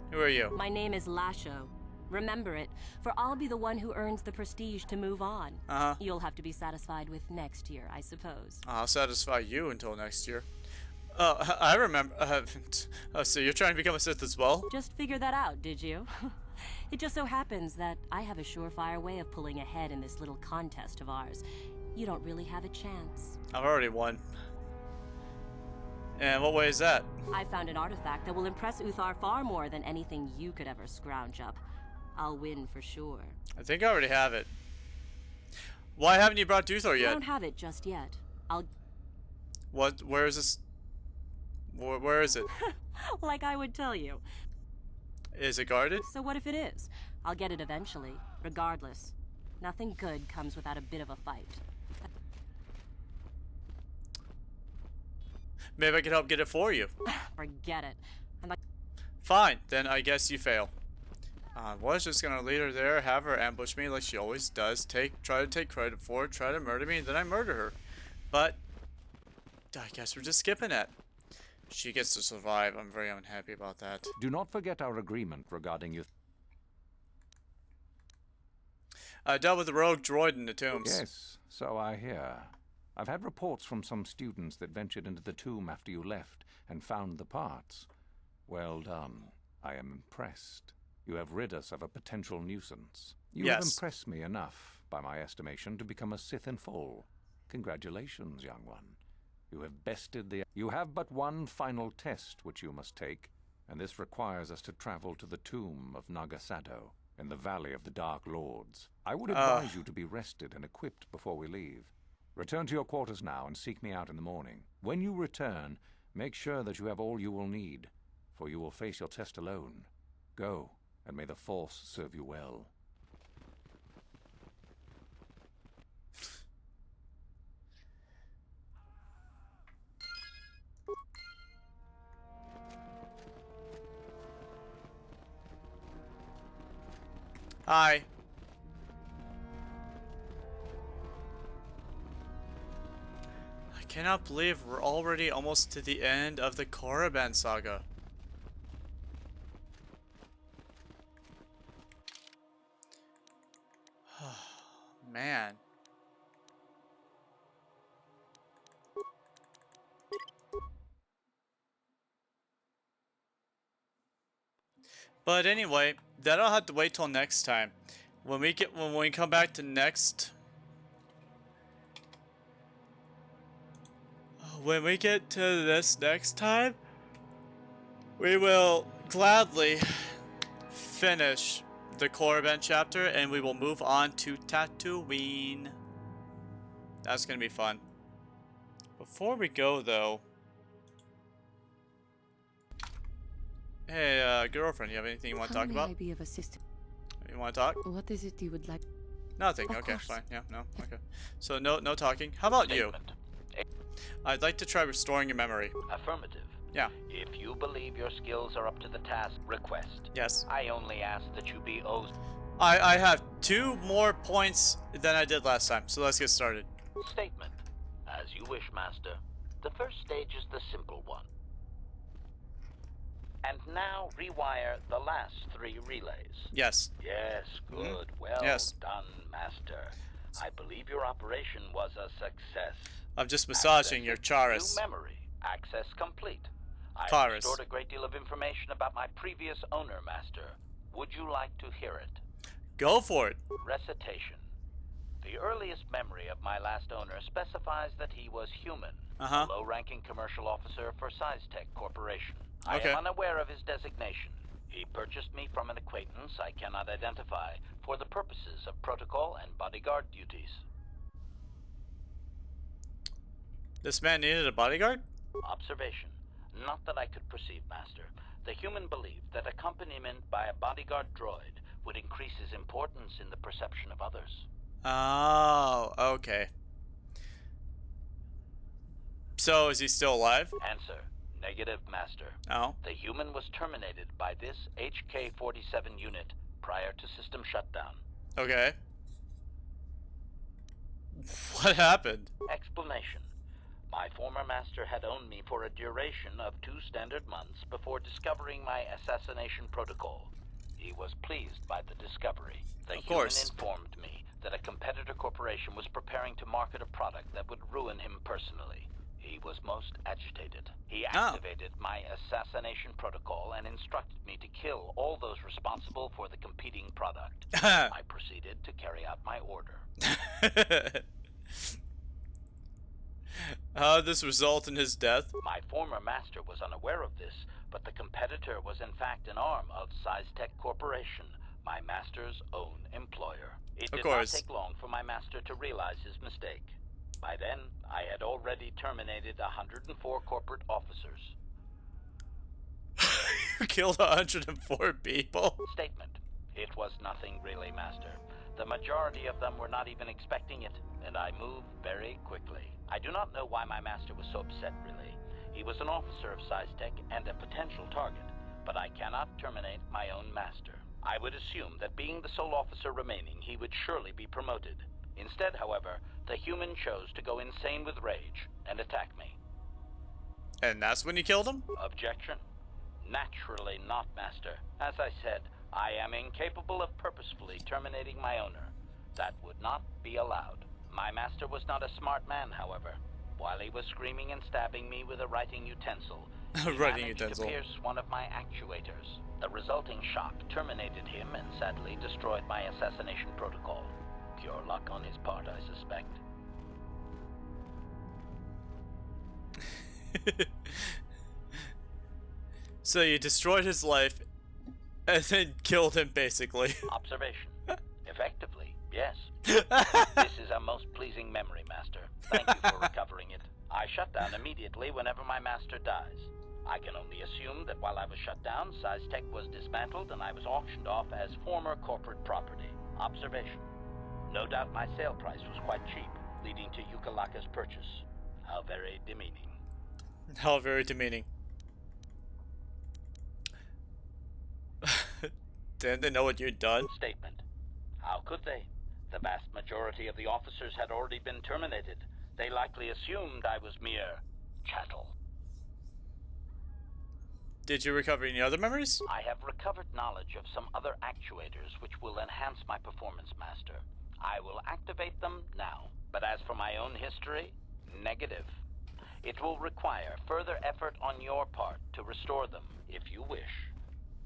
Who are you? My name is Lasho. Remember it, for I'll be the one who earns the prestige to move on. Uh-huh. You'll have to be satisfied with next year, I suppose. I'll satisfy you until next year. Oh, I remember. Oh, so you're trying to become a Sith as well? Just figured that out, did you? It just so happens that I have a surefire way of pulling ahead in this little contest of ours. You don't really have a chance. I've already won. And what way is that? I found an artifact that will impress Uthar far more than anything you could ever scrounge up. I'll win for sure. I think I already have it. Why haven't you brought Uthar I yet? don't have it just yet. I'll... What? Where is this? Where is it? Like I would tell you. Is it guarded? So what if it is? I'll get it eventually, regardless. Nothing good comes without a bit of a fight. Maybe I can help get it for you. Forget it. I'm like... Fine, then I guess you fail. I was just gonna lead her there, have her ambush me like she always does, try to take credit for it, try to murder me, and then I murder her. But I guess we're just skipping it. She gets to survive. I'm very unhappy about that. Do not forget our agreement regarding you. I dealt with the rogue droid in the tombs. Yes, so I hear. I've had reports from some students that ventured into the tomb after you left and found the parts. Well done. I am impressed. You have rid us of a potential nuisance. You have impressed me enough, by my estimation, to become a Sith in full. Congratulations, young one. You have bested the... You have but one final test which you must take, and this requires us to travel to the tomb of Nagasado, in the Valley of the Dark Lords. I would advise you to be rested and equipped before we leave. Return to your quarters now and seek me out in the morning. When you return, make sure that you have all you will need, for you will face your test alone. Go, and may the Force serve you well. Hi. I cannot believe we're already almost to the end of the Korriban saga. Man. But anyway, that'll have to wait till next time. When we come back to next, when we get to this next time, we will gladly finish the Korriban chapter and we will move on to Tatooine. That's gonna be fun. Before we go though, hey, girlfriend, you have anything you want to talk about? How may I be of assistance? You want to talk? What is it you would like? Nothing. Of Okay, course. fine. Yeah, no. Okay. So no talking. How about you? I'd like to try restoring your memory. Affirmative. Yeah. If you believe your skills are up to the task, request. Yes. I only ask that you be I have 2 more points than I did last time, so let's get started. Statement. As you wish, Master. The first stage is the simple one. And now rewire the last 3 relays. Yes. Yes, good. Well done, Master. I believe your operation was a success. I'm just massaging your charis. New memory. Access complete. I Charis. stored a great deal of information about my previous owner, Master. Would you like to hear it? Go for it. Recitation. The earliest memory of my last owner specifies that he was human, Uh-huh. a low-ranking commercial officer for SizeTech Corporation. Okay. I am unaware of his designation. He purchased me from an acquaintance I cannot identify for the purposes of protocol and bodyguard duties. This man needed a bodyguard? Observation. Not that I could perceive, Master. The human believed that accompaniment by a bodyguard droid would increase his importance in the perception of others. Oh, okay. So, is he still alive? Answer. Negative, Master. Oh. The human was terminated by this HK-47 unit prior to system shutdown. Okay. What happened? Explanation. My former master had owned me for a duration of 2 standard months before discovering my assassination protocol. He was pleased by the discovery. The human informed me that a competitor corporation was preparing to market a product that would ruin him personally. He was most agitated. He activated my assassination protocol and instructed me to kill all those responsible for the competing product. I proceeded to carry out my order. How did this result in his death? My former master was unaware of this, but the competitor was in fact an arm of SciTech Corporation, my master's own employer. It did not take long for my master to realize his mistake. By then, I had already terminated 104 corporate officers. You killed 104 people? Statement. It was nothing really, Master. The majority of them were not even expecting it, and I moved very quickly. I do not know why my master was so upset, really. He was an officer of SciTech and a potential target, but I cannot terminate my own master. I would assume that being the sole officer remaining, he would surely be promoted. Instead, however, the human chose to go insane with rage and attack me. And that's when you killed him? Objection? Naturally not, Master. As I said, I am incapable of purposefully terminating my owner. That would not be allowed. My master was not a smart man, however. While he was screaming and stabbing me with a writing utensil, he managed to pierce one of my actuators. The resulting shock terminated him and sadly destroyed my assassination protocol. Pure luck on his part, I suspect. So you destroyed his life and then killed him, basically. Observation. Effectively, yes. This is a most pleasing memory, Master. Thank you for recovering it. I shut down immediately whenever my master dies. I can only assume that while I was shut down, SciTech was dismantled and I was auctioned off as former corporate property. Observation. No doubt my sale price was quite cheap, leading to Yukalaka's purchase. How very demeaning. How very demeaning. Didn't they know what you'd done? Statement. How could they? The vast majority of the officers had already been terminated. They likely assumed I was mere chattel. Did you recover any other memories? I have recovered knowledge of some other actuators which will enhance my performance, Master. I will activate them now. But as for my own history, negative. It will require further effort on your part to restore them, if you wish.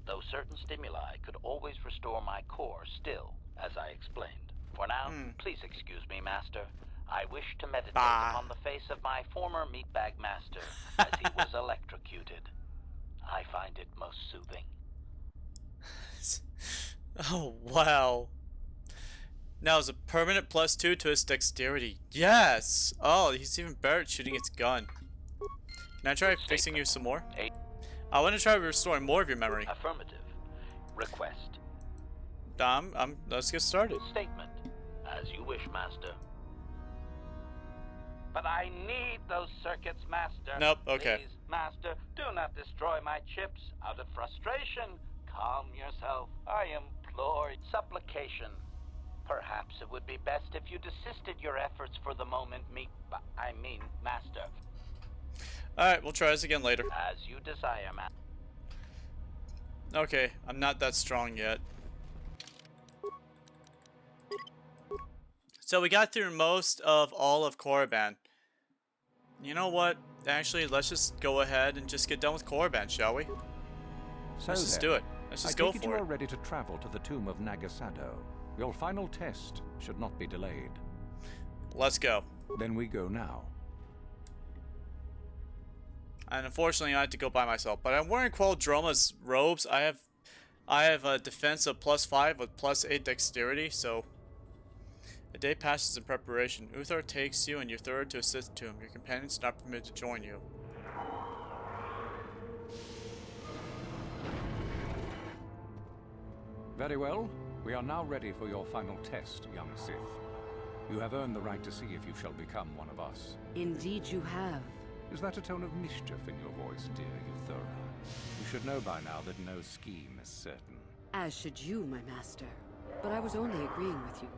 Though certain stimuli could always restore my core still, as I explained. For now, please excuse me, Master. I wish to meditate upon the face of my former meatbag master as he was electrocuted. I find it most soothing. Oh, wow. Now is a permanent +2 to his dexterity. Yes! Oh, he's even better at shooting his gun. Can I try fixing you some more? I want to try restoring more of your memory. Affirmative. Request. Let's get started. Statement. As you wish, Master. But I need those circuits, Master. Nope, okay. Please, Master, do not destroy my chips. Out of frustration, calm yourself. I implore supplication. Perhaps it would be best if you desisted your efforts for the moment, Master. Alright, we'll try this again later. As you desire, Master. Okay, I'm not that strong yet. So we got through most of all of Korriban. You know what? Actually, let's just go ahead and just get done with Korriban, shall we? Let's just do it. Let's just go for it. You are ready to travel to the tomb of Nagasado. Your final test should not be delayed. Let's go. Then we go now. And unfortunately, I had to go by myself. But I'm wearing Qualdroma's robes. I have a defense of +5 with +8 dexterity, so a day passes in preparation. Uthar takes you and your third to assist to him. Your companions are not permitted to join you. Very well. We are now ready for your final test, young Sith. You have earned the right to see if you shall become one of us. Indeed you have. Is that a tone of mischief in your voice, dear Uthara? You should know by now that no scheme is certain. As should you, my master. But I was only agreeing with you.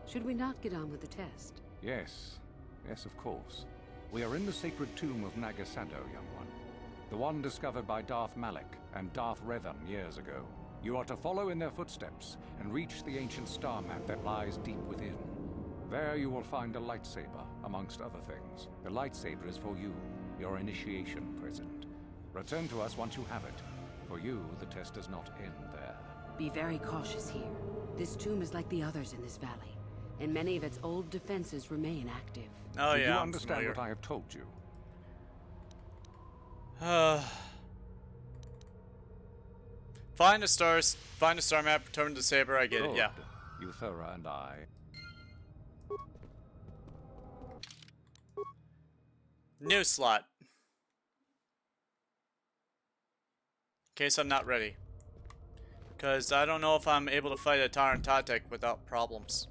Should we not get on with the test? Yes. Yes, of course. We are in the sacred tomb of Nagasado, young one. The one discovered by Darth Malak and Darth Revan years ago. You are to follow in their footsteps and reach the ancient star map that lies deep within. There you will find a lightsaber, amongst other things. The lightsaber is for you, your initiation present. Return to us once you have it. For you, the test does not end there. Be very cautious here. This tomb is like the others in this valley, and many of its old defenses remain active. Oh Do yeah, you I'm understand familiar. what I have told you? Find the stars, find the star map, return the saber, I get it, Good. yeah. Euthera and I. New slot. In case I'm not ready. Because I don't know if I'm able to fight a Taran Tatek without problems.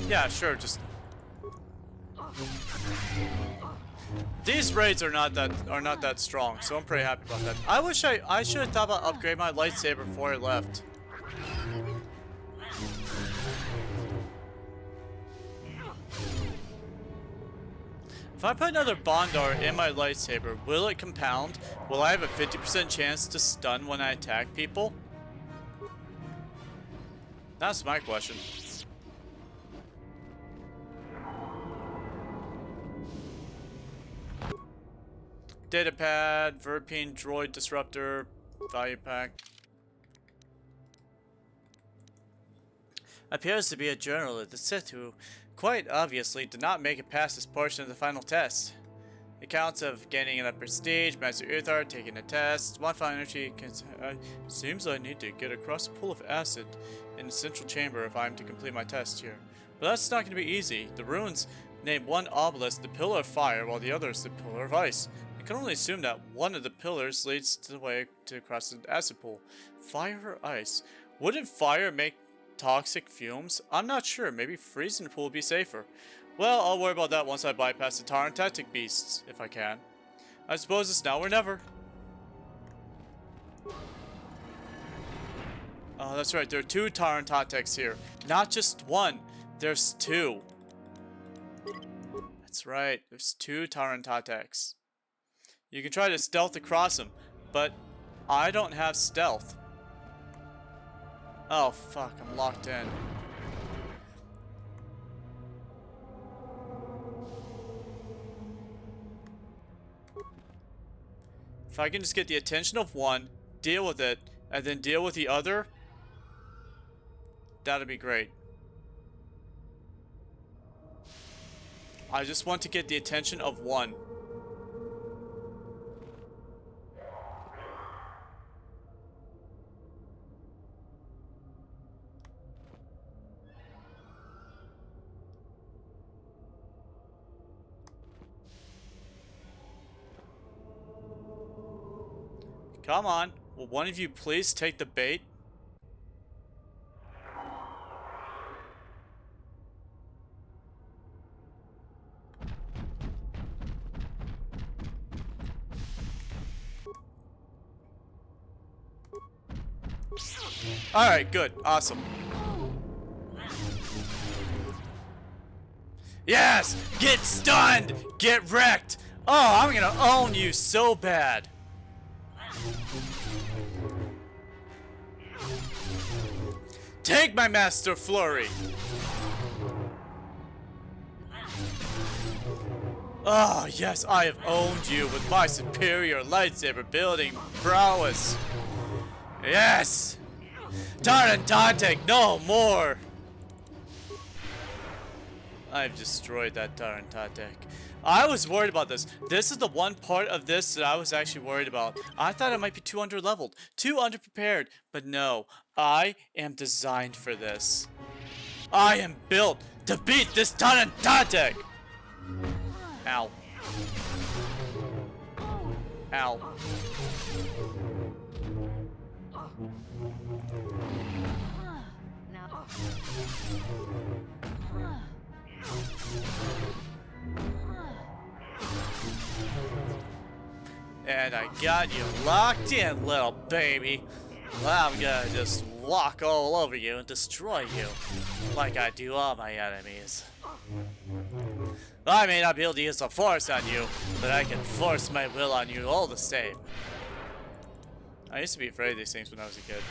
Yeah, sure, just... These raids are not that strong, so I'm pretty happy about that. I wish I should have thought about upgrading my lightsaber before I left. If I put another Bond dart in my lightsaber, will it compound? Will I have a 50% chance to stun when I attack people? That's my question. Datapad, Verpine Droid Disruptor, Value Pack. Appears to be a journal of the Sith who, quite obviously, did not make it past this portion of the final test. Accounts of gaining enough prestige, Master Uthar taking a test, one final energy. Seems I need to get across a pool of acid in the central chamber if I'm to complete my test here. But that's not going to be easy. The runes name one obelisk the Pillar of Fire, while the other is the Pillar of Ice. I can only assume that one of the pillars leads to the way to cross the acid pool. Fire or ice? Wouldn't fire make toxic fumes? I'm not sure. Maybe freezing the pool would be safer. Well, I'll worry about that once I bypass the Taran Tatek beasts, if I can. I suppose it's now or never. Oh, that's right. There are two Taran Tateks here. Not just one. There's two. That's right. There's two Taran Tateks. You can try to stealth across them, but I don't have stealth. Oh, fuck. I'm locked in. If I can just get the attention of one, deal with it, and then deal with the other, that'd be great. I just want to get the attention of one. Come on, will one of you please take the bait? Alright, good, awesome. Yes! Get stunned! Get wrecked! Oh, I'm gonna own you so bad! Take my Master Flurry! Oh, yes, I have owned you with my superior lightsaber building prowess. Yes! Taran Tatek, no more! I've destroyed that Taran Tatek. I was worried about this. This is the one part of this that I was actually worried about. I thought I might be too under-leveled, too underprepared, but no. I am designed for this. I am built to beat this Taran Tatek! Ow. Ow. Alright, I got you locked in, little baby. Well, I'm gonna just walk all over you and destroy you, like I do all my enemies. I may not be able to use the Force on you, but I can force my will on you all the same. I used to be afraid of these things when I was a kid.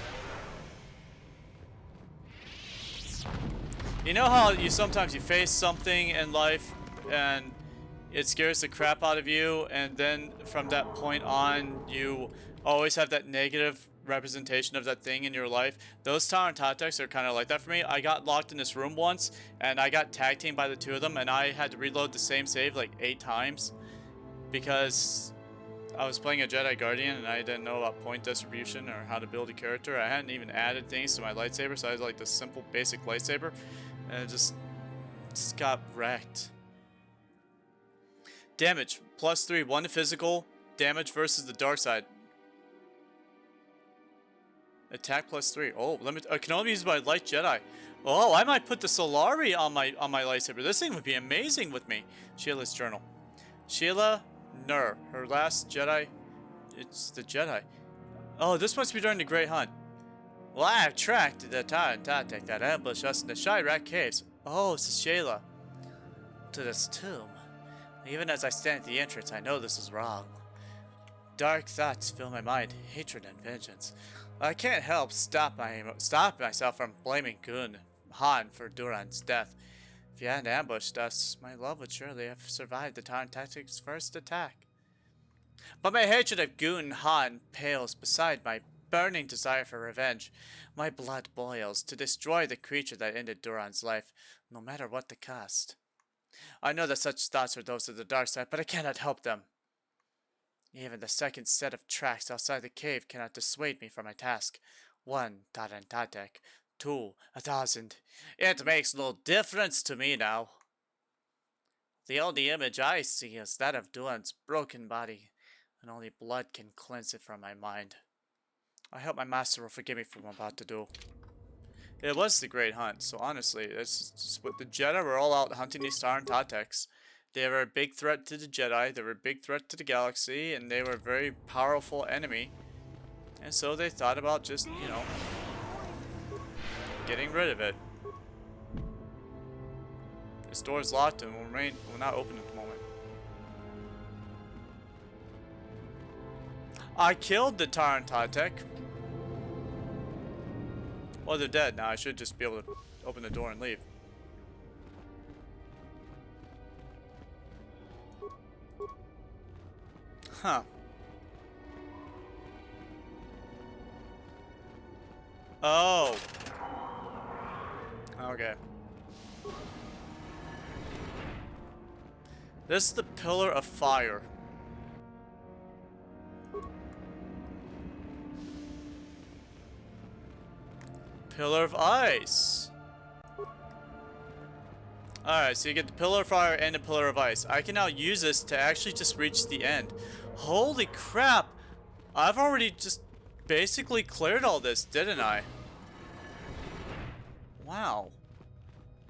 You know how you sometimes you face something in life and it scares the crap out of you, and then from that point on you always have that negative representation of that thing in your life? Those Tower and Tactics are kind of like that for me. I got locked in this room once and I got tag teamed by the two of them, and I had to reload the same save like 8 times because I was playing a Jedi Guardian and I didn't know about point distribution or how to build a character. I hadn't even added things to my lightsaber, so I had like this simple basic lightsaber and it just got wrecked. Damage +3, 1 to physical damage versus the dark side. Attack +3. Oh, can only be used by light Jedi. Oh, I might put the Solari on my lightsaber. This thing would be amazing with me. Sheila's journal. Sheila Nur, her last Jedi. It's the Jedi. Oh, this must be during the Great Hunt. Well, I have tracked the Tabi that ambushed us in the Chirac caves. Oh, it's Sheila. To this tomb. Even as I stand at the entrance, I know this is wrong. Dark thoughts fill my mind, hatred and vengeance. I can't help stop myself from blaming Gun Han for Duran's death. If he hadn't ambushed us, my love would surely have survived the Tarn Tactics' first attack. But my hatred of Gun Han pales beside my burning desire for revenge. My blood boils to destroy the creature that ended Duran's life, no matter what the cost. I know that such thoughts are those of the dark side, but I cannot help them. Even the second set of tracks outside the cave cannot dissuade me from my task. 1 Tarantatek, 2 1,000. It makes no difference to me now. The only image I see is that of Duan's broken body, and only blood can cleanse it from my mind. I hope my master will forgive me for what I'm about to do. It was the Great Hunt, so honestly, it's what the Jedi were all out hunting these Taran Tateks. They were a big threat to the Jedi, they were a big threat to the galaxy, and they were a very powerful enemy. And so they thought about just, you know, getting rid of it. This door is locked and will not open at the moment. I killed the Taran Tatek. Well, they're dead now. I should just be able to open the door and leave. Huh. Oh. Okay. This is the Pillar of Fire. Pillar of Ice. Alright, so you get the Pillar of Fire and the Pillar of Ice. I can now use this to actually just reach the end. Holy crap! I've already just basically cleared all this, didn't I? Wow.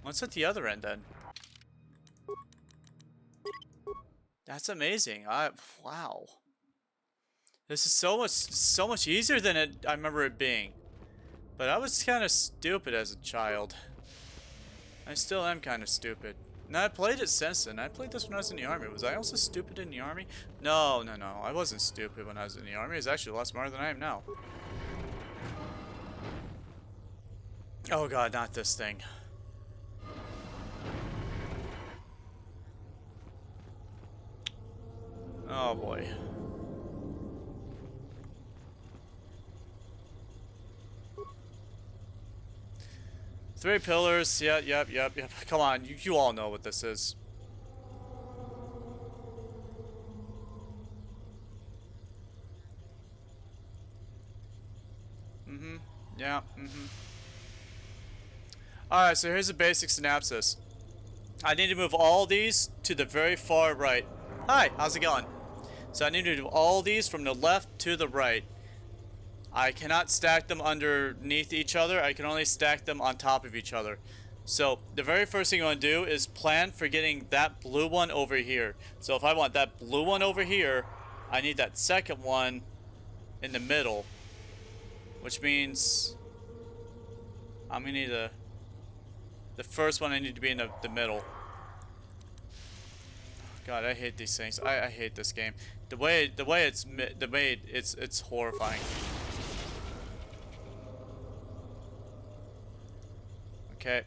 What's at the other end then? That's amazing. Wow. This is so much easier than I remember it being. But I was kind of stupid as a child. I still am kind of stupid. Now I played it since then. I played this when I was in the army. Was I also stupid in the army? No. I wasn't stupid when I was in the army. I was actually a lot smarter than I am now. Oh god, not this thing. Oh boy. Three pillars. Yep. Come on, you all know what this is. Yeah. Alright, so here's a basic synopsis. I need to move all these to the very far right. Hi, how's it going? So I need to do all these from the left to the right. I cannot stack them underneath each other. I can only stack them on top of each other. So the very first thing I want to do is plan for getting that blue one over here. So if I want that blue one over here, I need that second one in the middle, which means I'm gonna need the first one. I need to be in the middle. God, I hate these things. I hate this game. The way it's horrifying. Okay,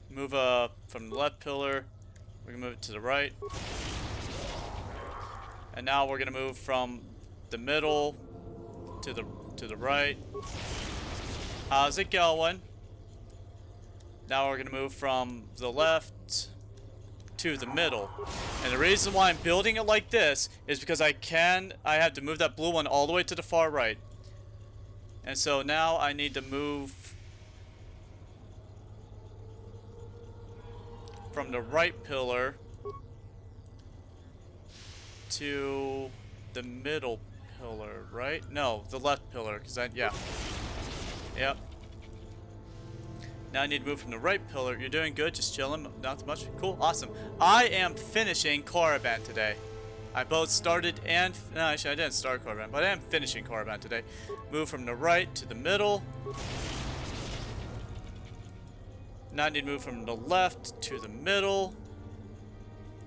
move from the left pillar. We're gonna move it to the right, and now we're gonna move from the middle to the right. How's it going? Now we're gonna move from the left to the middle. And the reason why I'm building it like this is because I have to move that blue one all the way to the far right. And so now I need to move from the right pillar to the middle pillar, right? No, the left pillar, because yeah. Yep. Now I need to move from the right pillar. You're doing good, just chilling, not too much. Cool, awesome. I am finishing Korriban today. I both started and... No, actually I didn't start Korriban, but I am finishing Korriban today. Move from the right to the middle. Now I need to move from the left to the middle.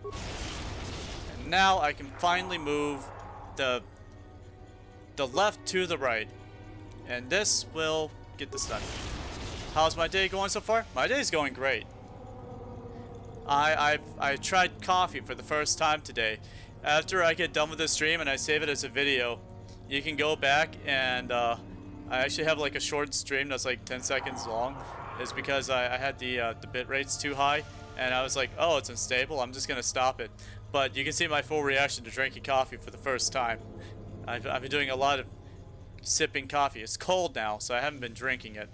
And now I can finally move the left to the right. And this will get this done. How's my day going so far? My day's going great. I tried coffee for the first time today. After I get done with this stream and I save it as a video, you can go back and I actually have like a short stream that's like 10 seconds long. It's because I had the bit rates too high, and I was like, oh, it's unstable, I'm just gonna stop it. But you can see my full reaction to drinking coffee for the first time. I've been doing a lot of sipping coffee. It's cold now, so I haven't been drinking it.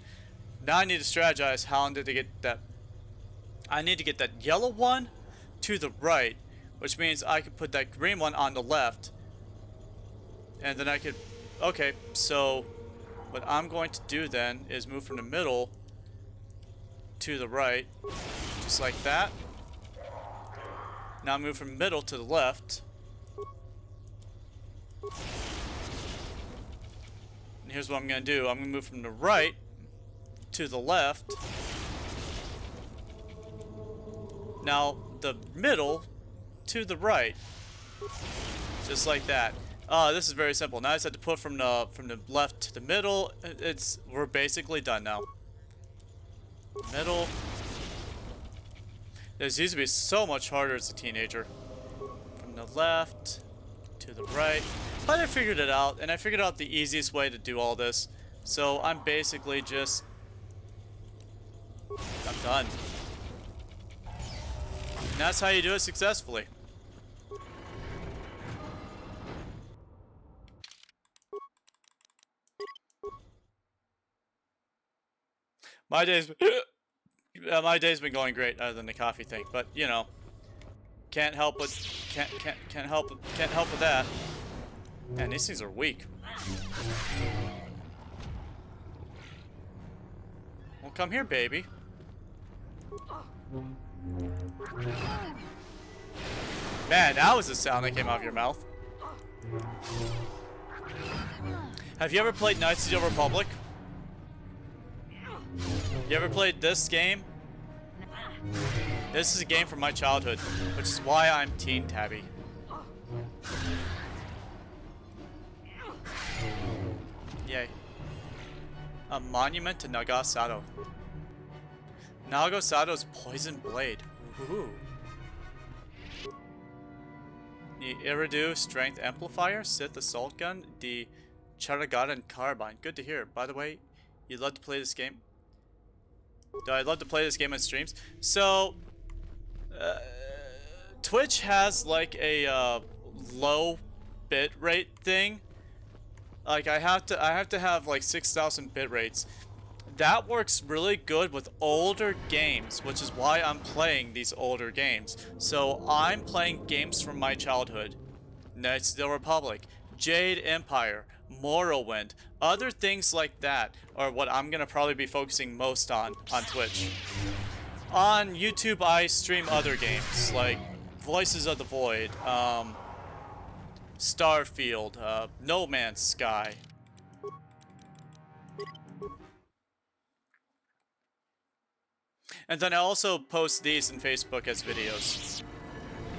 Now I need to strategize how I need to get that. I need to get that yellow one to the right, which means I could put that green one on the left, and then I could. Okay, so what I'm going to do then is move from the middle to the right, just like that. Now move from middle to the left. And here's what I'm gonna do. I'm gonna move from the right to the left. Now the middle to the right, just like that. This is very simple. Now I just have to put from the left to the middle. We're basically done now. Middle. This used to be so much harder as a teenager. From the left to the right. But I figured it out, and I figured out the easiest way to do all this. So I'm basically just... I'm done. And that's how you do it successfully. My day's been going great, other than the coffee thing. But you know, can't help with that. Man, these things are weak. Well, come here, baby. Man, that was the sound that came out of your mouth. Have you ever played Knights of the Old Republic? You ever played this game? This is a game from my childhood, which is why I'm Teen Tabi. Yay. A monument to Nagasato. Nagasato's poison blade. Ooh. The Iridu strength amplifier, Sith assault gun, the Charagadan carbine. Good to hear. By the way, you'd love to play this game? I'd love to play this game on streams. So, Twitch has like a low bit rate thing. Like I have to have like 6,000 bit rates. That works really good with older games, which is why I'm playing these older games. So I'm playing games from my childhood. Knights of the Republic, Jade Empire, Morrowind, other things like that are what I'm gonna probably be focusing most on Twitch. On YouTube, I stream other games like Voices of the Void, Starfield, No Man's Sky. And then I also post these in Facebook as videos.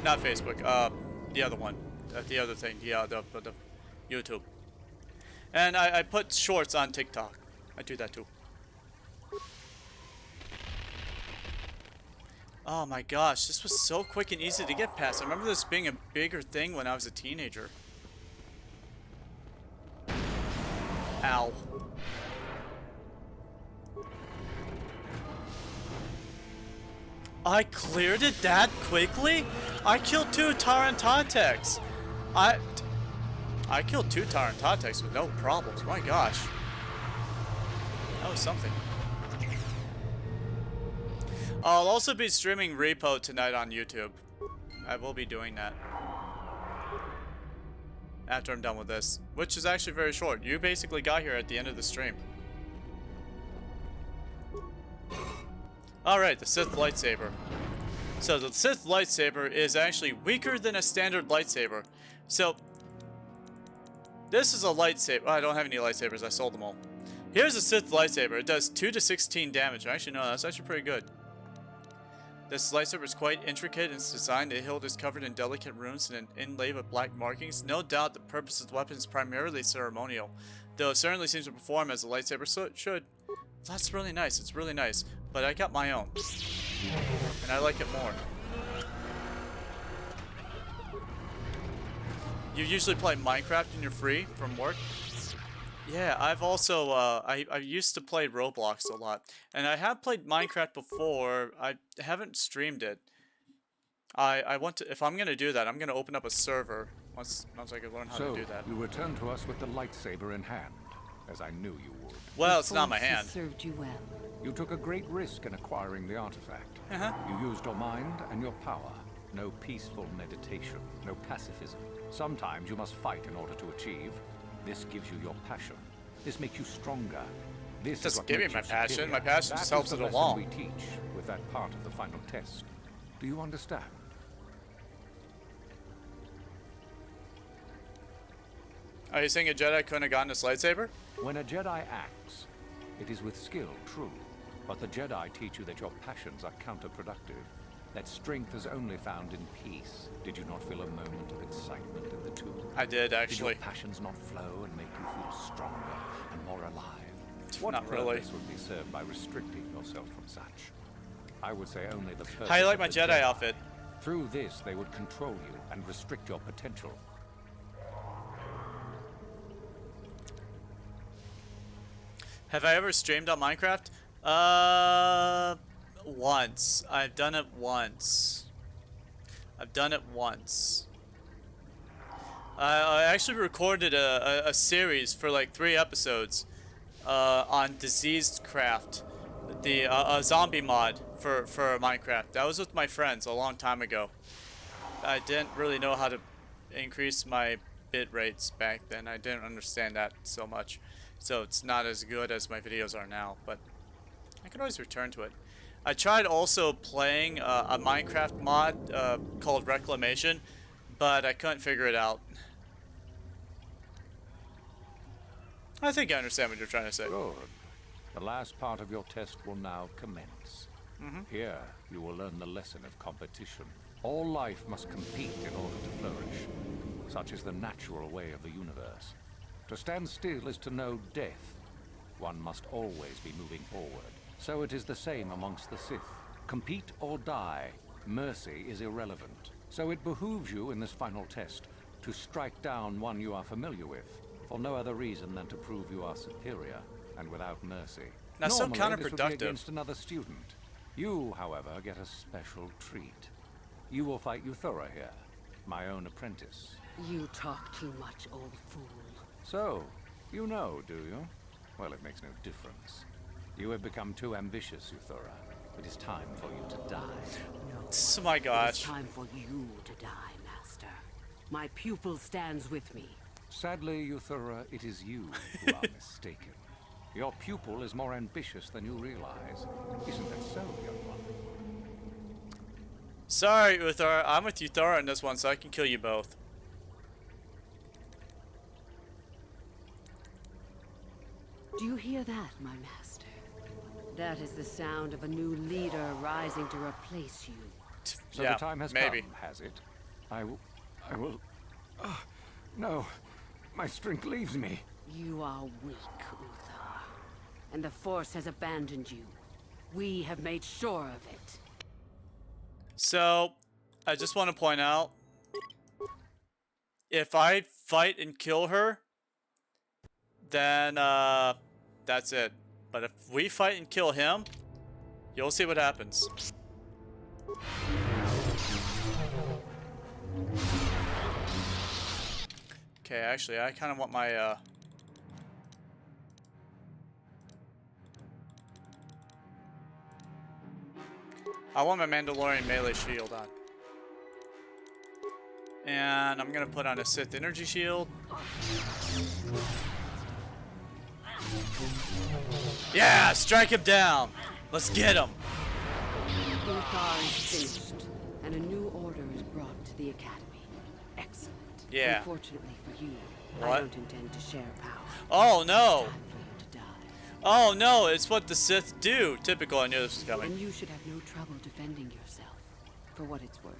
Not Facebook, the other one. The other thing, the YouTube. And I put shorts on TikTok. I do that too. Oh my gosh, this was so quick and easy to get past. I remember this being a bigger thing when I was a teenager. Ow. I cleared it that quickly? I killed 2 Tarantatex. I killed 2 Tarantatex with no problems. My gosh. That was something. I'll also be streaming Repo tonight on YouTube. I will be doing that. After I'm done with this. Which is actually very short. You basically got here at the end of the stream. Alright, the Sith lightsaber. So the Sith lightsaber is actually weaker than a standard lightsaber. So, this is a lightsaber. Oh, I don't have any lightsabers, I sold them all. Here's a Sith lightsaber. It does 2 to 16 damage. Actually, no, that's actually pretty good. This lightsaber is quite intricate in its design. The hilt is covered in delicate runes and an inlay with black markings. No doubt the purpose of the weapon is primarily ceremonial, though it certainly seems to perform as a lightsaber should. That's really nice. It's really nice. But I got my own, and I like it more. You usually play Minecraft when you're free from work? Yeah, I've also, I used to play Roblox a lot. And I have played Minecraft before. I haven't streamed it. I want to, if I'm going to do that, I'm going to open up a server once I can learn how to do that. So, you return to us with the lightsaber in hand, as I knew you would. Well, it's not my hand. Served you well. You took a great risk in acquiring the artifact. You used your mind and your power. No peaceful meditation, no pacifism. Sometimes you must fight in order to achieve. This gives you your passion. This makes you stronger. This doesn't is give me what my makes you passion. superior. My passion just helps it along. We teach with that part of the final test. Do you understand? Are you saying a Jedi couldn't have gotten this lightsaber? When a Jedi acts, it is with skill, true. But the Jedi teach you that your passions are counterproductive. That strength is only found in peace. Did you not feel a moment of excitement in the tomb? I did, actually. Did your passions not flow and make you feel stronger and more alive? What Not really. purpose would be served by restricting yourself from such? I would say only the purpose. How do you like of my the Jedi outfit? Through this, they would control you and restrict your potential. Have I ever streamed on Minecraft? Once. I've done it once. I actually recorded a series for like 3 episodes on Diseased Craft, the a zombie mod for Minecraft. That was with my friends a long time ago. I didn't really know how to increase my bit rates back then. I didn't understand that so much. So it's not as good as my videos are now, but I could always return to it. I tried also playing a Minecraft mod called Reclamation, but I couldn't figure it out. I think I understand what you're trying to say. Good. The last part of your test will now commence. Here, you will learn the lesson of competition. All life must compete in order to flourish. Such is the natural way of the universe. To stand still is to know death. One must always be moving forward. So it is the same amongst the Sith. Compete or die. Mercy is irrelevant. So it behooves you in this final test to strike down one you are familiar with, for no other reason than to prove you are superior and without mercy. That's so Normally, this would be counterproductive. against another student. You, however, get a special treat. You will fight Euthura here, my own apprentice. You talk too much, old fool. So, you know, do you? Well, it makes no difference. You have become too ambitious, Euthura. It is time for you to die. Oh my It is gosh. time for you to die, Master. My pupil stands with me. Sadly, Euthura, it is you who are mistaken. Your pupil is more ambitious than you realize. Isn't that so, young one? Sorry, Uthar. I'm with Uthar on this one, so I can kill you both. Do you hear that, my master? That is the sound of a new leader rising to replace you. So yeah, the time has maybe. come, has it? I will... no. My strength leaves me. You are weak, Uther. And the Force has abandoned you. We have made sure of it. So, I just want to point out, if I fight and kill her, then, that's it. But if we fight and kill him, you'll see what happens. Okay, actually, I kind of want my, I want my Mandalorian melee shield on. And I'm gonna put on a Sith energy shield. Yeah, strike him down. Let's get him. Uthar is finished, and a new order is brought to the Academy. Excellent. Yeah. Unfortunately for you, What? I don't intend to share power. Oh no. Time for you to die. Oh no, it's what the Sith do. Typical, I knew this was coming. And you should have no trouble defending yourself, for what it's worth.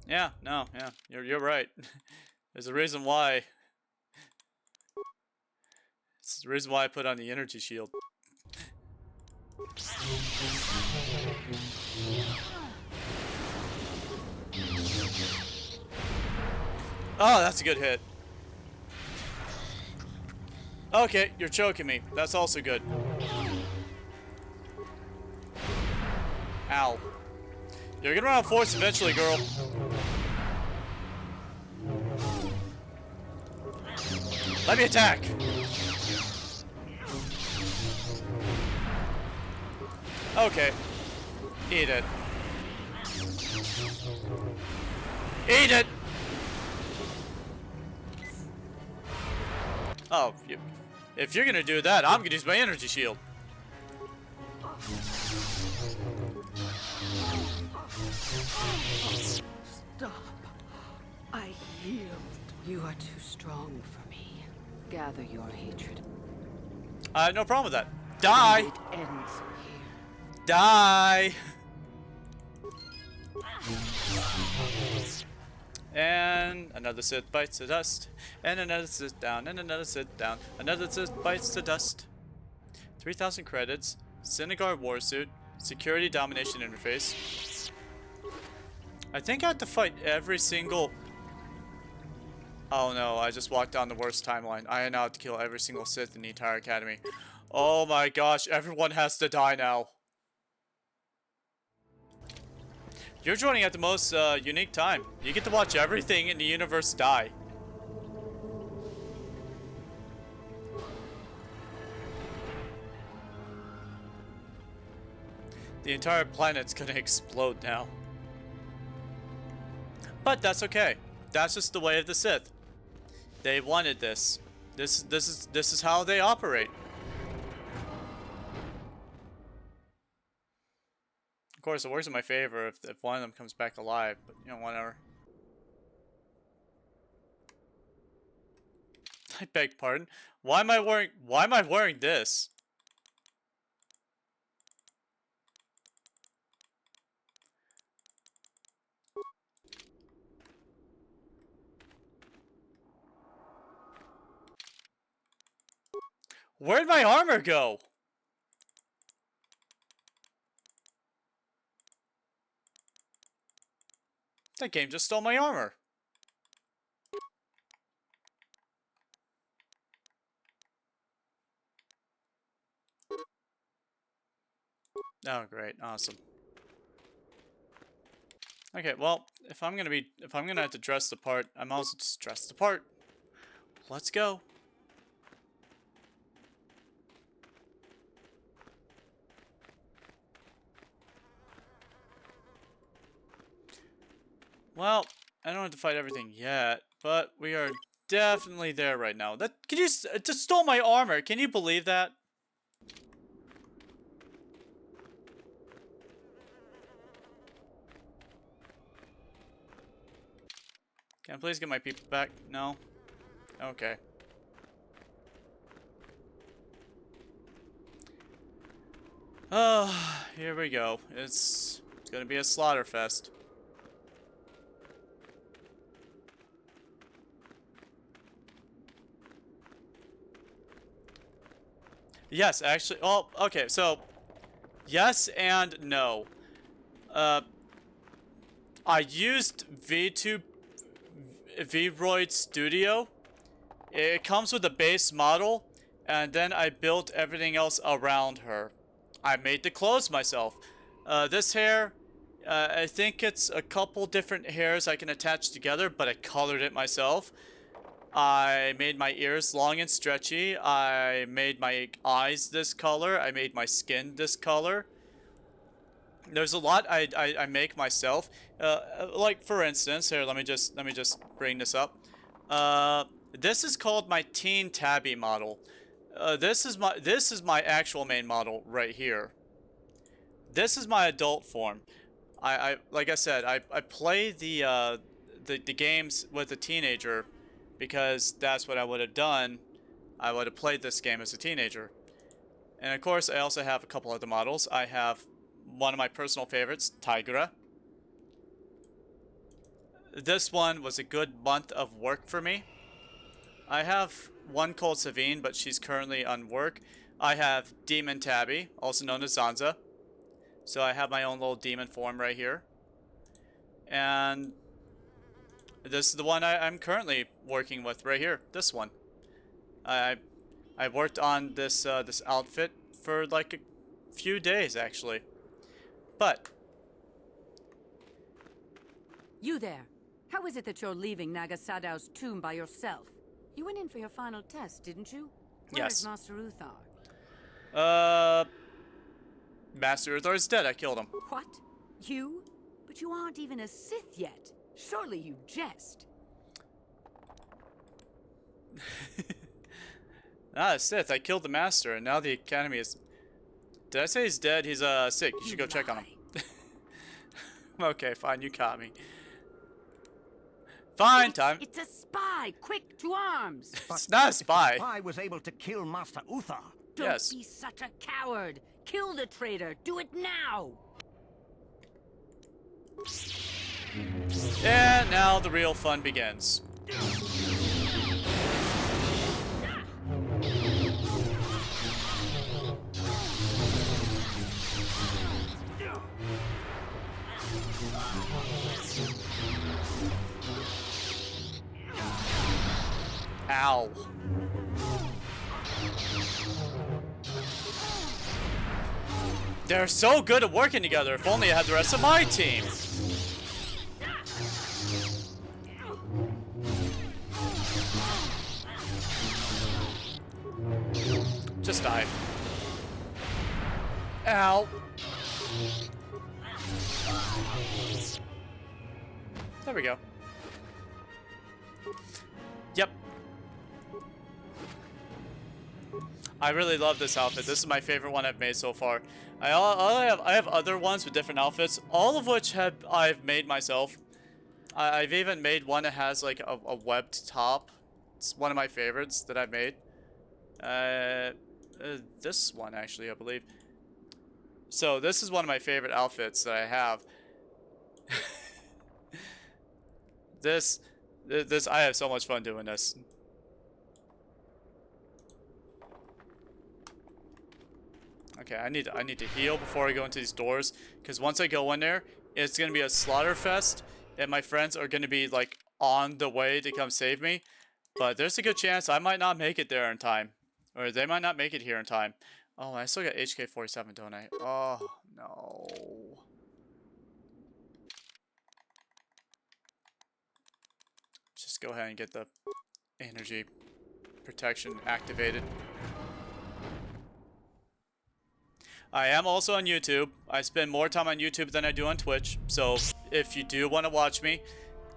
Yeah, no, yeah, you're right. There's a reason why. It's the reason why I put on the energy shield. Oh, that's a good hit. Okay, you're choking me. That's also good. Ow. You're gonna run out of force eventually, girl. Let me attack. Okay. Eat it. Eat it! Oh, if you're gonna do that, I'm gonna use my energy shield. Stop. I yield. You are too strong for me. Gather your hatred. I have no problem with that. Die! It ends here. Die! And another Sith bites the dust. And another Sith down. And another Sith down. Another Sith bites the dust. 3,000 credits. Synagogue warsuit. Security domination interface. I think I have to fight every single... Oh no, I just walked down the worst timeline. I now have to kill every single Sith in the entire academy. Oh my gosh, everyone has to die now. You're joining at the most unique time. You get to watch everything in the universe die. The entire planet's gonna explode now. But that's okay. That's just the way of the Sith. They wanted this. This is how they operate. Of course, it works in my favor if one of them comes back alive, but you know, whatever. I beg pardon. Why am I wearing this? Where'd my armor go? That game just stole my armor. Oh, great. Awesome. Okay, well, if I'm gonna have to dress the part, I'm also just dress the part. Let's go. Well, I don't have to fight everything yet, but we are definitely there right now. That just stole my armor. Can you believe that? Can I please get my people back? No? Okay. Oh, here we go. It's gonna be a slaughter fest. Yes, actually. Oh, okay. So, yes and no. I used Vroid Studio. It comes with a base model, and then I built everything else around her. I made the clothes myself. This hair, I think it's a couple different hairs I can attach together, but I colored it myself. I made my ears long and stretchy. I made my eyes this color. I made my skin this color. There's a lot I make myself. Like for instance, here let me just bring this up. This is called my teen Tabi model. This is my actual main model right here. This is my adult form. I like I said, I play the games with a teenager because that's what I would have done. I would have played this game as a teenager. And of course, I also have a couple other models. I have one of my personal favorites, Tigra. This one was a good month of work for me. I have one called Savine, but she's currently on work. I have Demon Tabi, also known as Zanza. So I have my own little demon form right here. And this is the one I'm currently working with right here. This one. I worked on this this outfit for like a few days actually. But you there. How is it that you're leaving Nagasadow's tomb by yourself? You went in for your final test, didn't you? Where yes. is Master Uthar? Master Uthar is dead. I killed him. What? You? But you aren't even a Sith yet. Surely you jest. Ah, Sith. I killed the Master, and now the Academy is... Did I say he's dead? He's sick. You should go check on him. Okay, fine. You caught me. Fine, time. It's a spy! Quick, to arms! It's not a spy. The spy was able to kill Master Uthar. Don't be such a coward! Kill the traitor! Do it now! And now the real fun begins. Ow. They're so good at working together. If only I had the rest of my team. Just die. Ow. There we go. Yep. I really love this outfit. This is my favorite one I've made so far. I have other ones with different outfits, all of which I've made myself. I've even made one that has like a webbed top. It's one of my favorites that I've made. This one actually, I believe. So this is one of my favorite outfits that I have. This I have so much fun doing this. Okay, I need to heal before I go into these doors, because once I go in there, it's gonna be a slaughter fest, and my friends are gonna be like on the way to come save me. But there's a good chance I might not make it there in time, or they might not make it here in time. Oh, I still got HK-47, don't I? Oh no. Just go ahead and get the energy protection activated. I am also on YouTube. I spend more time on YouTube than I do on Twitch, so if you do want to watch me,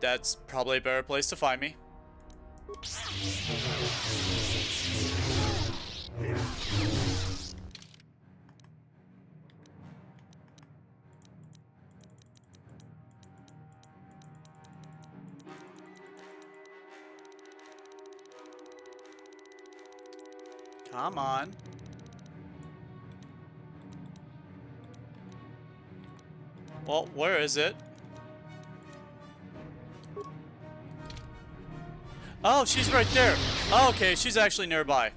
that's probably a better place to find me. Come on. Well, where is it? Oh, she's right there. Oh, okay, she's actually nearby.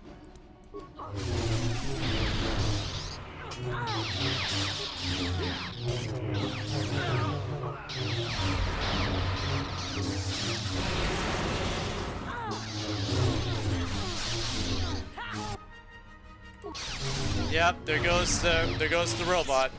Yep, there goes the robot.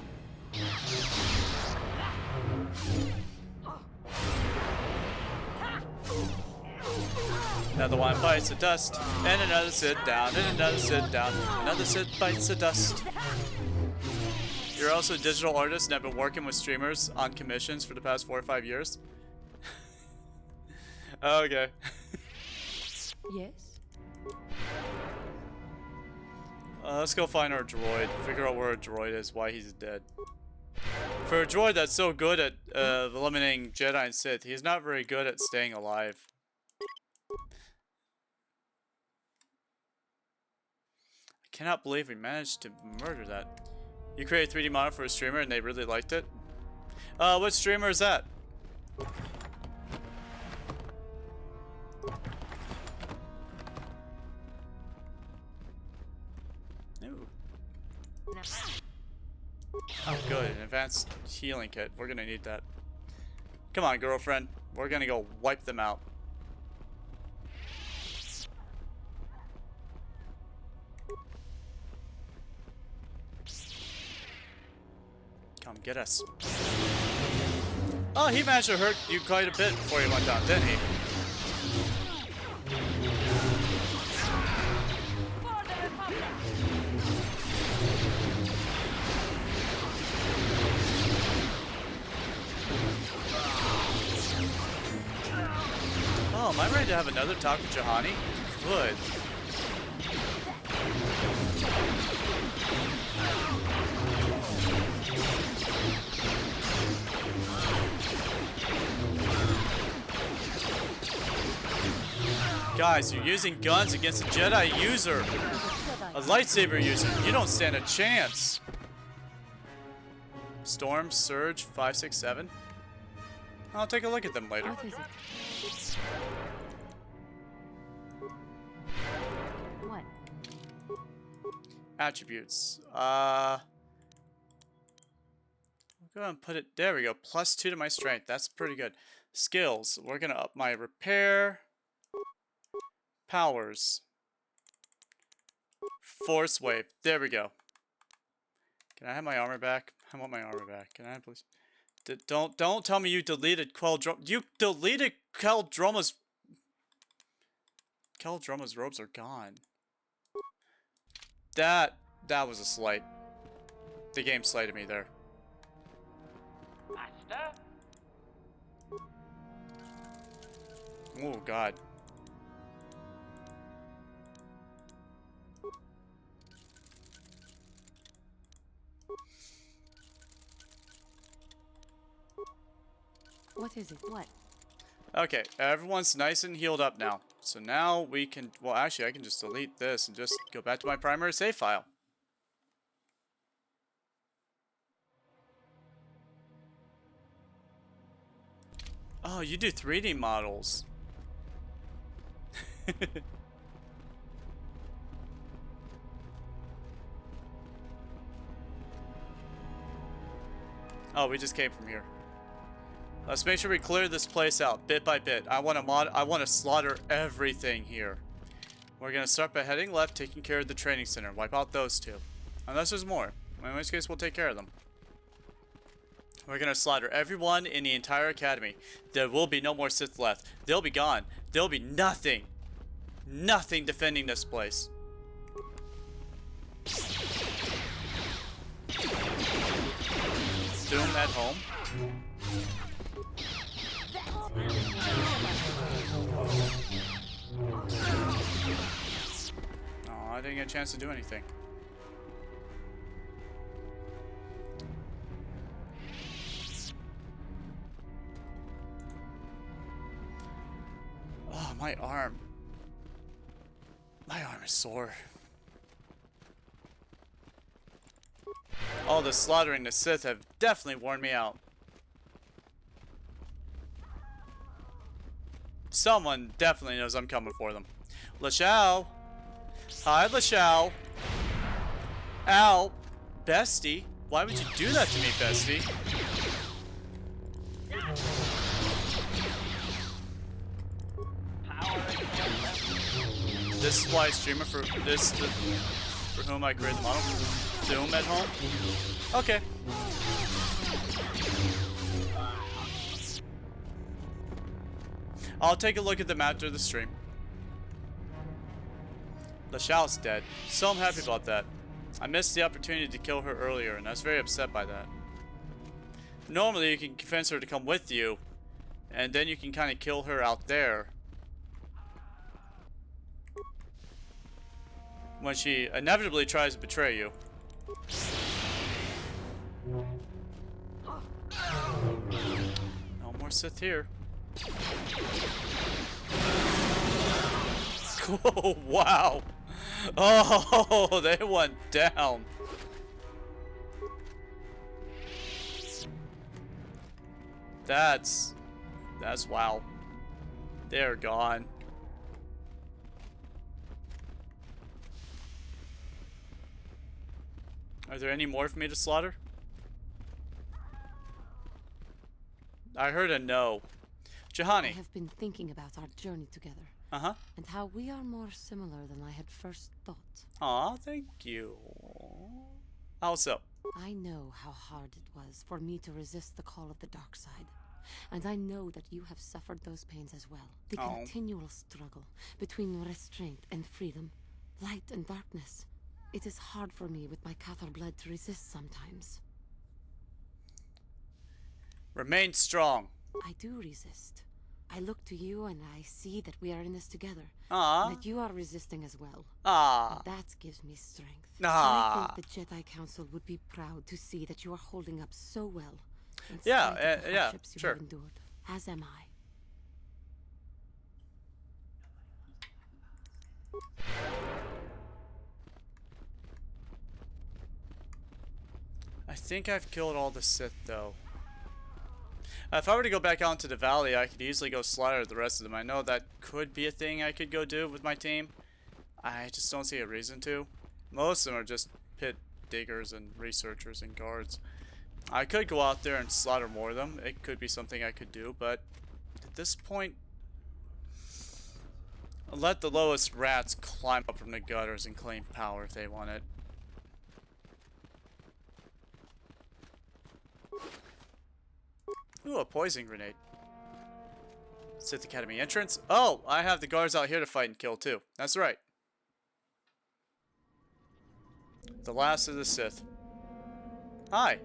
Another one bites the dust, and another sit down, and another sit down, another sit bites the dust. You're also a digital artist and have been working with streamers on commissions for the past 4 or 5 years? Okay. Yes? Let's go find our droid. Figure out where our droid is, why he's dead. For a droid that's so good at eliminating Jedi and Sith, he's not very good at staying alive. I cannot believe we managed to murder that. You created a 3D model for a streamer and they really liked it? What streamer is that? Ooh. Oh, good. An advanced healing kit. We're gonna need that. Come on, girlfriend. We're gonna go wipe them out. Come get us. Oh, he managed to hurt you quite a bit before he went down, didn't he? Oh, am I ready to have another talk with Juhani? Good. Guys, you're using guns against a Jedi user. A lightsaber user. You don't stand a chance. Storm, Surge, 567. I'll take a look at them later. What is it? What? Attributes. We'll go ahead and put it. There we go. +2 to my strength. That's pretty good. Skills. We're gonna up my repair. Powers. Force wave. There we go. Can I have my armor back? I want my armor back. Can I please? Don't tell me you deleted You deleted Keldroma's robes are gone. That was a slight. The game slighted me there. Master? Oh god. What is it? What? Okay, everyone's nice and healed up now. So now we can, well actually I can just delete this and just go back to my primary save file. Oh, you do 3D models. Oh, we just came from here. Let's make sure we clear this place out bit by bit. I want to slaughter everything here. We're gonna start by heading left, taking care of the training center. Wipe out those two, unless there's more. In which case, we'll take care of them. We're gonna slaughter everyone in the entire academy. There will be no more Sith left. They'll be gone. There'll be nothing defending this place. Doom at home. Oh, I didn't get a chance to do anything. Oh, my arm. My arm is sore. All the slaughtering the Sith have definitely worn me out. Someone definitely knows I'm coming for them. LaShao. Hi, LaShao. Ow. Bestie. Why would you do that to me, bestie? This is why I stream it for this, for whom I create the model. Zoom at home. Okay. I'll take a look at them after the stream. LaShal's dead, so I'm happy about that. I missed the opportunity to kill her earlier, and I was very upset by that. Normally, you can convince her to come with you, and then you can kind of kill her out there. When she inevitably tries to betray you. No more Sith here. Oh, wow. Oh, they went down. That's wow. They're gone. Are there any more for me to slaughter? I heard a no. Juhani. I have been thinking about our journey together. Uh-huh. And how we are more similar than I had first thought. Aw, thank you. How so? I know how hard it was for me to resist the call of the dark side. And I know that you have suffered those pains as well. The continual struggle between restraint and freedom, light and darkness. It is hard for me with my Cathar blood to resist sometimes. Remain strong. I do resist. I look to you and I see that we are in this together. Ah. That you are resisting as well. Ah. And that gives me strength. Ah. I think the Jedi Council would be proud to see that you are holding up so well. Yeah, the yeah, hardships you sure. have endured, as am I. I think I've killed all the Sith, though. If I were to go back out into the valley, I could easily go slaughter the rest of them. I know that could be a thing I could go do with my team. I just don't see a reason to. Most of them are just pit diggers and researchers and guards. I could go out there and slaughter more of them. It could be something I could do, but at this point, let the lowest rats climb up from the gutters and claim power if they want it. Ooh, a poison grenade. Sith Academy entrance. Oh, I have the guards out here to fight and kill too. That's right. The last of the Sith. Hi.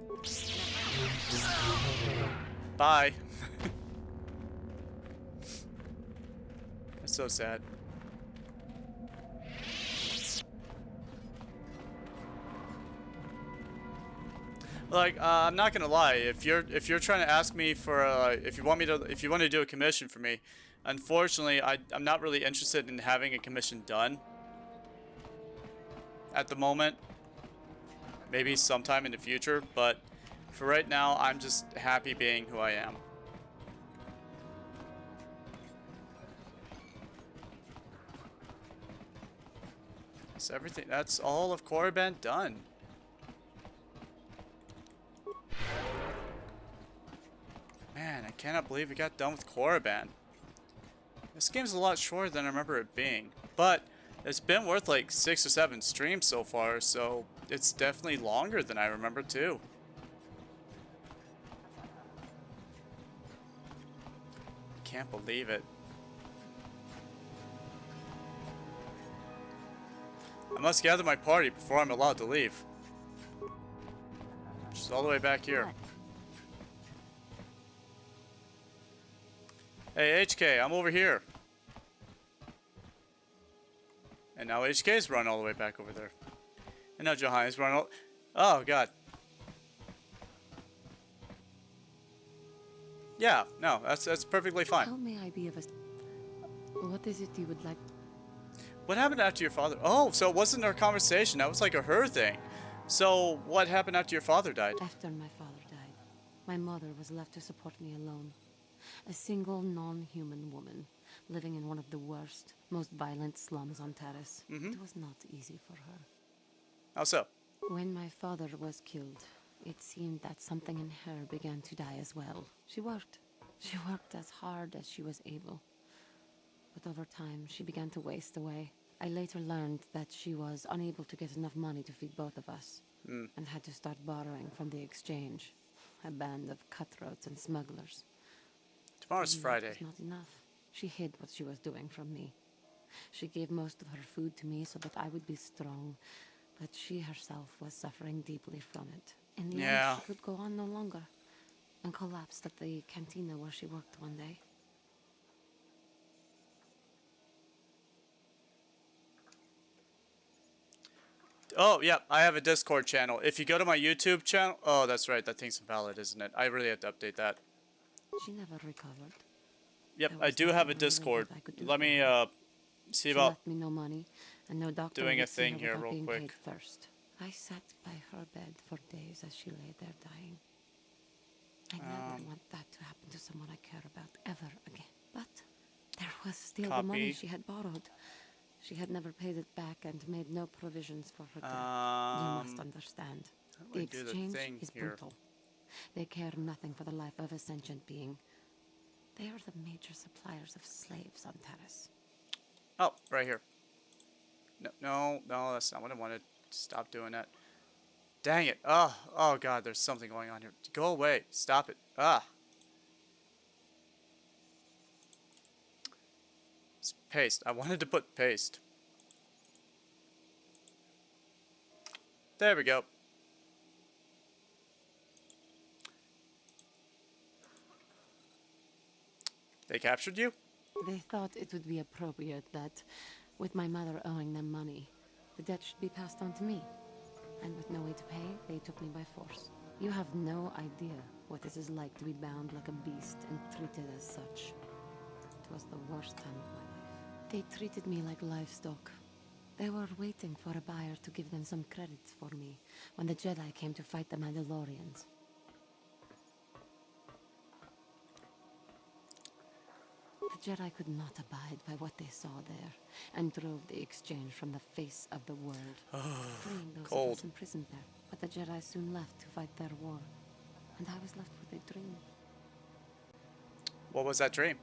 Bye. That's so sad. Like, I'm not gonna lie. If you're trying to ask me for if you want to do a commission for me, unfortunately, I'm not really interested in having a commission done at the moment. Maybe sometime in the future, but for right now, I'm just happy being who I am. That's everything. That's all of Korriban done. Man, I cannot believe we got done with Korriban. This game's a lot shorter than I remember it being, but it's been worth like 6 or 7 streams so far, so it's definitely longer than I remember too. Can't believe it. I must gather my party before I'm allowed to leave. Just all the way back here. Hey, HK, I'm over here. And now HK's run all the way back over there. And now Johannes run all... Oh, God. Yeah, no, that's perfectly fine. How may I be of a... What is it you would like? What happened after your father... Oh, so it wasn't our conversation. That was like a her thing. So, what happened after your father died? After my father died, my mother was left to support me alone. A single non-human woman. living in one of the worst, most violent slums on Terrace. Mm-hmm. It was not easy for her. How so? When my father was killed, it seemed that something in her began to die as well. She worked. She worked as hard as she was able. But over time, she began to waste away. I later learned that she was unable to get enough money to feed both of us, and had to start borrowing from the exchange, a band of cutthroats and smugglers. Tomorrow's Friday. That was not enough. She hid what she was doing from me. She gave most of her food to me so that I would be strong, but she herself was suffering deeply from it. In the end, she could go on no longer, and collapsed at the cantina where she worked one day. Oh, yeah, I have a Discord channel. If you go to my YouTube channel... Oh, that's right, that thing's invalid, isn't it? I really have to update that. She never recovered. Yep, I do have a Discord. Let me, see about... She left me no money, and no doctor doing a would see thing her here without real being quick. paid first. I sat by her bed for days as she lay there dying. I never want that to happen to someone I care about ever again. But there was still the money she had borrowed. She had never paid it back and made no provisions for her death. You must understand. The exchange is brutal. They care nothing for the life of a sentient being. They are the major suppliers of slaves on Terrace. Oh, right here. No, that's not what I wanted. Stop doing that. Dang it. Oh god, there's something going on here. Go away. Stop it. It's paste. I wanted to put paste. There we go. They captured you? They thought it would be appropriate that, with my mother owing them money, the debt should be passed on to me. And with no way to pay, they took me by force. You have no idea what it is like to be bound like a beast and treated as such. It was the worst time of my life. They treated me like livestock. They were waiting for a buyer to give them some credits for me when the Jedi came to fight the Mandalorians. The Jedi could not abide by what they saw there, and drove the exchange from the face of the world, freeing those of us imprisoned there. But the Jedi soon left to fight their war, and I was left with a dream. What was that dream?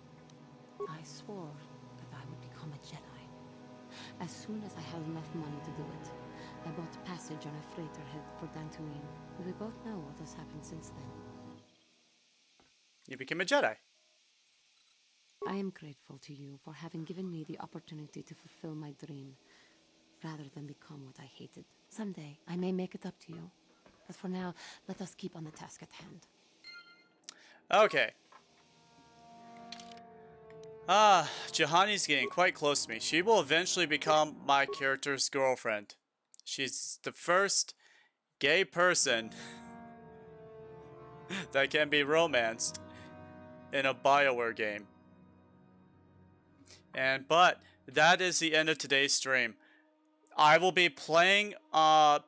I swore that I would become a Jedi. As soon as I had enough money to do it, I bought passage on a freighter headed for Dantooine, and we both know what has happened since then. You became a Jedi. I am grateful to you for having given me the opportunity to fulfill my dream, rather than become what I hated. Someday, I may make it up to you. But for now, let us keep on the task at hand. Okay. Juhani's getting quite close to me. She will eventually become my character's girlfriend. She's the first gay person that can be romanced in a BioWare game. But that is the end of today's stream. I will be playing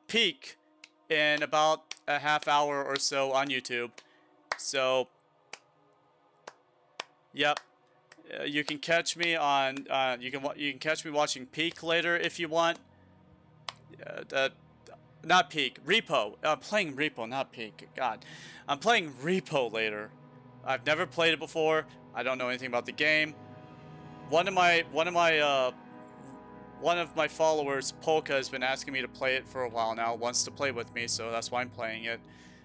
Peak in about a half hour or so on YouTube. So, yep, you can catch me on you can catch me watching Peak later if you want. Not Peak, Repo. I'm playing Repo, not Peak. God, I'm playing Repo later. I've never played it before. I don't know anything about the game. One of my followers, Polka, has been asking me to play it for a while now. Wants to play with me, so that's why I'm playing it.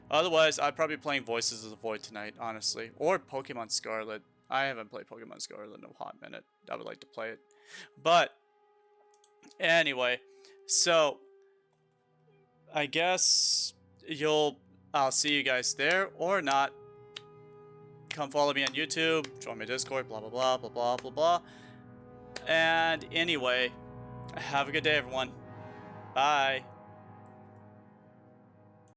Otherwise, I'd probably be playing Voices of the Void tonight, honestly, or Pokemon Scarlet. I haven't played Pokemon Scarlet in a hot minute. I would like to play it, but anyway, so I guess I'll see you guys there or not. Come follow me on YouTube, join my Discord, blah, blah, blah, blah, blah, blah, blah. And anyway, have a good day, everyone. Bye.